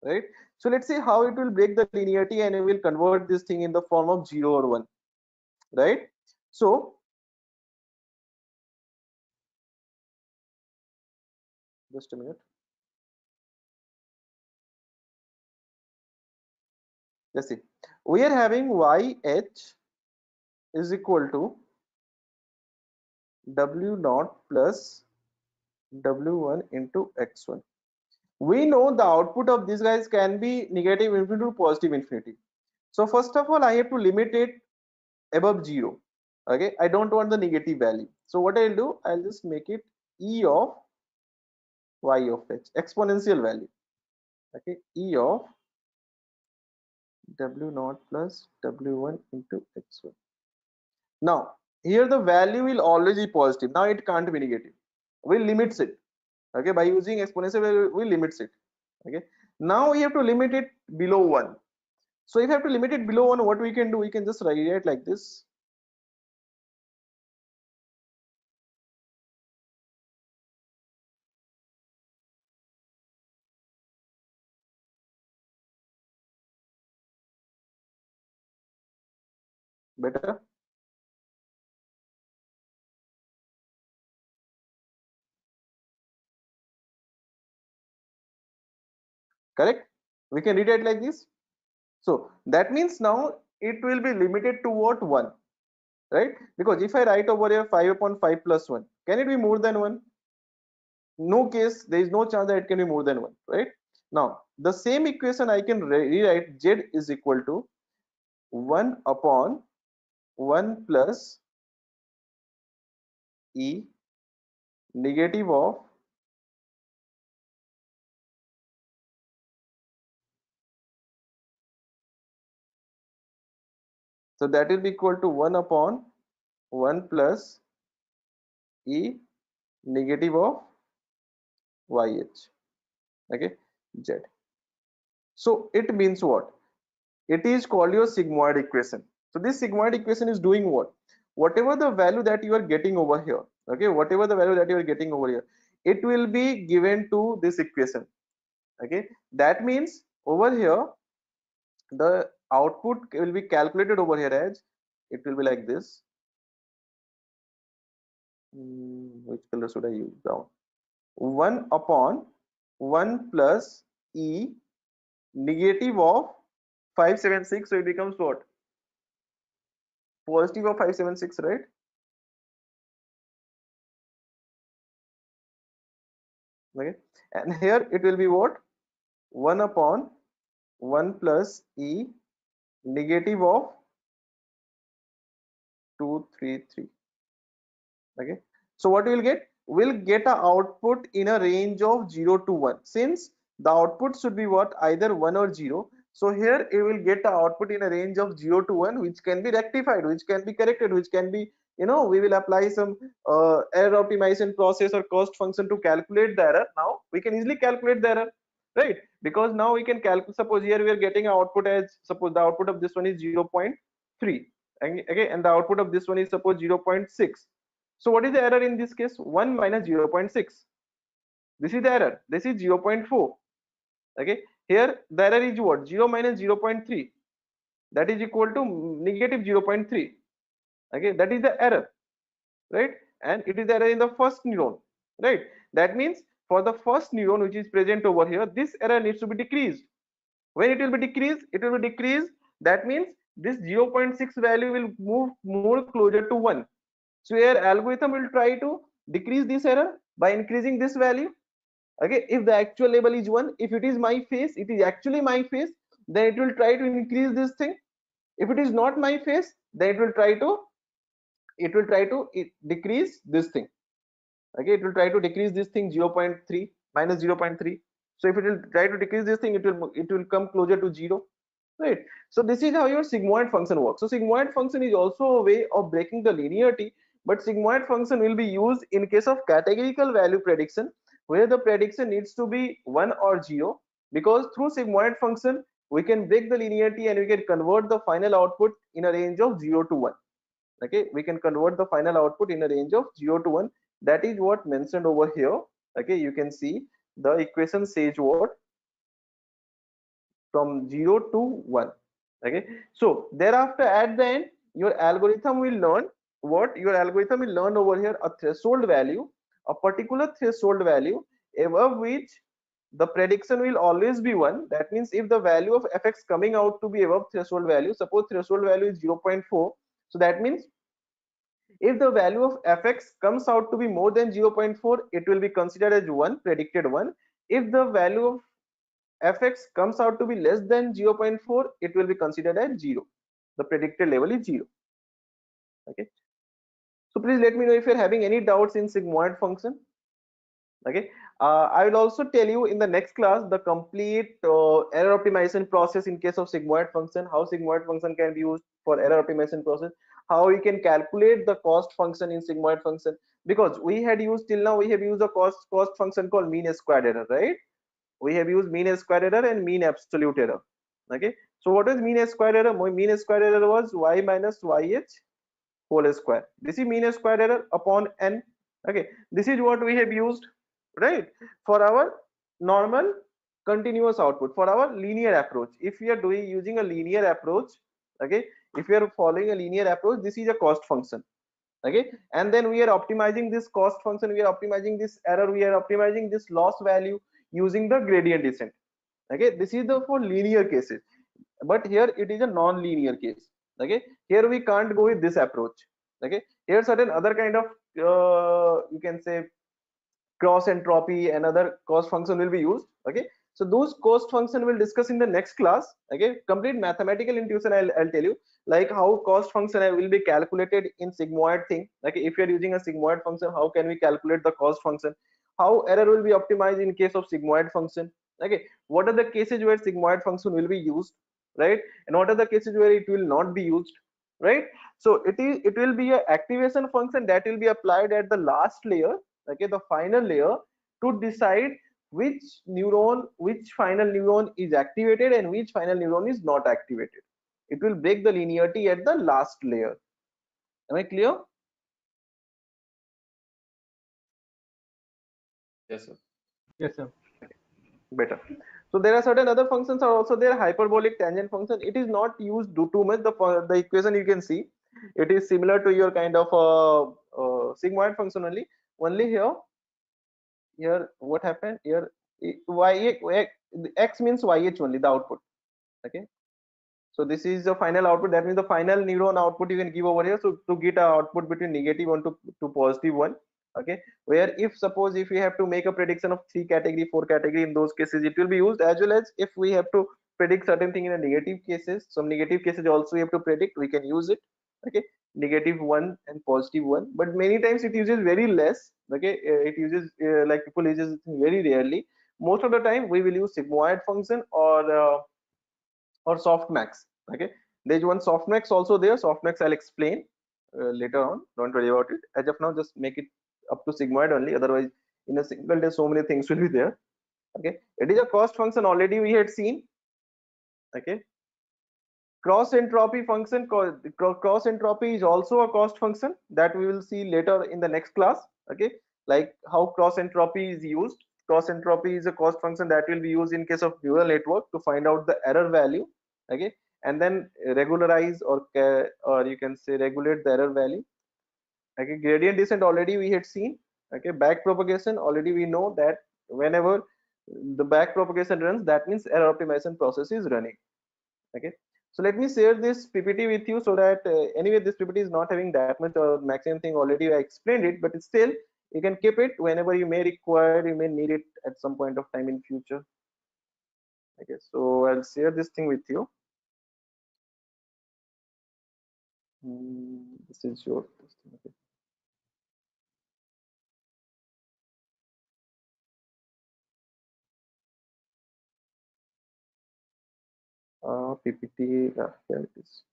right? So let's see how it will break the linearity, and we will convert this thing in the form of 0 or 1, right? So just a minute. Let's see. We are having YH is equal to W naught plus W1 into X1. We know the output of these guys can be negative infinity to positive infinity. So first of all, I have to limit it above 0. Okay, I don't want the negative value. So what I'll do, I'll just make it E of Y of H, exponential value. Okay, E of W naught plus W1 into X1. Now, here the value will always be positive. Now it can't be negative. We limits it. Okay, by using exponential value, we limits it. Okay, now we have to limit it below 1. So if you have to limit it below 1, what we can do, we can just write it like this. Better? Correct? We can read it like this. So that means now it will be limited to what? 1, right? Because if I write over here 5 upon 5 plus 1, can it be more than 1? No case, there is no chance that it can be more than 1, right? Now the same equation I can rewrite. Z is equal to 1 upon 1 plus E negative of, so that will be equal to 1 upon 1 plus E negative of YH. Okay, Z. So it means what? It is called your sigmoid equation. So this sigmoid equation is doing what? Whatever the value that you are getting over here, okay, whatever the value that you are getting over here, it will be given to this equation. Okay, that means over here the output will be calculated over here as, it will be like this. Which color should I use? Down. 1 upon 1 plus E negative of 576. So it becomes what? Positive of 576, right? Okay, and here it will be what? 1 upon 1 plus E negative of 233. Okay, so what we will get? We'll get a output in a range of 0 to 1, since the output should be what? Either 1 or 0. So here it will get a output in a range of 0 to 1, which can be rectified, which can be corrected, which can be, we will apply some error optimization process or cost function to calculate the error. Now we can easily calculate the error, right? Because now we can calculate, suppose here we are getting an output as, suppose the output of this one is 0.3, okay, and the output of this one is suppose 0.6. So what is the error in this case? 1 minus 0.6. This is the error. This is 0.4. Okay. Here the error is what? 0 minus 0.3. That is equal to negative 0.3. Okay. That is the error, right? And it is the error in the first neuron, right? That means for the first neuron which is present over here, this error needs to be decreased. When it will be decreased, it will be decreased. That means this 0.6 value will move more closer to 1. So your algorithm will try to decrease this error by increasing this value. Okay, if the actual label is 1, if it is my face, it is actually my face, then it will try to increase this thing. If it is not my face, then it will try to decrease this thing. Okay, it will try to decrease this thing 0.3 minus 0.3. So if it will try to decrease this thing, it will come closer to 0, right? So this is how your sigmoid function works. So sigmoid function is also a way of breaking the linearity, but sigmoid function will be used in case of categorical value prediction, where the prediction needs to be 1 or 0, because through sigmoid function we can break the linearity and we can convert the final output in a range of 0 to 1. Okay, we can convert the final output in a range of 0 to 1. That is what mentioned over here. Okay, you can see the equation says what? From 0 to 1. Okay, so thereafter at the end your algorithm will learn what? Your algorithm will learn over here a threshold value, a particular threshold value above which the prediction will always be 1. That means if the value of fx coming out to be above threshold value, suppose threshold value is 0.4, so that means if the value of fx comes out to be more than 0.4, it will be considered as 1, predicted 1. If the value of fx comes out to be less than 0.4, it will be considered as 0. The predicted level is 0. Okay, so please let me know if you're having any doubts in sigmoid function. Okay, I will also tell you in the next class the complete error optimization process in case of sigmoid function, how sigmoid function can be used for error optimization process, how we can calculate the cost function in sigmoid function, because we had used till now, we have used a cost function called mean squared error, right? We have used mean square error and mean absolute error. Okay, so what is mean square error? Mean square error was y minus yh whole square. This is mean square error upon n. Okay, this is what we have used, right, for our normal continuous output, for our linear approach. If we are doing using a linear approach, okay, if we are following a linear approach, this is a cost function. Okay, and then we are optimizing this cost function, we are optimizing this error, we are optimizing this loss value using the gradient descent. Okay, this is the for linear cases, but here it is a non-linear case. Okay, here we can't go with this approach. Okay, here certain other kind of you can say cross entropy and other cost function will be used. Okay, so those cost function will discuss in the next class. Okay, complete mathematical intuition I'll tell you, like how cost function will be calculated in sigmoid thing. Okay, if you are using a sigmoid function, how can we calculate the cost function, how error will be optimized in case of sigmoid function. Okay, what are the cases where sigmoid function will be used, right, and what are the cases where it will not be used. right? So it will be a activation function that will be applied at the last layer, okay, the final layer, to decide which final neuron is activated and which final neuron is not activated. It will break the linearity at the last layer. Am I clear? Yes, sir. Yes, sir. Better. So there are certain other functions are also there. Hyperbolic tangent function, it is not used too much. The equation you can see, it is similar to your kind of sigmoid function only here what happened here, y x means yh only, the output, okay. So this is the final output. That means the final neuron output you can give over here. So to get a output between -1 to +1, okay. Where if suppose if we have to make a prediction of 3 category, 4 category, in those cases it will be used, as well as if we have to predict certain thing in a negative cases, some negative cases also we have to predict, we can use it, okay. -1 and +1, but many times it uses very less, okay. It uses like people uses it very rarely. Most of the time we will use sigmoid function or softmax, okay. There's one softmax also there. Softmax I'll explain later on, don't worry about it. As of now just make it up to sigmoid only, otherwise in a single day so many things will be there, okay. It is a cost function, already we had seen, okay. Cross entropy function, cross entropy is also a cost function that we will see later in the next class, okay. Like how cross entropy is used. Cross entropy is a cost function that will be used in case of neural network to find out the error value, okay, and then regularize or you can say regulate the error value, okay. Gradient descent already we had seen, okay. Back propagation already we know that whenever the back propagation runs, that means error optimization process is running, okay. So let me share this ppt with you, so that anyway this ppt is not having that much or maximum thing, already I explained it, but still you can keep it whenever you may require, you may need it at some point of time in future, okay. So I'll share this thing with you. This is your this thing, okay. ppt, here it is.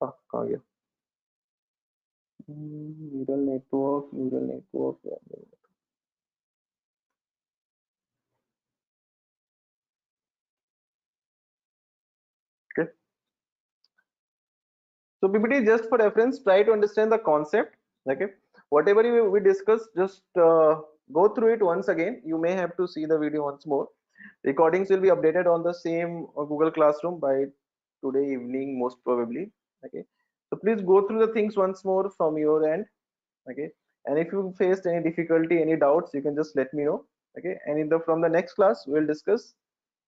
कहाँ गया? neural network, yeah. Okay. So PPT is just for reference. Try to understand the concept. Okay. Whatever we discuss, just go through it once again. You may have to see the video once more. Recordings will be updated on the same Google Classroom by today evening, most probably. Okay. So please go through the things once more from your end. Okay. And if you faced any difficulty, any doubts, you can just let me know. Okay. And from the next class, we'll discuss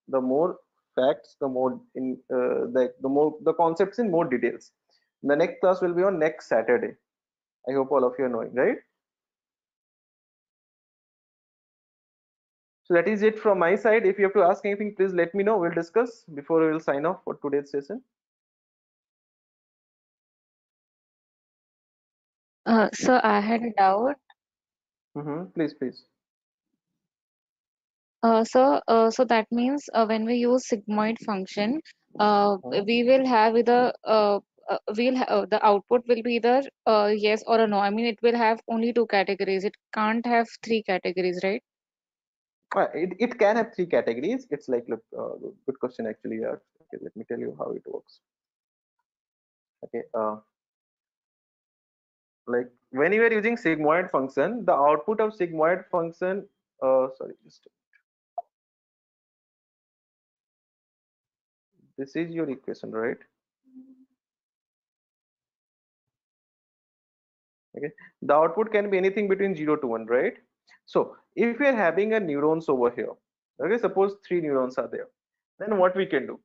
the more facts, the more in the concepts in more details. The next class will be on next Saturday. I hope all of you are knowing, right? So that is it from my side. If you have to ask anything, please let me know. We'll discuss before we will sign off for today's session. So I had a doubt. Please, please. So that means when we use sigmoid function, we will have either the output will be either yes or a no. I mean, it will have only two categories. It can't have three categories, right? It can have three categories. It's like, look, good question actually. Yeah. Okay, let me tell you how it works. Okay. Like when you are using sigmoid function, the output of sigmoid function, sorry, just this is your equation, right? Okay, the output can be anything between 0 to 1, right? So if we are having a neurons over here, okay, suppose 3 neurons are there, then what we can do,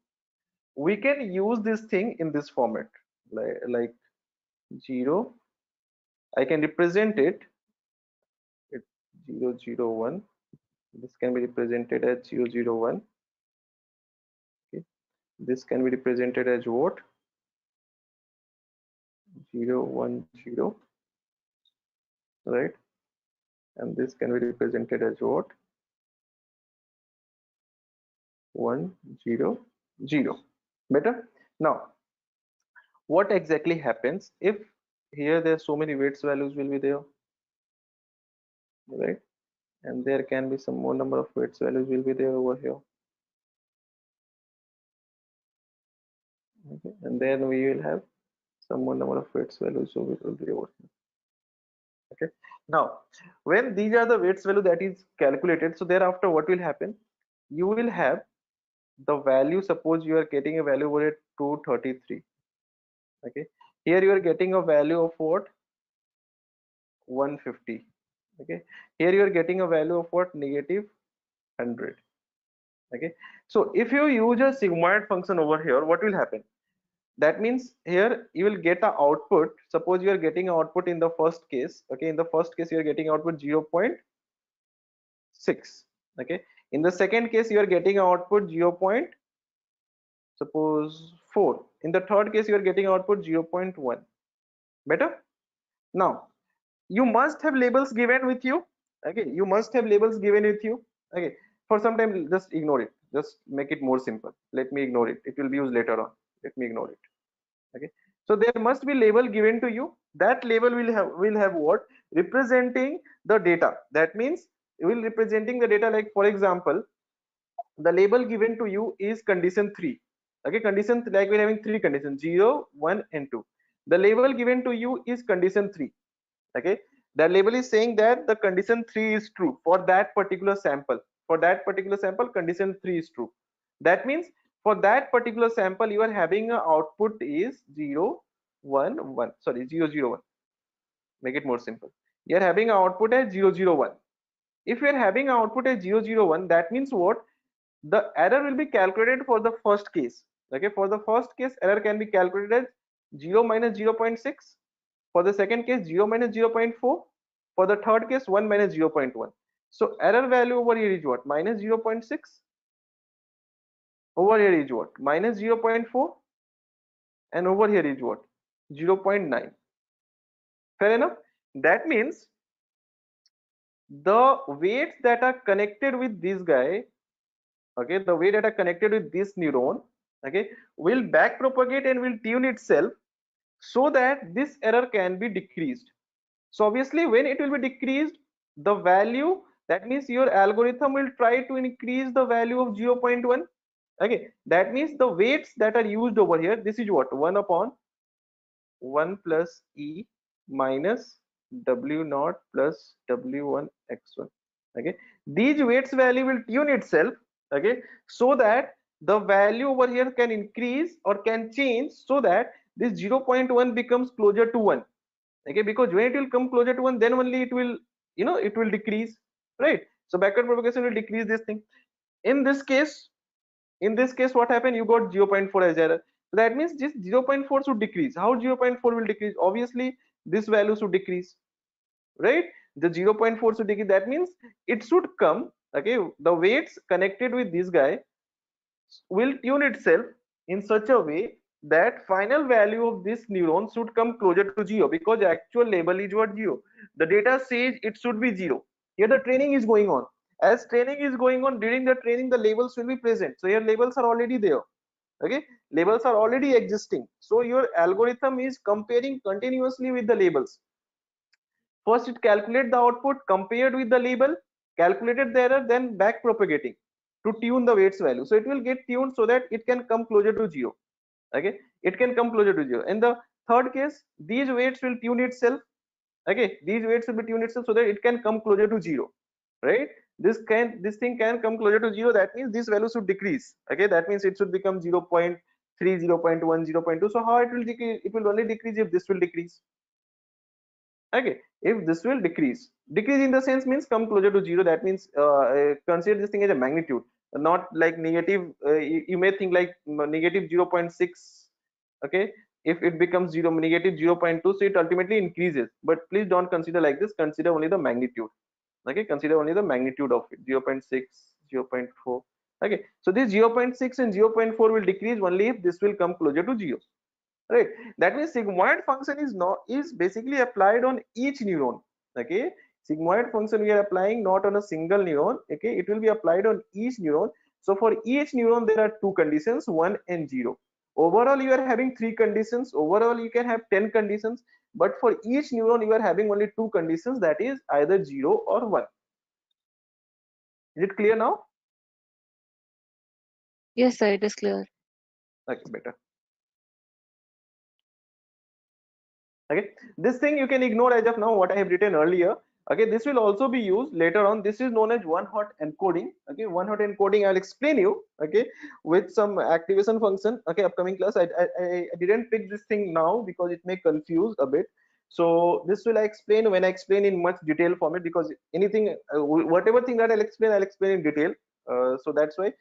we can use this thing in this format, like 0, I can represent it 0 0 1. This can be represented as 0 0 1. Okay, this can be represented as what, 0 1 0, right? And this can be represented as what, 1 0. 0. Better? Now, what exactly happens if here there's so many weights values will be there, right? And there can be some more number of weights values will be there over here. Okay, and then we will have some more number of weights values, so it will be over here. Okay, now when these are the weights value that is calculated, so thereafter what will happen? You will have the value. Suppose you are getting a value over at 233. Okay, here you are getting a value of what? 150. Okay, here you are getting a value of what? Negative 100. Okay, so if you use a sigmoid function over here, what will happen? That means here you will get a output. Suppose you are getting an output in the first case. Okay, in the first case you are getting output 0.6. Okay, in the second case you are getting output 0. Suppose 4. In the third case you are getting output 0.1. Better? Now you must have labels given with you. Okay, you must have labels given with you. Okay, for some time just ignore it, just make it more simple. Let me ignore it, it will be used later on. Let me ignore it. Okay, so there must be label given to you. That label will have what? Representing the data. That means it will representing the data. Like for example, the label given to you is condition 3. Okay, condition, like we're having three conditions, 0, 1 and 2. The label given to you is condition 3. Okay, the label is saying that the condition 3 is true for that particular sample. For that particular sample, condition 3 is true. That means for that particular sample you are having a output is 0 1 1, sorry, 0 0 1. Make it more simple, you are having an output as 0 0 1. If you are having an output as 0 0 1, that means what? The error will be calculated for the first case. Okay, for the first case error can be calculated as 0 minus 0.6. For the second case 0 minus 0.4. For the third case 1 minus 0.1. So error value over here is what? Minus 0.6. Over here is what? Minus 0.4. And over here is what? 0.9. Fair enough? That means the weights that are connected with this guy, okay, the weight that are connected with this neuron, okay, will back propagate and will tune itself so that this error can be decreased. So obviously when it will be decreased, the value, that means your algorithm will try to increase the value of 0.1. Okay, that means the weights that are used over here, this is what? 1 upon 1 plus e minus w naught plus w1 x1. Okay, these weights value will tune itself, okay, so that the value over here can increase or can change so that this 0.1 becomes closer to 1. Okay, because when it will come closer to 1, then only it will, it will decrease, right? So backward propagation will decrease this thing. In this case, what happened? You got 0.4 as error. So that means this 0.4 should decrease. How 0.4 will decrease? Obviously this value should decrease, right? The 0.4 should decrease. That means it should come, okay, the weights connected with this guy will tune itself in such a way that final value of this neuron should come closer to 0, because actual label is what? 0. The data says it should be 0. Here the training is going on. As training is going on, during the training the labels will be present. So here labels are already there. Okay, labels are already existing, so your algorithm is comparing continuously with the labels. First it calculates the output, compared with the label, calculated the error, then back propagating to tune the weights value. So it will get tuned so that it can come closer to 0. Okay, it can come closer to 0. In the third case, these weights will tune itself. Okay, these weights will be tuned itself so that it can come closer to 0, right? This thing can come closer to 0. That means this value should decrease. Okay, that means it should become 0.3, 0.1, 0.2. So how it will decrease? It will only decrease if this will decrease. Okay, if this will decrease in the sense means come closer to 0. That means consider this thing as a magnitude, not like negative. You may think like negative 0.6. Okay, if it becomes 0 negative 0.2, so it ultimately increases, but please don't consider like this. Consider only the magnitude. Okay, consider only the magnitude of it, 0.6, 0.4. Okay, so this 0.6 and 0.4 will decrease only if this will come closer to 0, right? That means sigmoid function is basically applied on each neuron. Okay, sigmoid function we are applying not on a single neuron. Okay, it will be applied on each neuron So for each neuron there are two conditions, 1 and 0. Overall you are having three conditions, overall you can have 10 conditions, but for each neuron you are having only two conditions, that is either 0 or 1. Is it clear now? Yes, sir, it is clear. Okay, better. Okay, this thing you can ignore as of now, what I have written earlier. Okay, this will also be used later on. This is known as one hot encoding. Okay, one hot encoding I'll explain you, okay, with some activation function. Okay, upcoming class. I didn't pick this thing now because it may confuse a bit. So this will I explain when I explain in much detail format, because anything whatever thing that I'll explain in detail. So that's why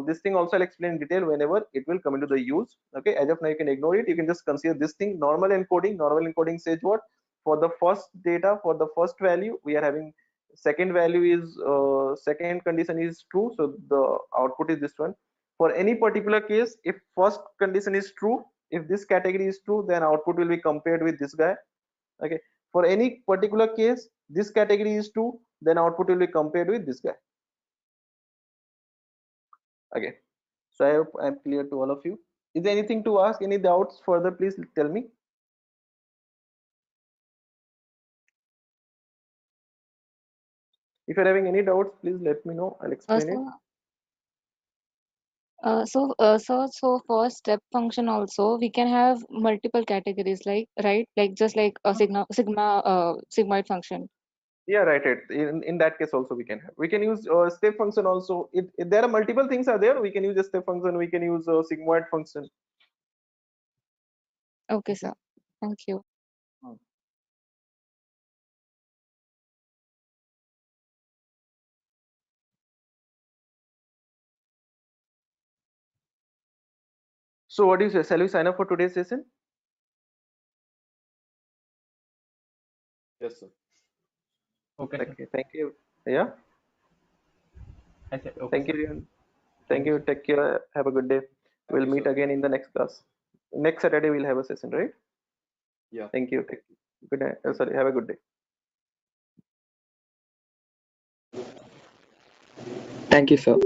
this thing also I'll explain in detail whenever it will come into the use. Okay, as of now you can ignore it. You can just consider this thing normal encoding. Normal encoding says what? For the first data, for the first value, we are having second value is second condition is true, so the output is this one. For any particular case, if first condition is true, if this category is true, then output will be compared with this guy. Okay, for any particular case, this category is true, then output will be compared with this guy. Okay, so I hope I'm clear to all of you. Is there anything to ask? Any doubts further? Please tell me. If you're having any doubts, please let me know. I'll explain it. So, so for step function also, we can have multiple categories, like, right? Like just like a sigmoid function. Yeah, right. In that case also we can use step function also. If there are multiple things are there, we can use a step function. We can use a sigmoid function. Okay, sir. Thank you. Hmm. So what do you say? Shall we sign up for today's session? Yes, sir. Okay, sir. Okay. Thank you. Yeah. I said okay, Thank you, sir. Rian. Thank Thank you, you. sir. Take care. Have a good day. Thank We'll you, meet sir. again in the next class. Next Saturday we'll have a session, right? Yeah. Thank you. Good night. Sorry. Have a good day. Thank you, sir.